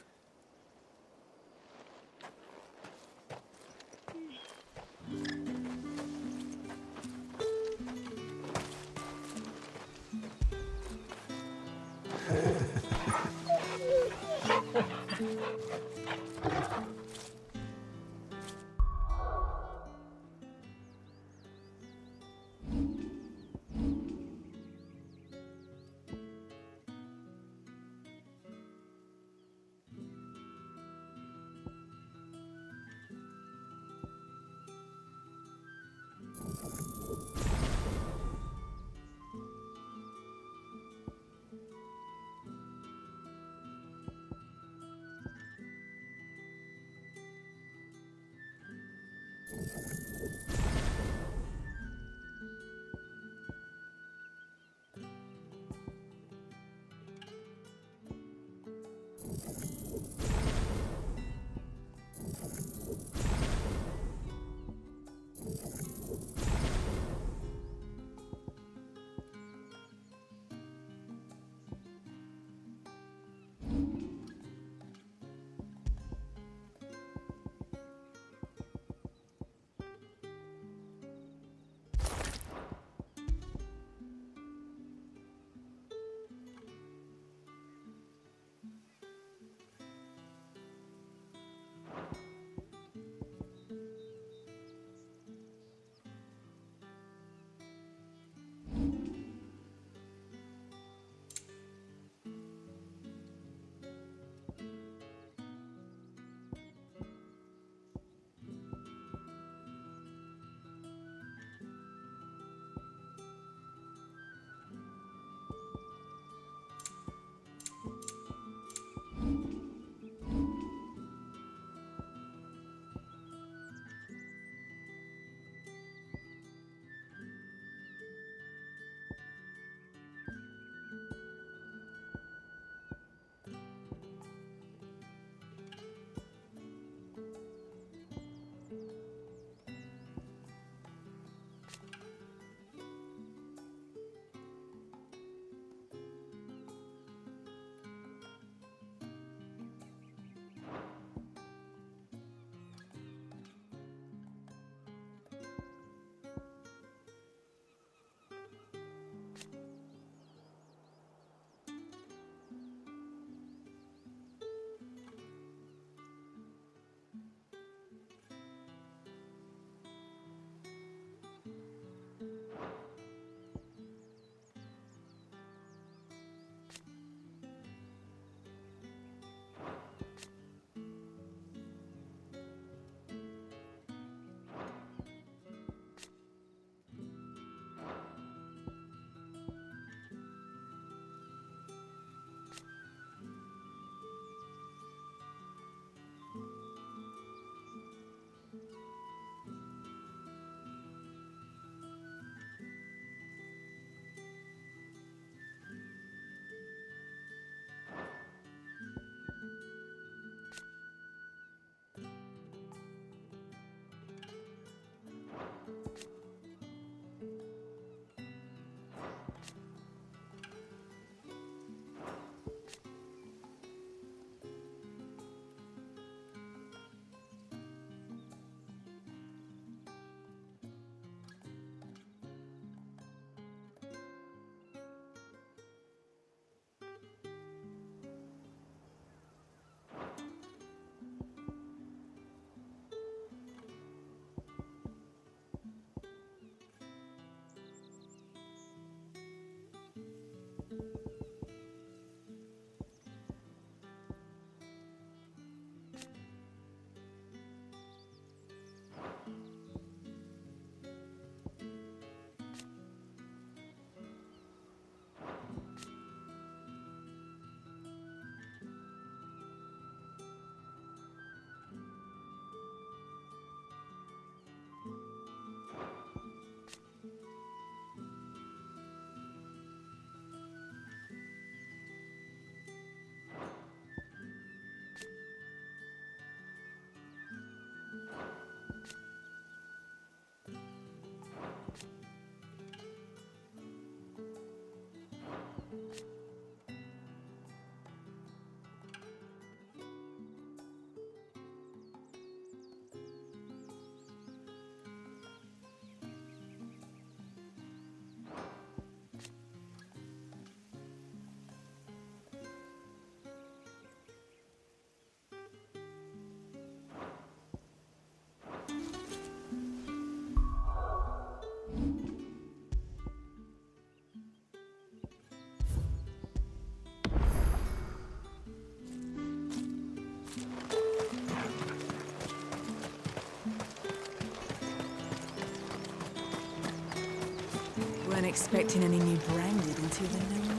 weren't expecting any new branded until the new moon.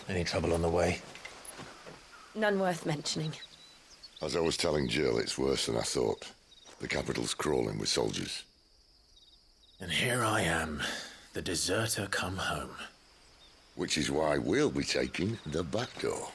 Any trouble on the way? None worth mentioning. As I was telling Jill, it's worse than I thought. The capital's crawling with soldiers. And here I am, the deserter come home. Which is why we'll be taking the back door.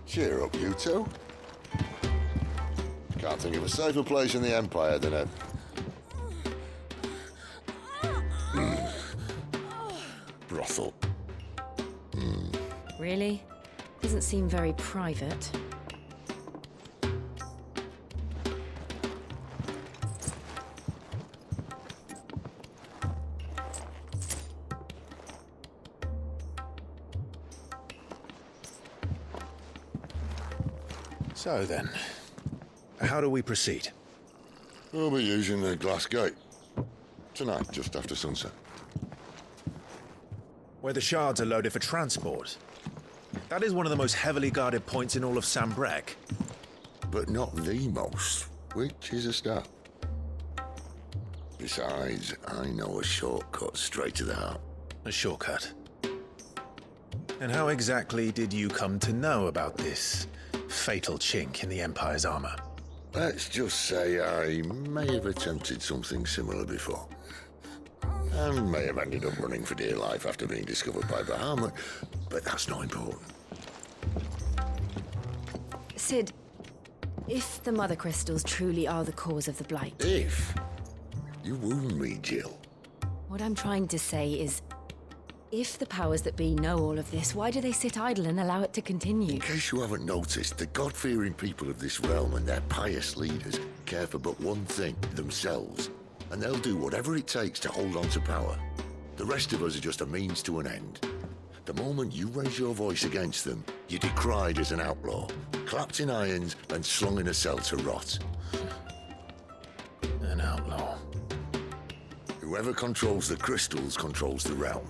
Cheer up, you two. Can't think of a safer place in the Empire than a... brothel. Really? Doesn't seem very private. So then, how do we proceed? We'll be using the glass gate. Tonight, just after sunset. Where the shards are loaded for transport. That is one of the most heavily guarded points in all of Sambrek. But not the most, which is a start. Besides, I know a shortcut straight to the heart. A shortcut? And how exactly did you come to know about this fatal chink in the Empire's armor? Let's just say I may have attempted something similar before. And may have ended up running for dear life after being discovered by Bahamut, but that's not important. Sid, if the Mother Crystals truly are the cause of the Blight... If? You wound me, Jill. What I'm trying to say is, if the powers that be know all of this, why do they sit idle and allow it to continue? In case you haven't noticed, the God-fearing people of this realm and their pious leaders care for but one thing, themselves. And they'll do whatever it takes to hold on to power. The rest of us are just a means to an end. The moment you raise your voice against them, you're decried as an outlaw, clapped in irons and slung in a cell to rot. An outlaw. Whoever controls the crystals controls the realm.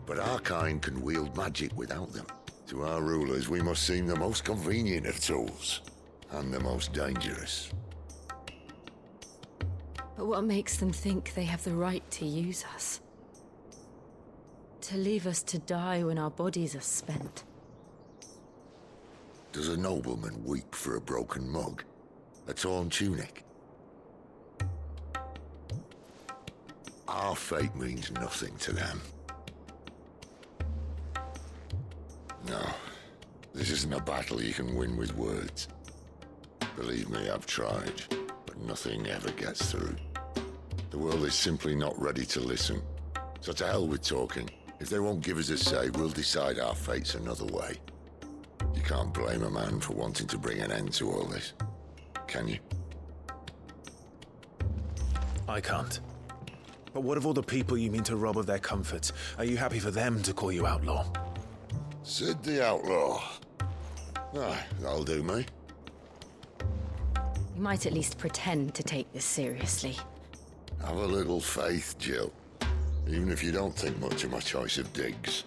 But our kind can wield magic without them. To our rulers, we must seem the most convenient of tools, and the most dangerous. But what makes them think they have the right to use us? To leave us to die when our bodies are spent? Does a nobleman weep for a broken mug? A torn tunic? Our fate means nothing to them. No, this isn't a battle you can win with words. Believe me, I've tried, but nothing ever gets through. The world is simply not ready to listen. So to hell with talking. If they won't give us a say, we'll decide our fates another way. You can't blame a man for wanting to bring an end to all this, can you? I can't. But what of all the people you mean to rob of their comforts? Are you happy for them to call you outlaw? Sid the Outlaw. Aye, that'll do me. You might at least pretend to take this seriously. Have a little faith, Jill. Even if you don't think much of my choice of digs.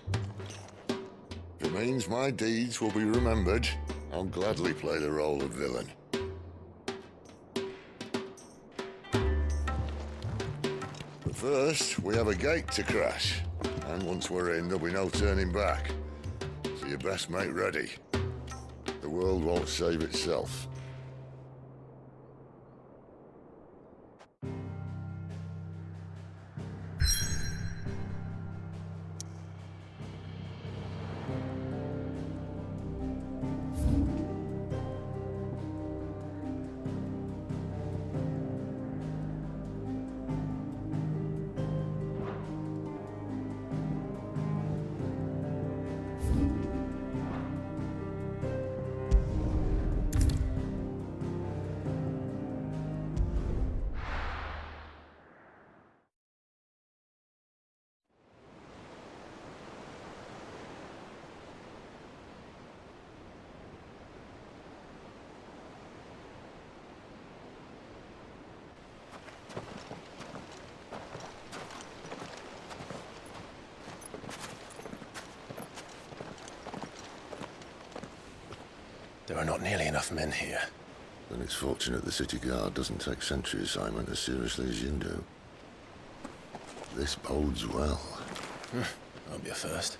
If it means my deeds will be remembered, I'll gladly play the role of villain. But first, we have a gate to crash. And once we're in, there'll be no turning back. So you best make ready. The world won't save itself. There are not nearly enough men here. Then it's fortunate the city guard doesn't take sentry assignment as seriously as you do. This bodes well. Won't be a first.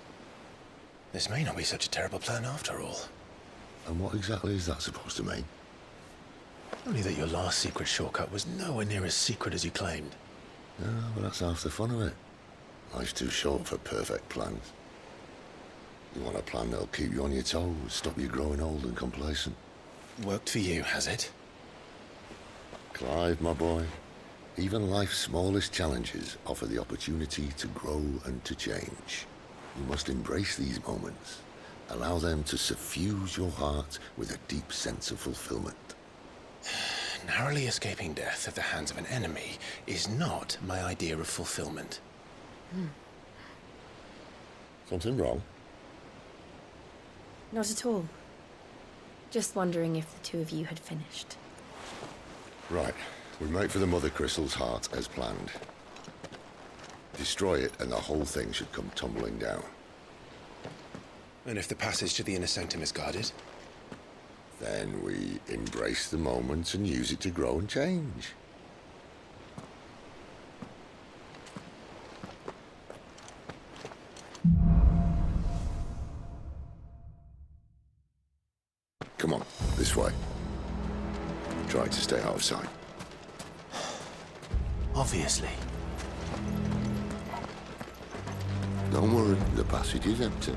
This may not be such a terrible plan after all. And what exactly is that supposed to mean? Only that your last secret shortcut was nowhere near as secret as you claimed. Yeah, but that's half the fun of it. Life's too short for perfect plans. You want a plan that'll keep you on your toes, stop you growing old and complacent. Worked for you, has it? Clive, my boy, even life's smallest challenges offer the opportunity to grow and to change. You must embrace these moments. Allow them to suffuse your heart with a deep sense of fulfillment. Narrowly escaping death at the hands of an enemy is not my idea of fulfillment. Something wrong? Not at all. Just wondering if the two of you had finished. Right. We make for the Mother Crystal's heart as planned. Destroy it and the whole thing should come tumbling down. And if the passage to the inner sanctum is guarded? Then we embrace the moment and use it to grow and change. Come on, this way. Try to stay out of sight. Obviously. Don't worry, the passage is empty.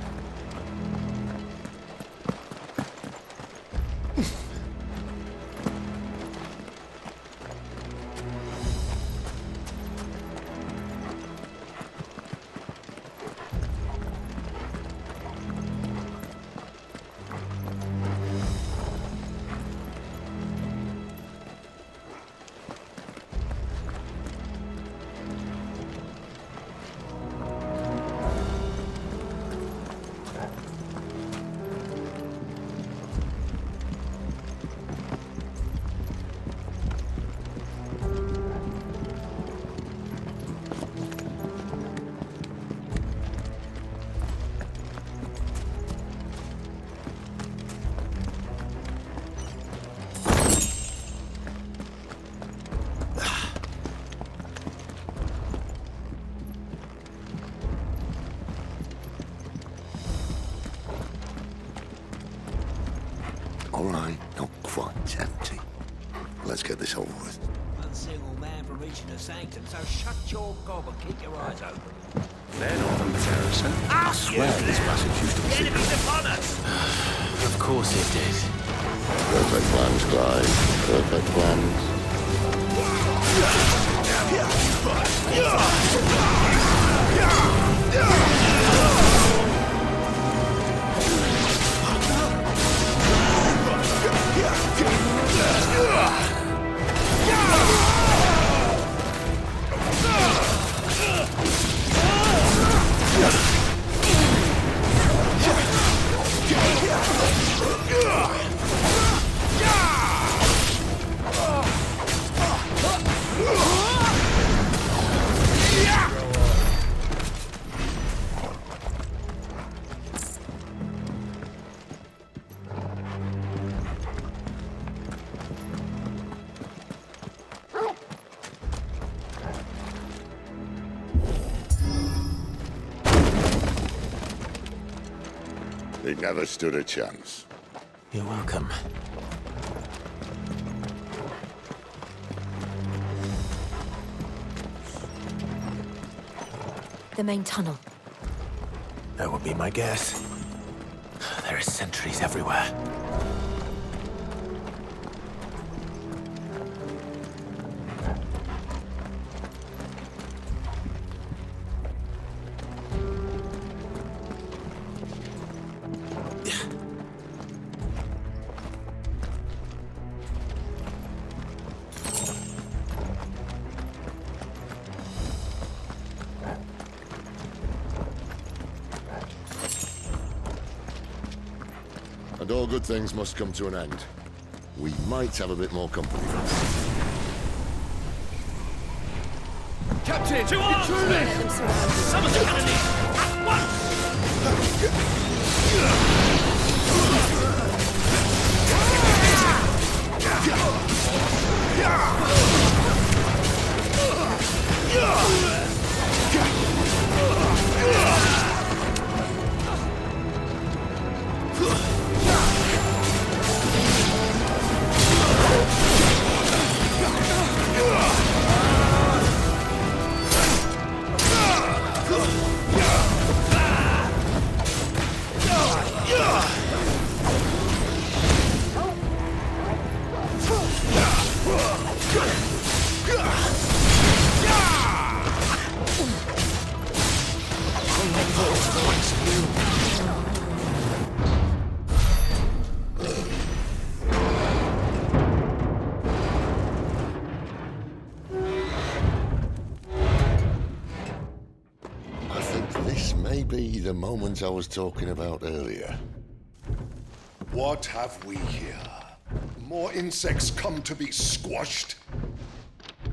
All right, not quite empty. Let's get this over with. One single man from reaching the sanctum, so shut your gob and keep your eyes open. They're not comparison. I swear this passage used to be The enemy's upon us! Of course it did. Perfect plans, Clive. Perfect plans. They never stood a chance. You're welcome. The main tunnel. That would be my guess. There are sentries everywhere. And all good things must come to an end. We might have a bit more company. Captain! To arms! Summon the cannon! At once! I think this may be the moment I was talking about earlier. What have we here? More insects come to be squashed?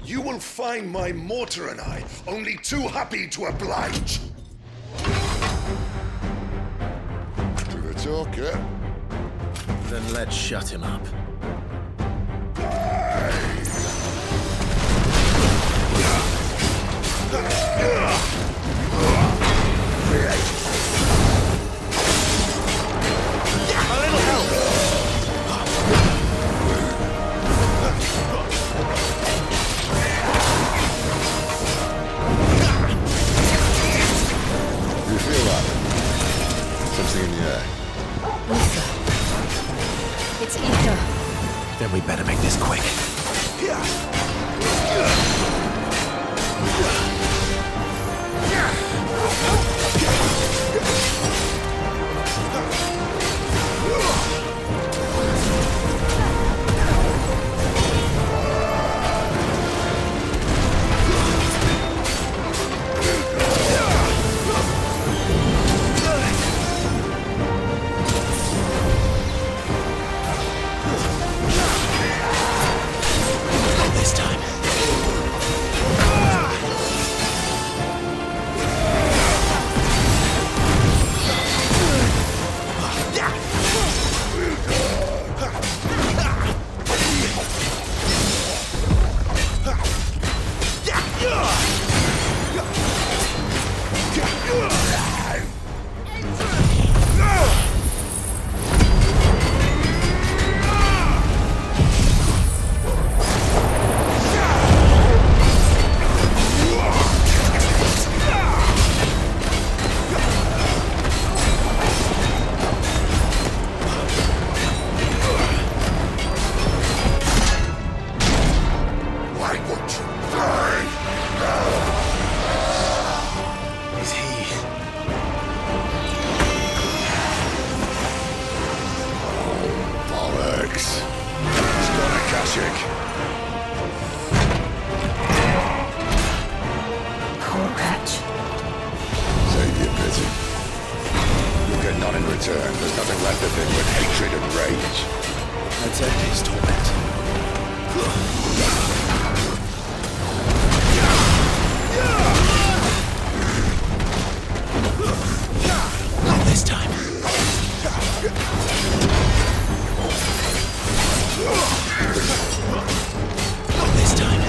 You will find my mortar and I only too happy to oblige. To the talker. Then let's shut him up. A little help! You feel that? Something in the air. It's ether. Then we better make this quick. This time. There's nothing left of him but hatred and rage. Let's end his torment. Not this time. Not this time.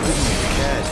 Didn't even care.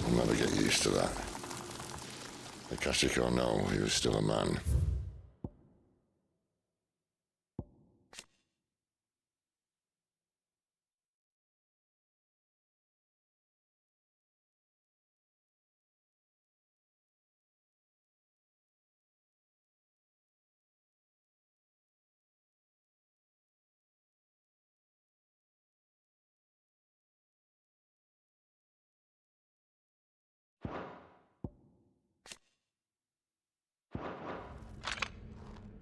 I'll never get used to that. Akashic or no, he was still a man.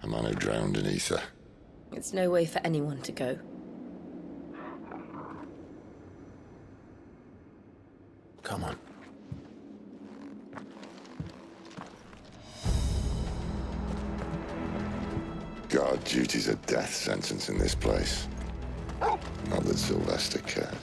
A man who drowned in ether. It's no way for anyone to go. Come on. Guard duty's a death sentence in this place. Not that Sylvester cares.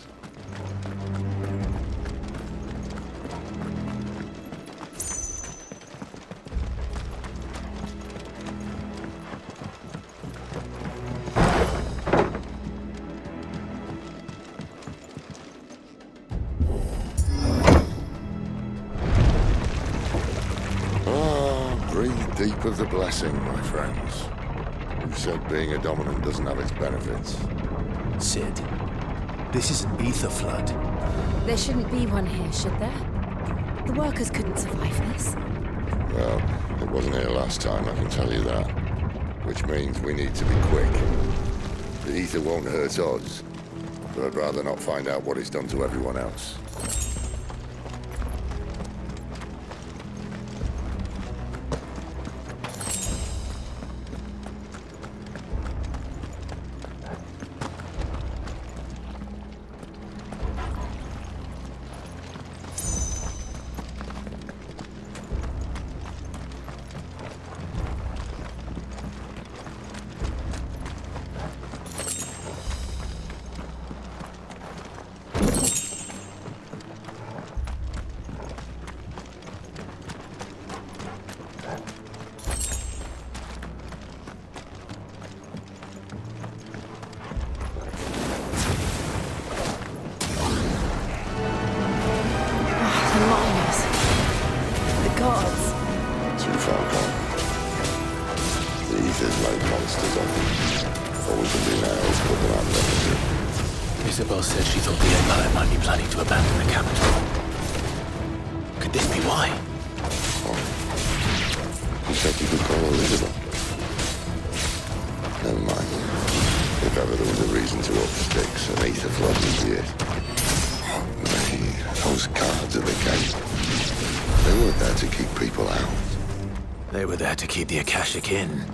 Breathe deep of the blessing, my friends. Who said being a dominant doesn't have its benefits? Sid, this is an ether flood. There shouldn't be one here, should there? The workers couldn't survive this. Well, it wasn't here last time, I can tell you that. Which means we need to be quick. The ether won't hurt us, but I'd rather not find out what it's done to everyone else. we can do now is put them out of misery. Isabel said she thought the Empire might be planning to abandon the capital. Could this be why? You said you could call Elizabeth. Never mind. If ever there was a reason to up sticks, an ether flood would be it. Those guards at the gate, they weren't there to keep people out. They were there to keep the Akashic in.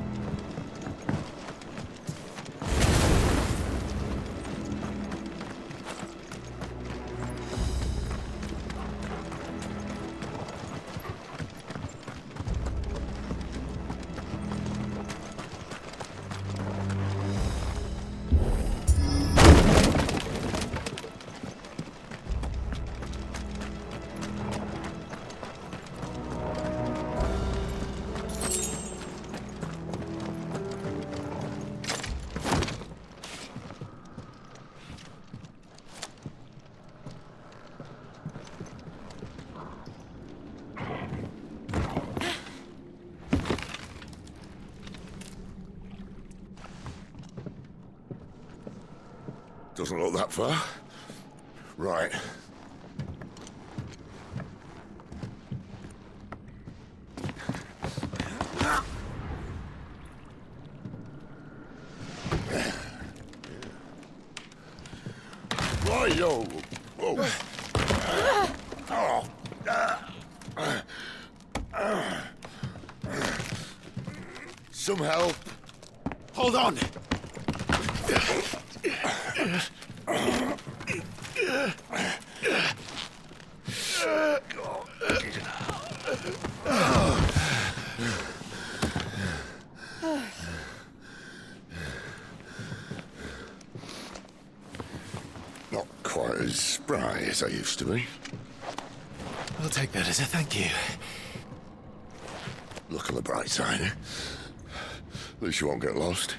Doesn't look that far. Right. Right-yo. Whoa. Some help. Hold on! Not quite as spry as I used to be. I'll take that as a thank you. Look on the bright side, eh? At least you won't get lost.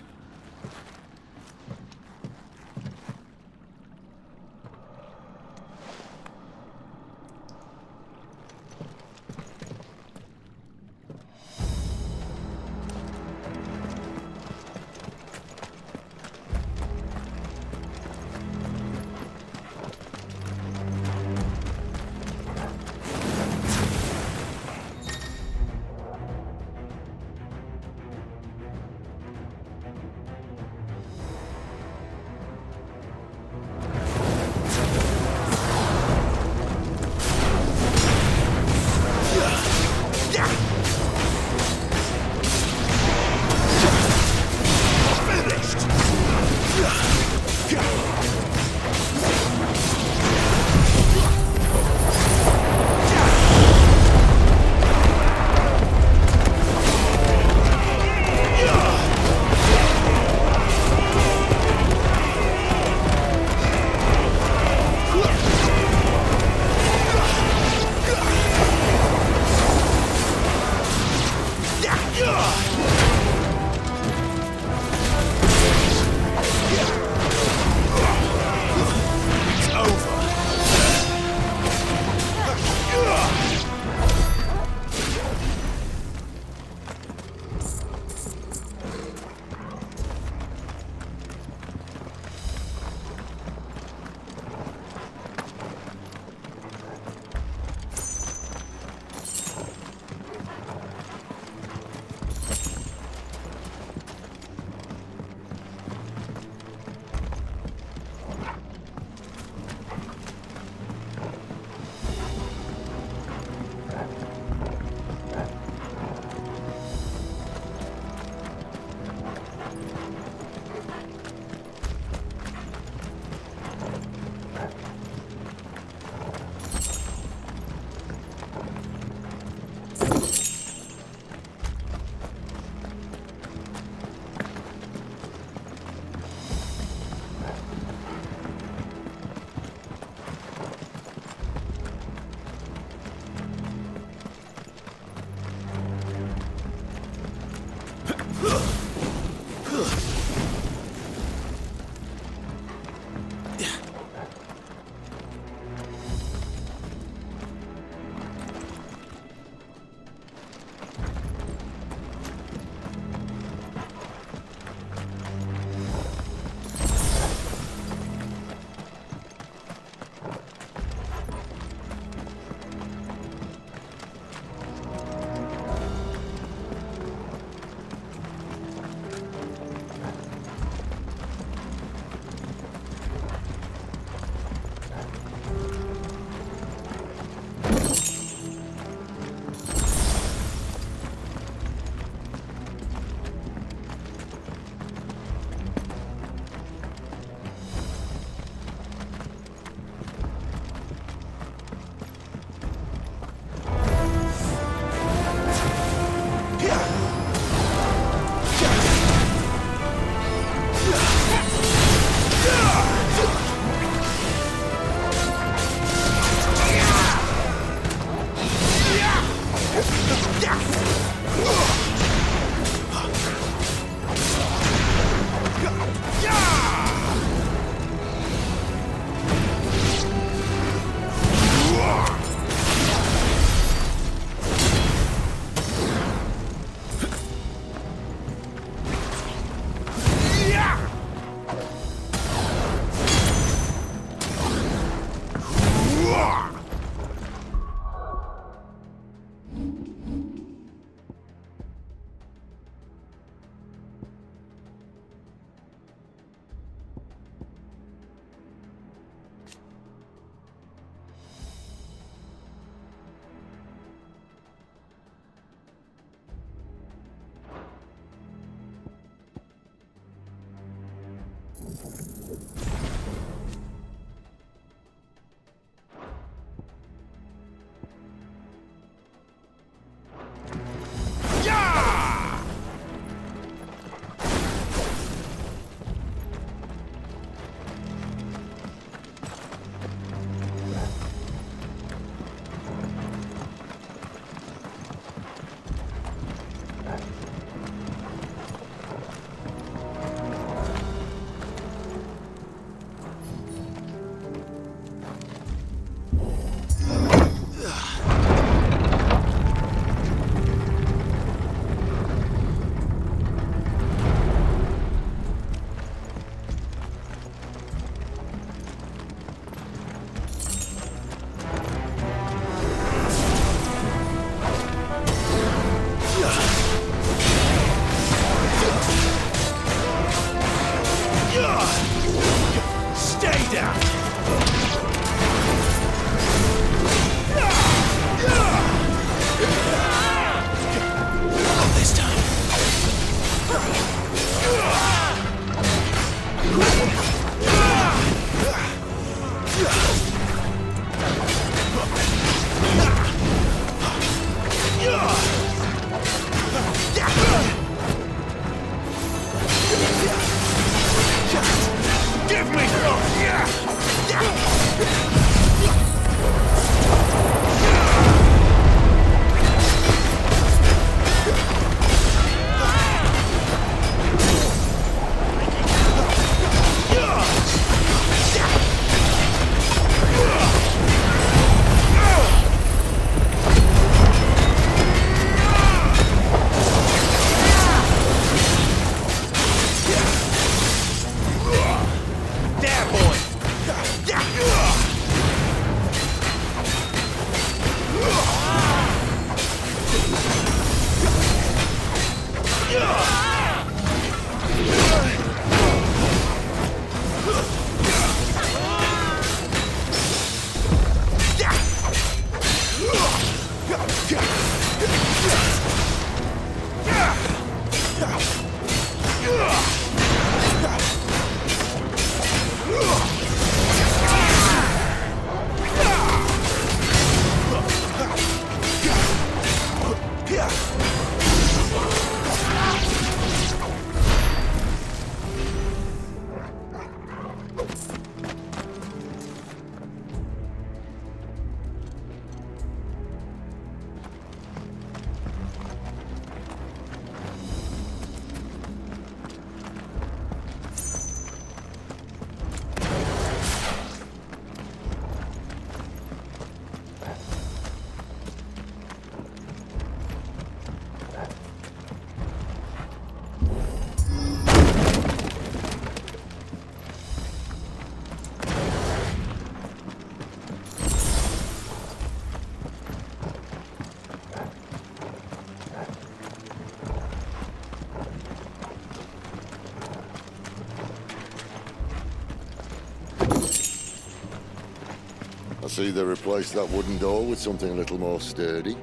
I see they replaced that wooden door with something a little more sturdy.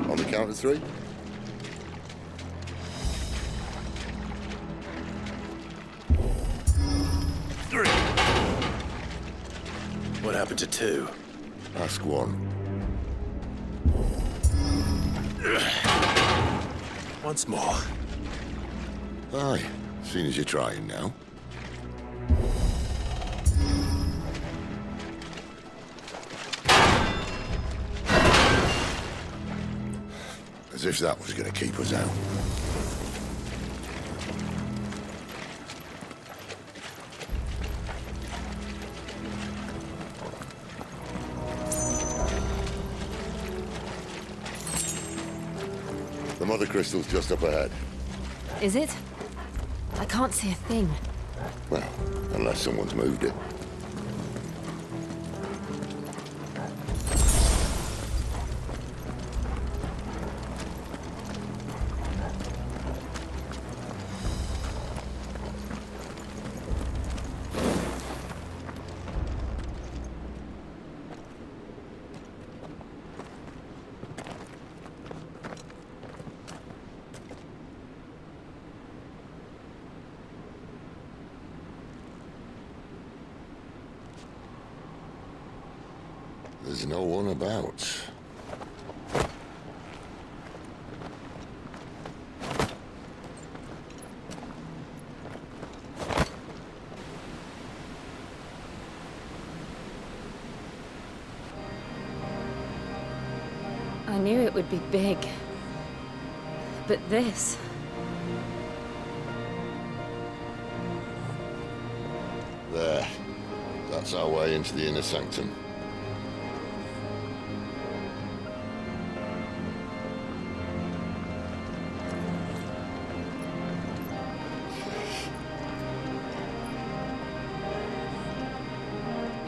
On the count of three. What happened to two? Ask one. Once more. Aye, seeing as you're trying now. As if that was going to keep us out. The mother crystal's just up ahead. Is it? I can't see a thing. Well, unless someone's moved it. There's no one about. I knew it would be big. But this... There. That's our way into the inner sanctum.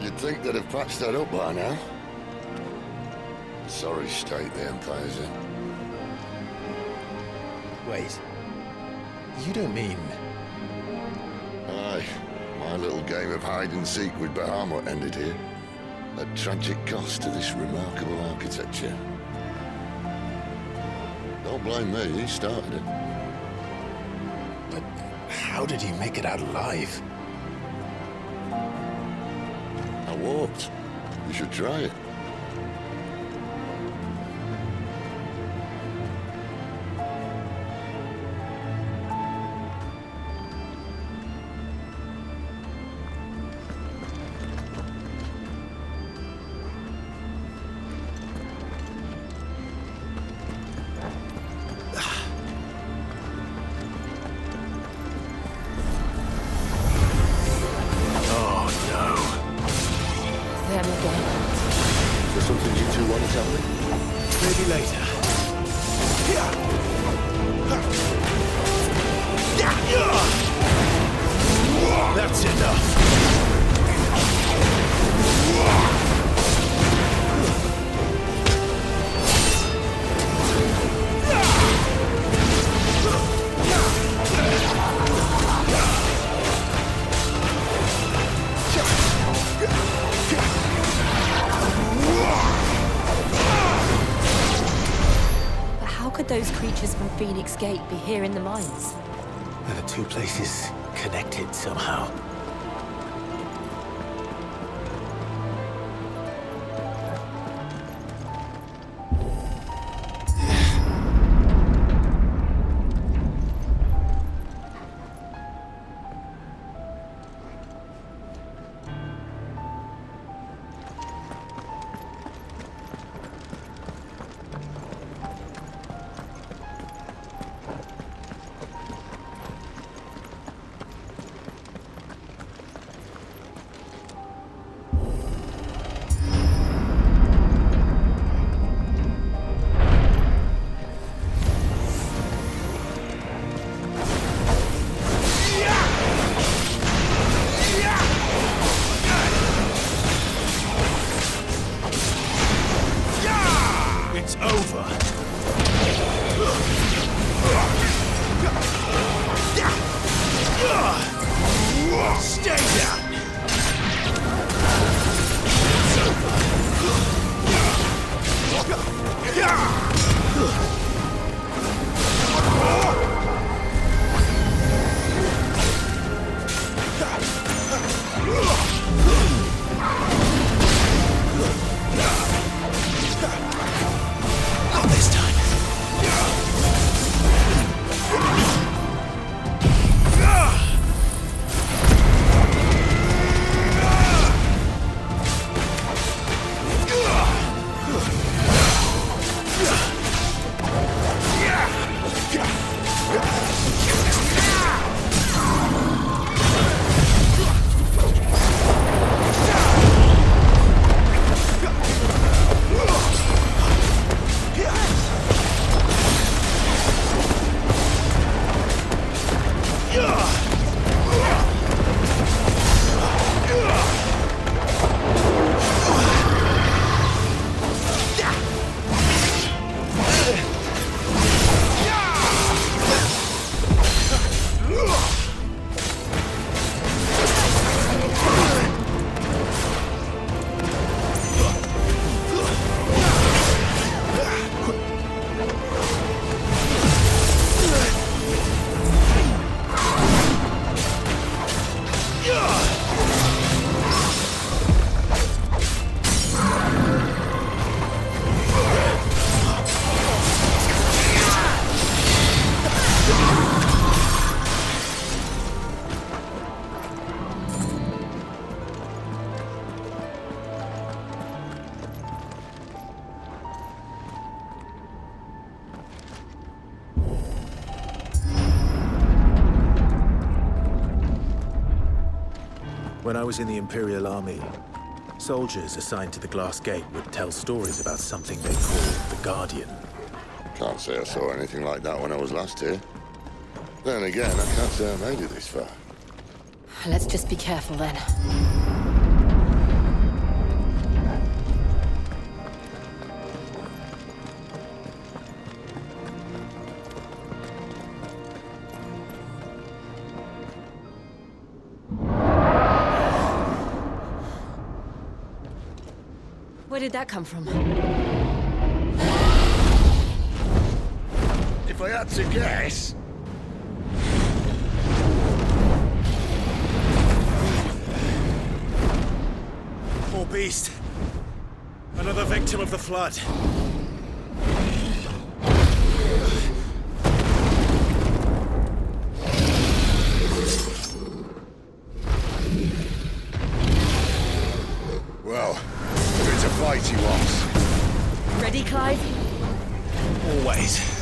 You'd think they'd have patched that up by now. Sorry state the Empire's in. Wait. You don't mean... Aye. My little game of hide-and-seek with Bahamut ended here. At tragic cost to this remarkable architecture. Don't blame me, he started it. But how did he make it out alive? I walked. You should try it. Those creatures from Phoenix Gate be here in the mines? Are the two places connected somehow? When I was in the Imperial Army, soldiers assigned to the Glass Gate would tell stories about something they called the Guardian. Can't say I saw anything like that when I was last here. Then again, I can't say I made it this far. Let's just be careful then. Where did that come from? If I had to guess... Poor beast. Another victim of the flood. Well, if it's a fight he wants. Ready, Clive? Always.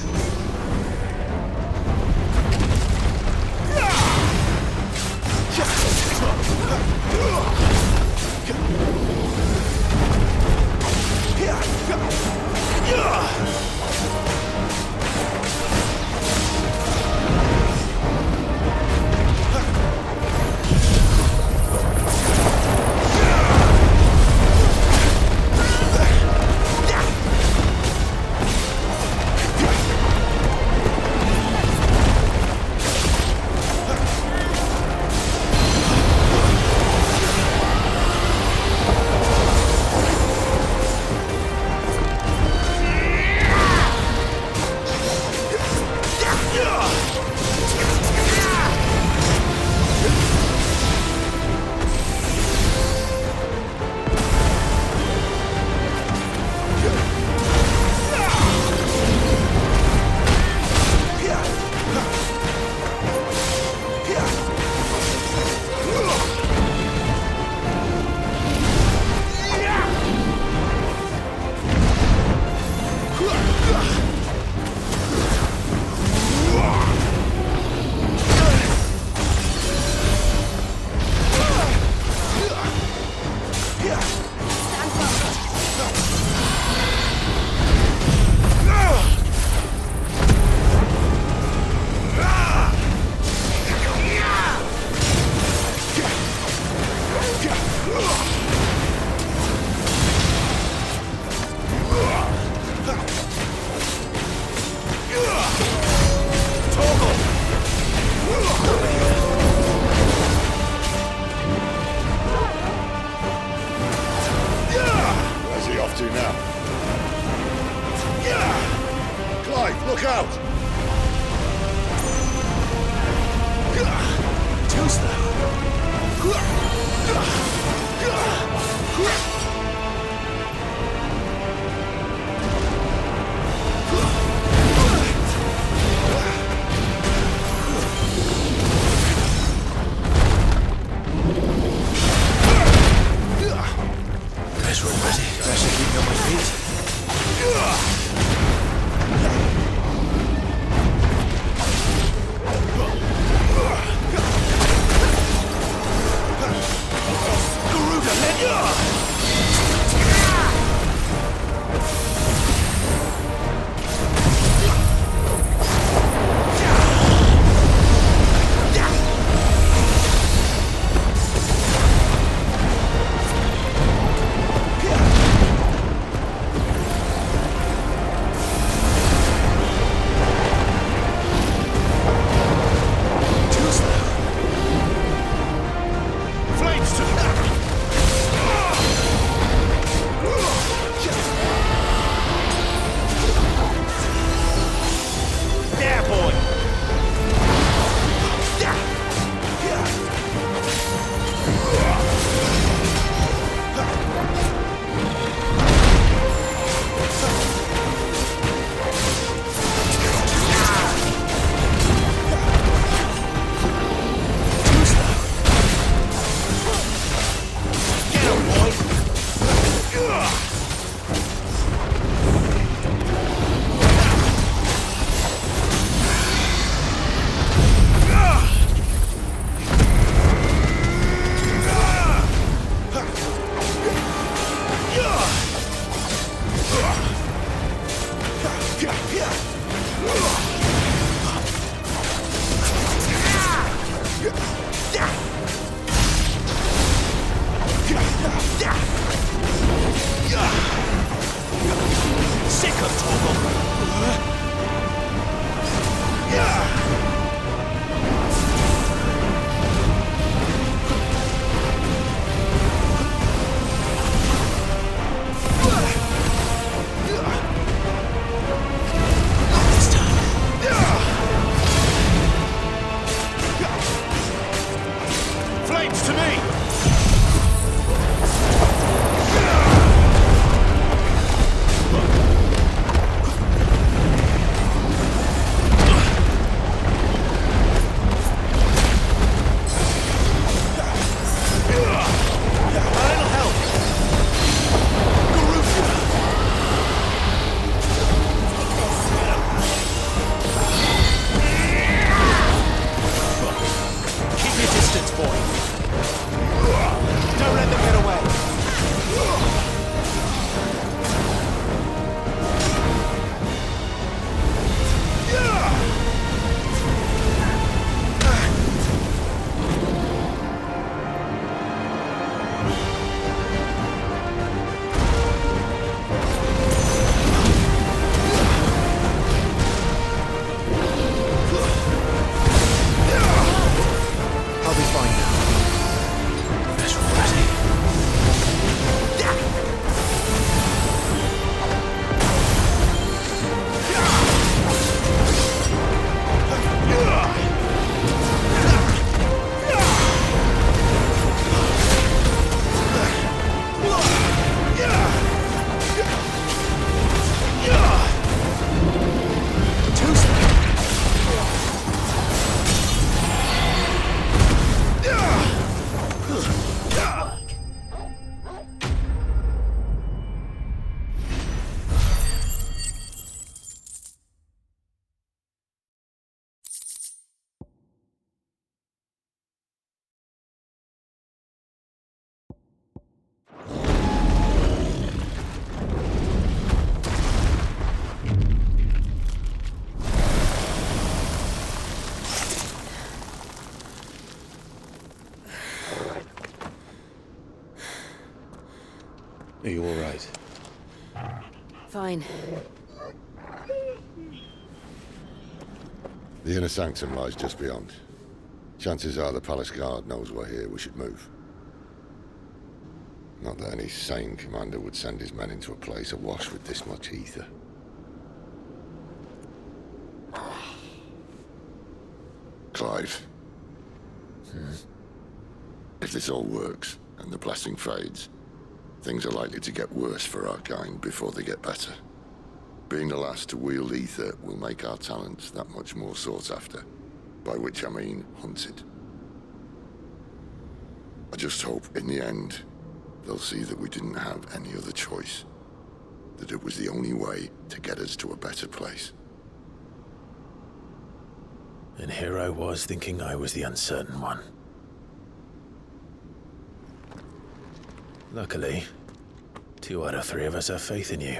Are you all right? Fine. The inner sanctum lies just beyond. Chances are the palace guard knows we're here. We should move. Not that any sane commander would send his men into a place awash with this much ether. Clive. If this all works, and the blessing fades, things are likely to get worse for our kind before they get better. Being the last to wield ether will make our talents that much more sought after, by which I mean hunted. I just hope, in the end, they'll see that we didn't have any other choice, that it was the only way to get us to a better place. And here I was thinking I was the uncertain one. Luckily, 2 out of 3 of us have faith in you.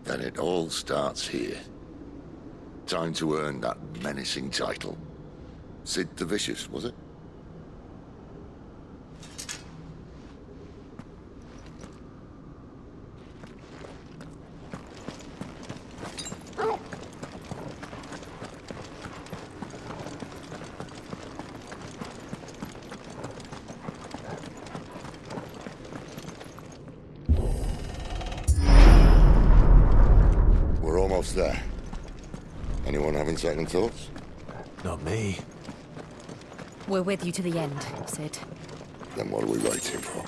Then it all starts here. Time to earn that menacing title. Sid the Vicious, was it? We're almost there. Anyone having second thoughts? Not me. We're with you to the end, Sid. Then what are we waiting for?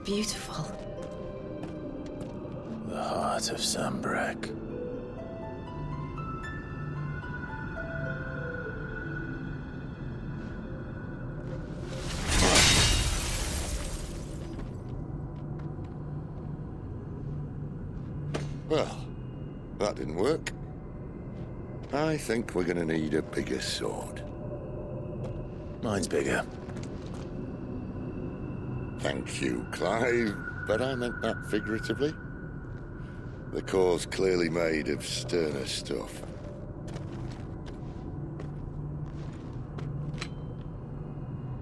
Beautiful. The heart of Sambrek. Well, that didn't work. I think we're gonna need a bigger sword. Mine's bigger. Thank you, Clive, but I meant that figuratively. The core's clearly made of sterner stuff.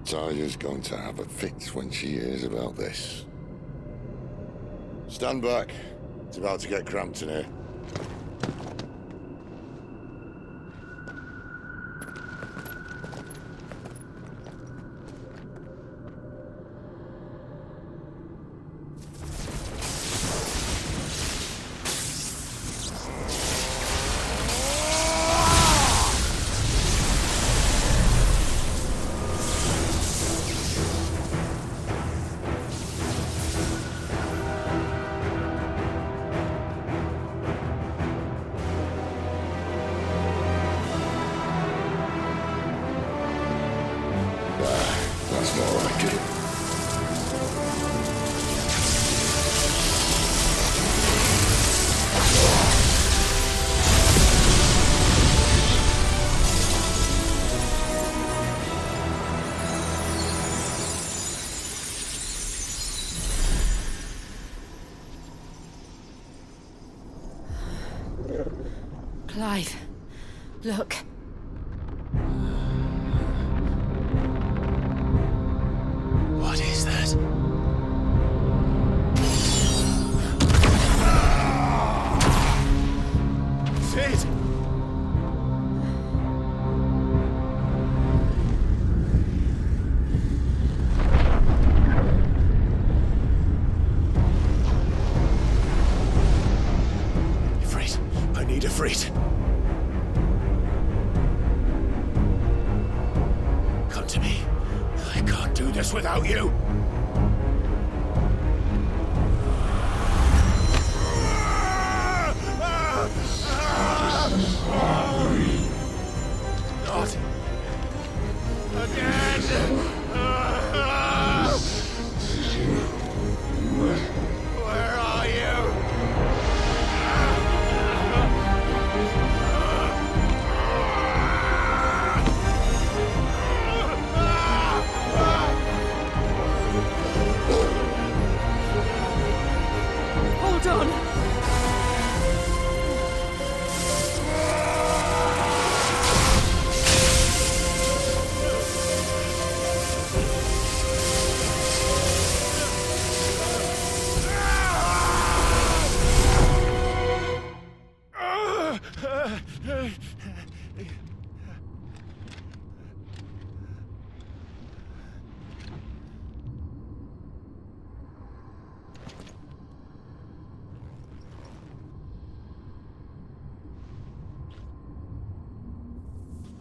Taya's going to have a fit when she hears about this. Stand back. It's about to get cramped in here. That's more like it. Clive, look. What is that? Sid! Ifrit, I need Ifrit. Come to me. I can't do this without you. Not again! Where are you? Hold on!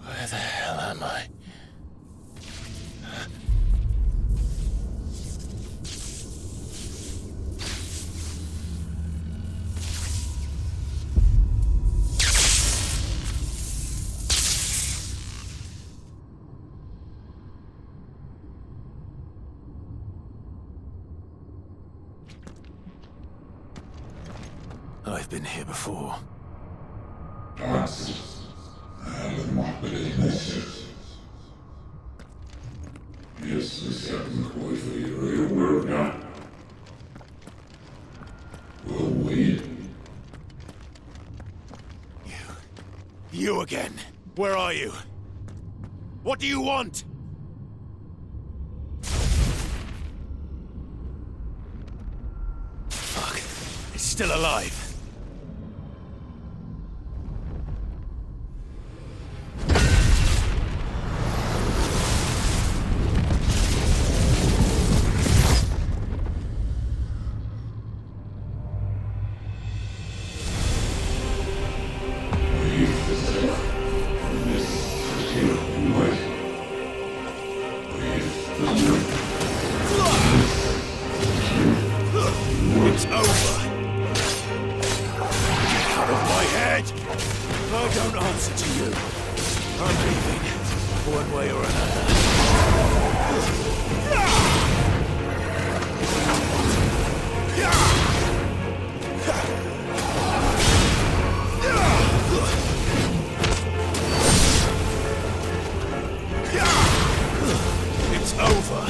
Where the hell am I? I've been here before. You again. Where are you? What do you want? Fuck. It's still alive. It's over. Get out of my head. I don't answer to you. I'm leaving, one way or another. It's over.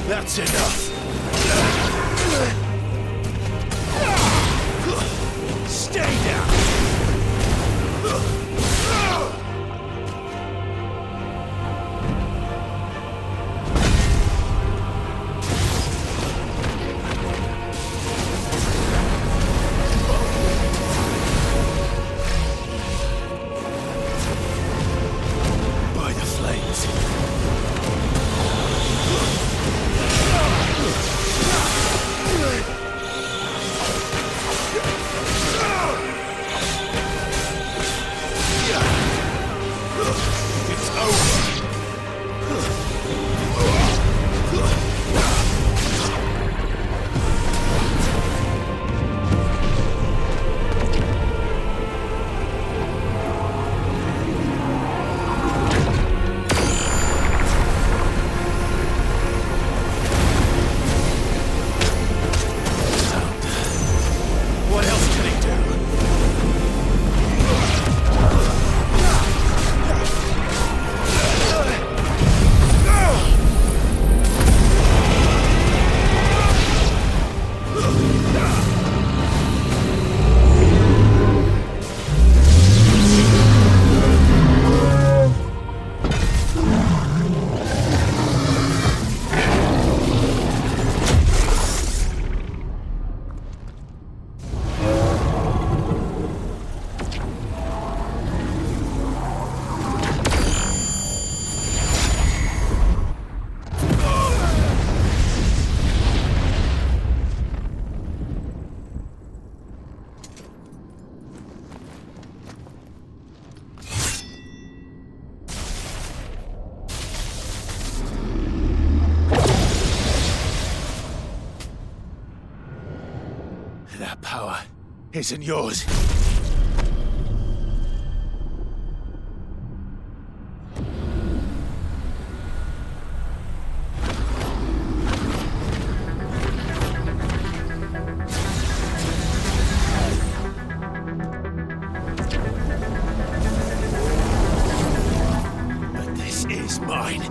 That's enough. Stay down. By the flames. power isn't yours. But this is mine.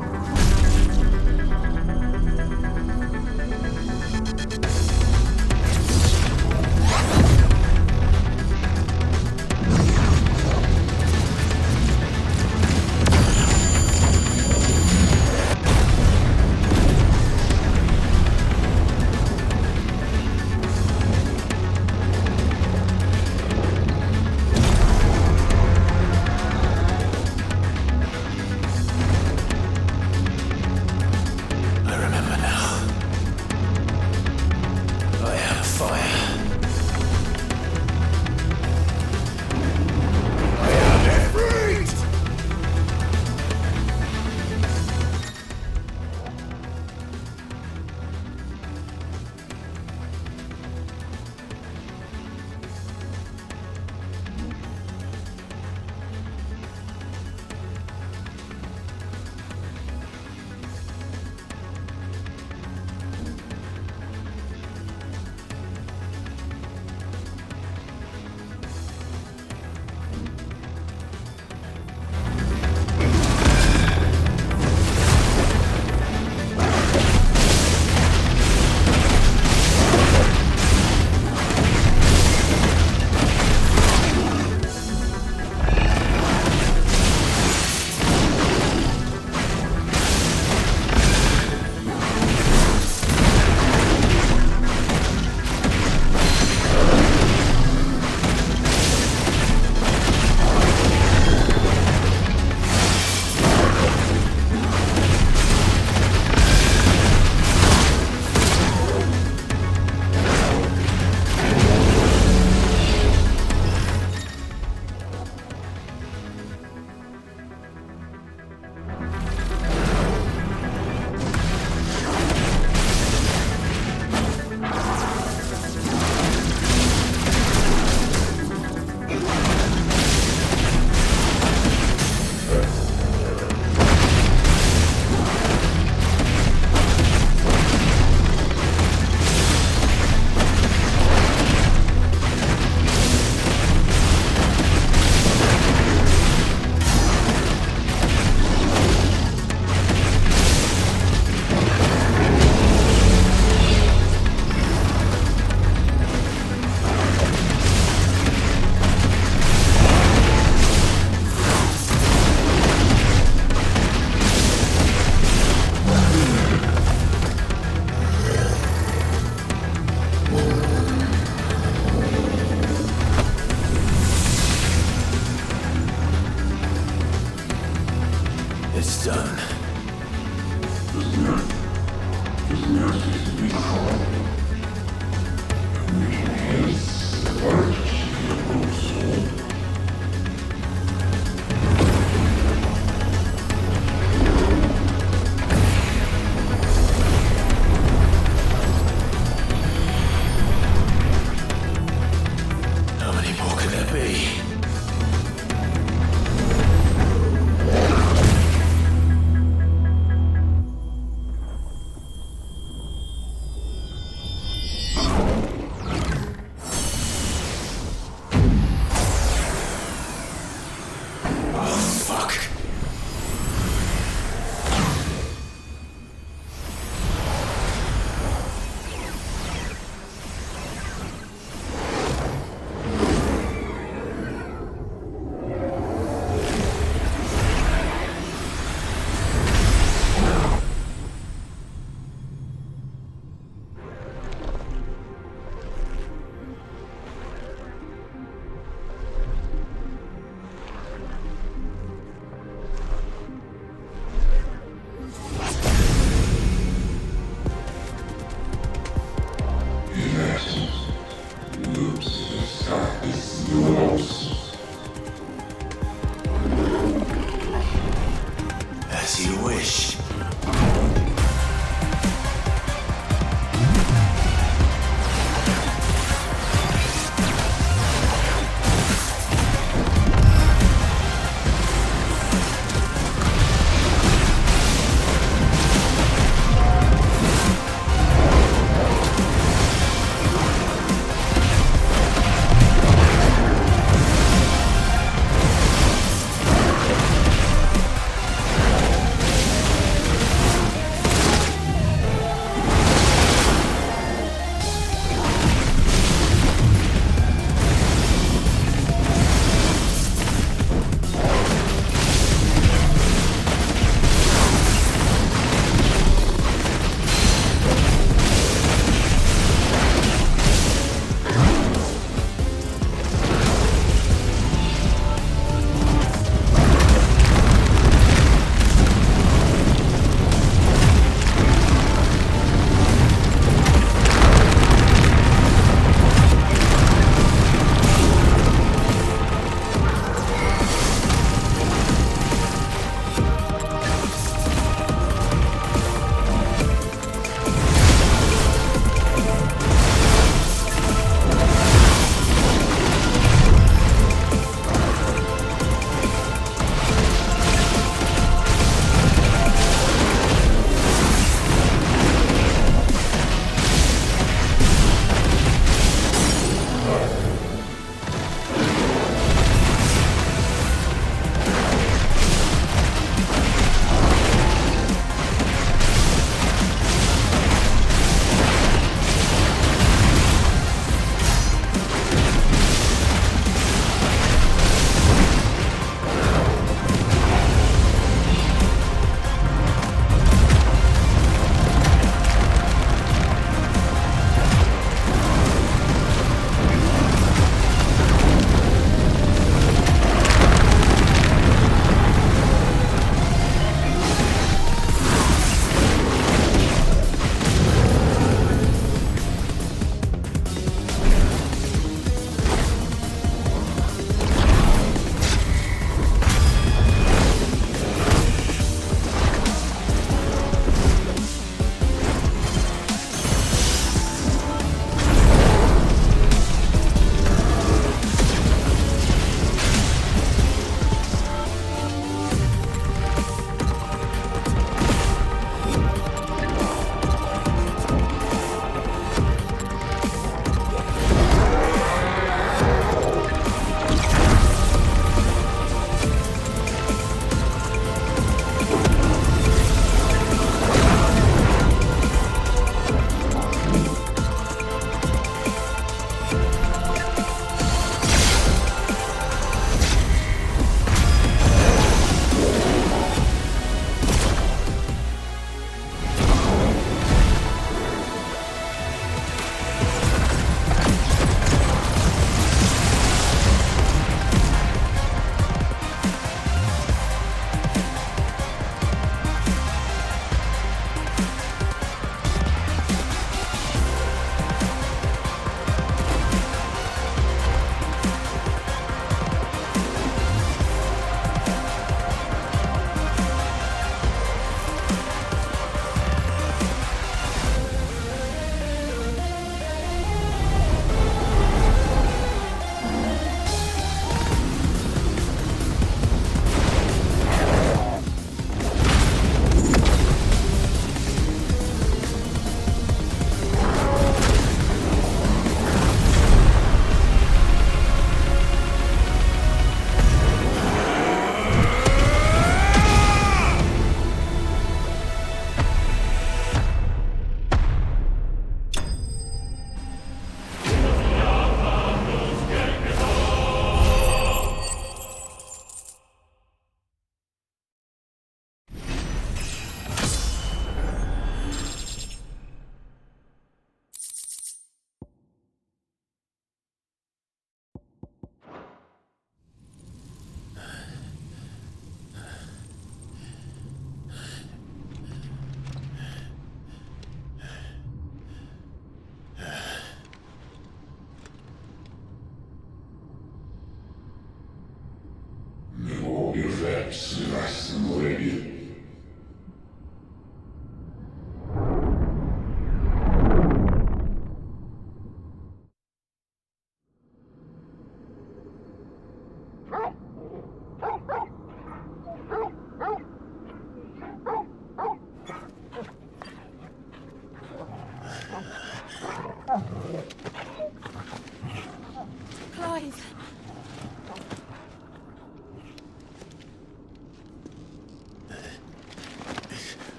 Clive.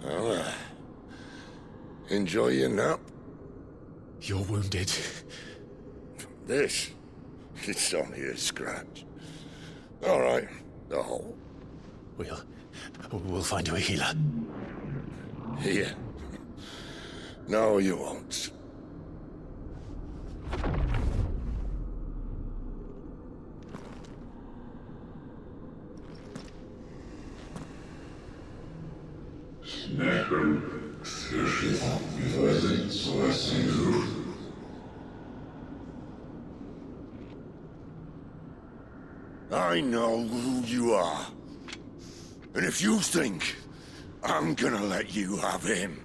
Well, enjoy your nap. You're wounded. This? It's only a scratch. All right, the hole. We'll find you a healer. Here. No, you won't. I know who you are. And if you think I'm gonna let you have him...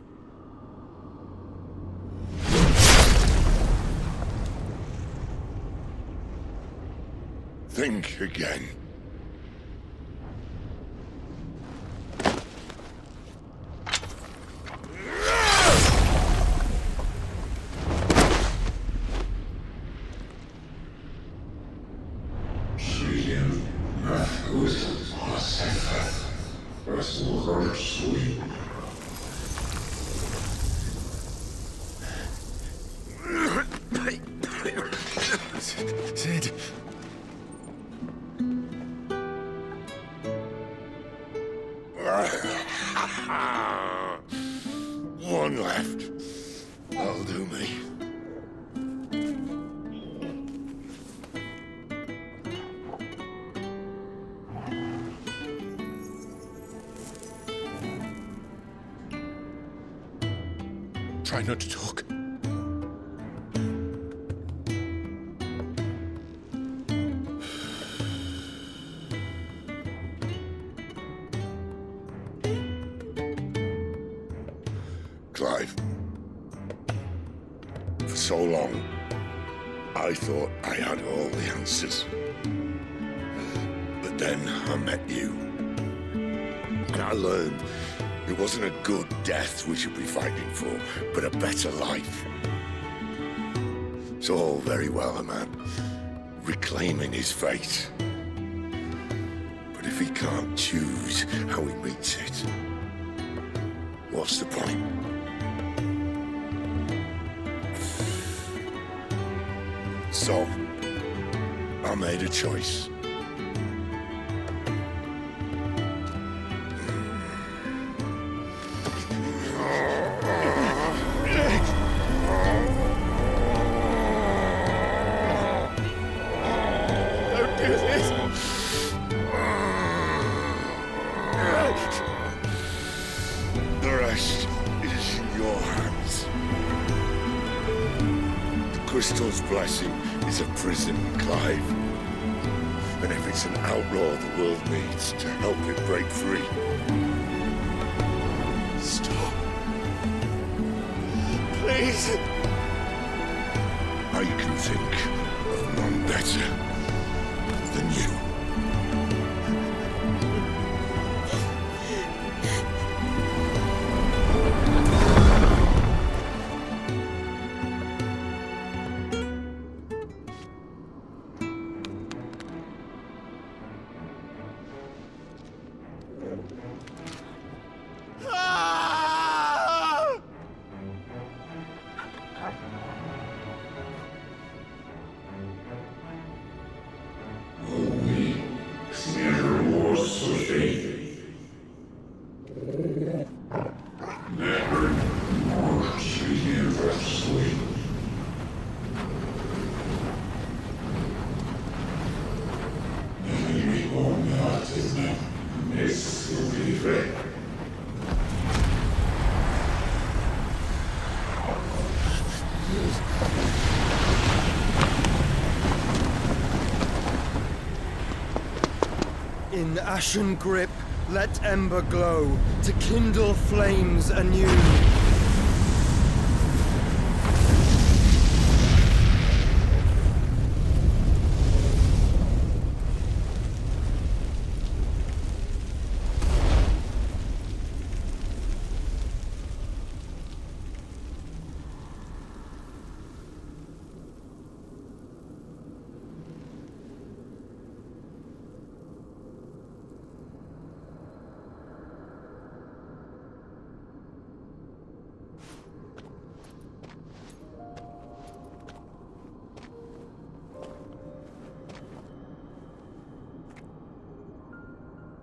think again. Sid. One left. That'll do me. Try not to talk. Clive. For so long, I thought I had all the answers. But then I met you. And I learned it wasn't a good death we should be fighting for, but a better life. It's all very well, a man reclaiming his fate. But if he can't choose how he meets it, what's the point? So, I made a choice. Don't do this. The rest is in your hands. The Crystal's blessing is a prison, Clive. And if it's an outlaw the world needs to help it break free. Stop. Please. I can think of none better than you. In ashen grip, let ember glow to kindle flames anew.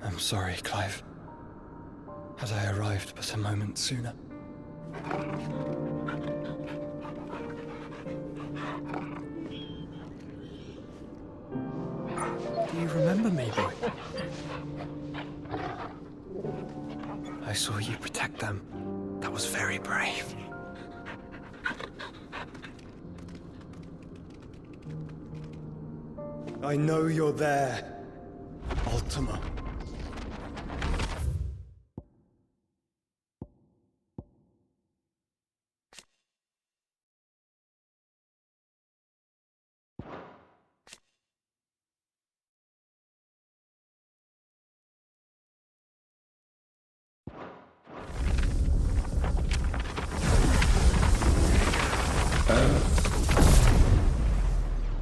I'm sorry, Clive. Had I arrived but a moment sooner. Do you remember me, boy? I saw you protect them. That was very brave. I know you're there, Ultima.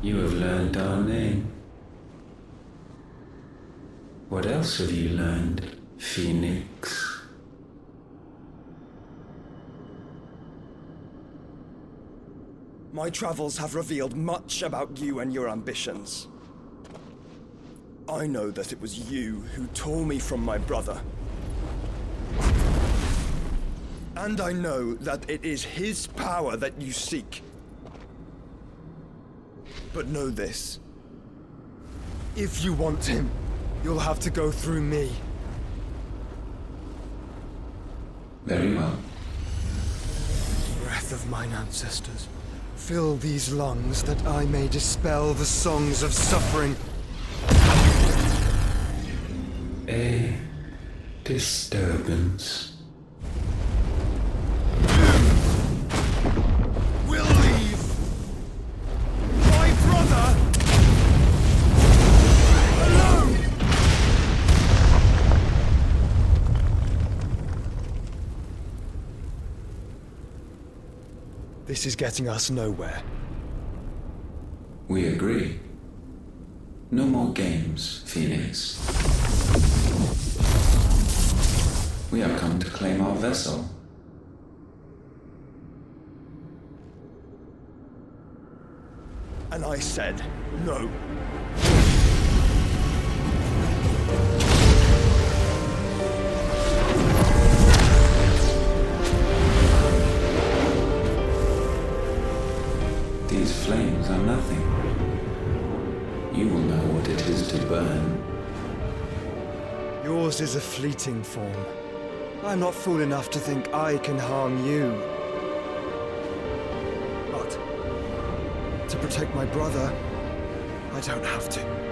You have learned our name. What else have you learned, Phoenix? My travels have revealed much about you and your ambitions. I know that it was you who tore me from my brother. And I know that it is his power that you seek. But know this. If you want him, you'll have to go through me. Very well. Breath of mine ancestors, fill these lungs that I may dispel the songs of suffering. A disturbance. We'll leave! My brother! Alone! This is getting us nowhere. We agree. No more games, Phoenix. We have come to claim our vessel. And I said no. These flames are nothing. You will know what it is to burn. Yours is a fleeting form. I'm not fool enough to think I can harm you. But to protect my brother, I don't have to.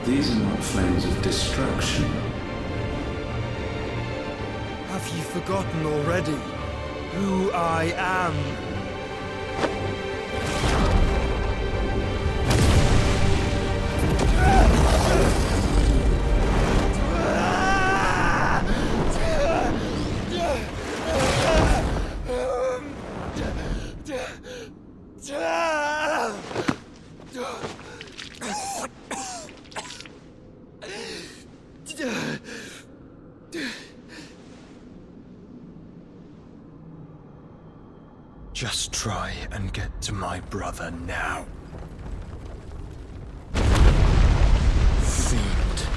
These are not flames of destruction. Have you forgotten already who I am? Just try and get to my brother now. Fiend.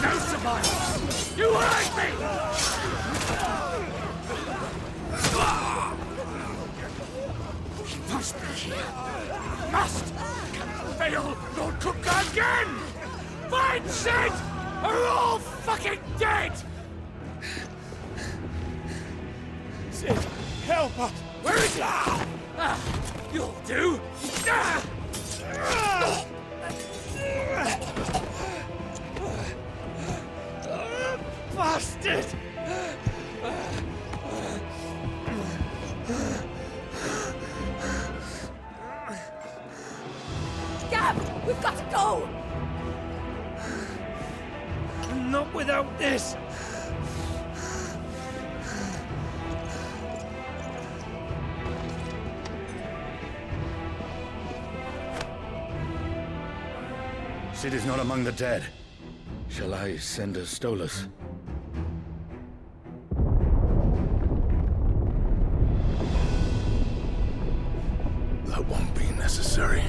No survivors! You hurt me! He must be here. Must! Can fail Lord Cook again! Find Sid! Are all fucking dead! Sid, help us! Where is he? You'll do! Bastard! Gab, we've got to go! Not without this! Sid is not among the dead. Shall I send a Stolas? That won't be necessary.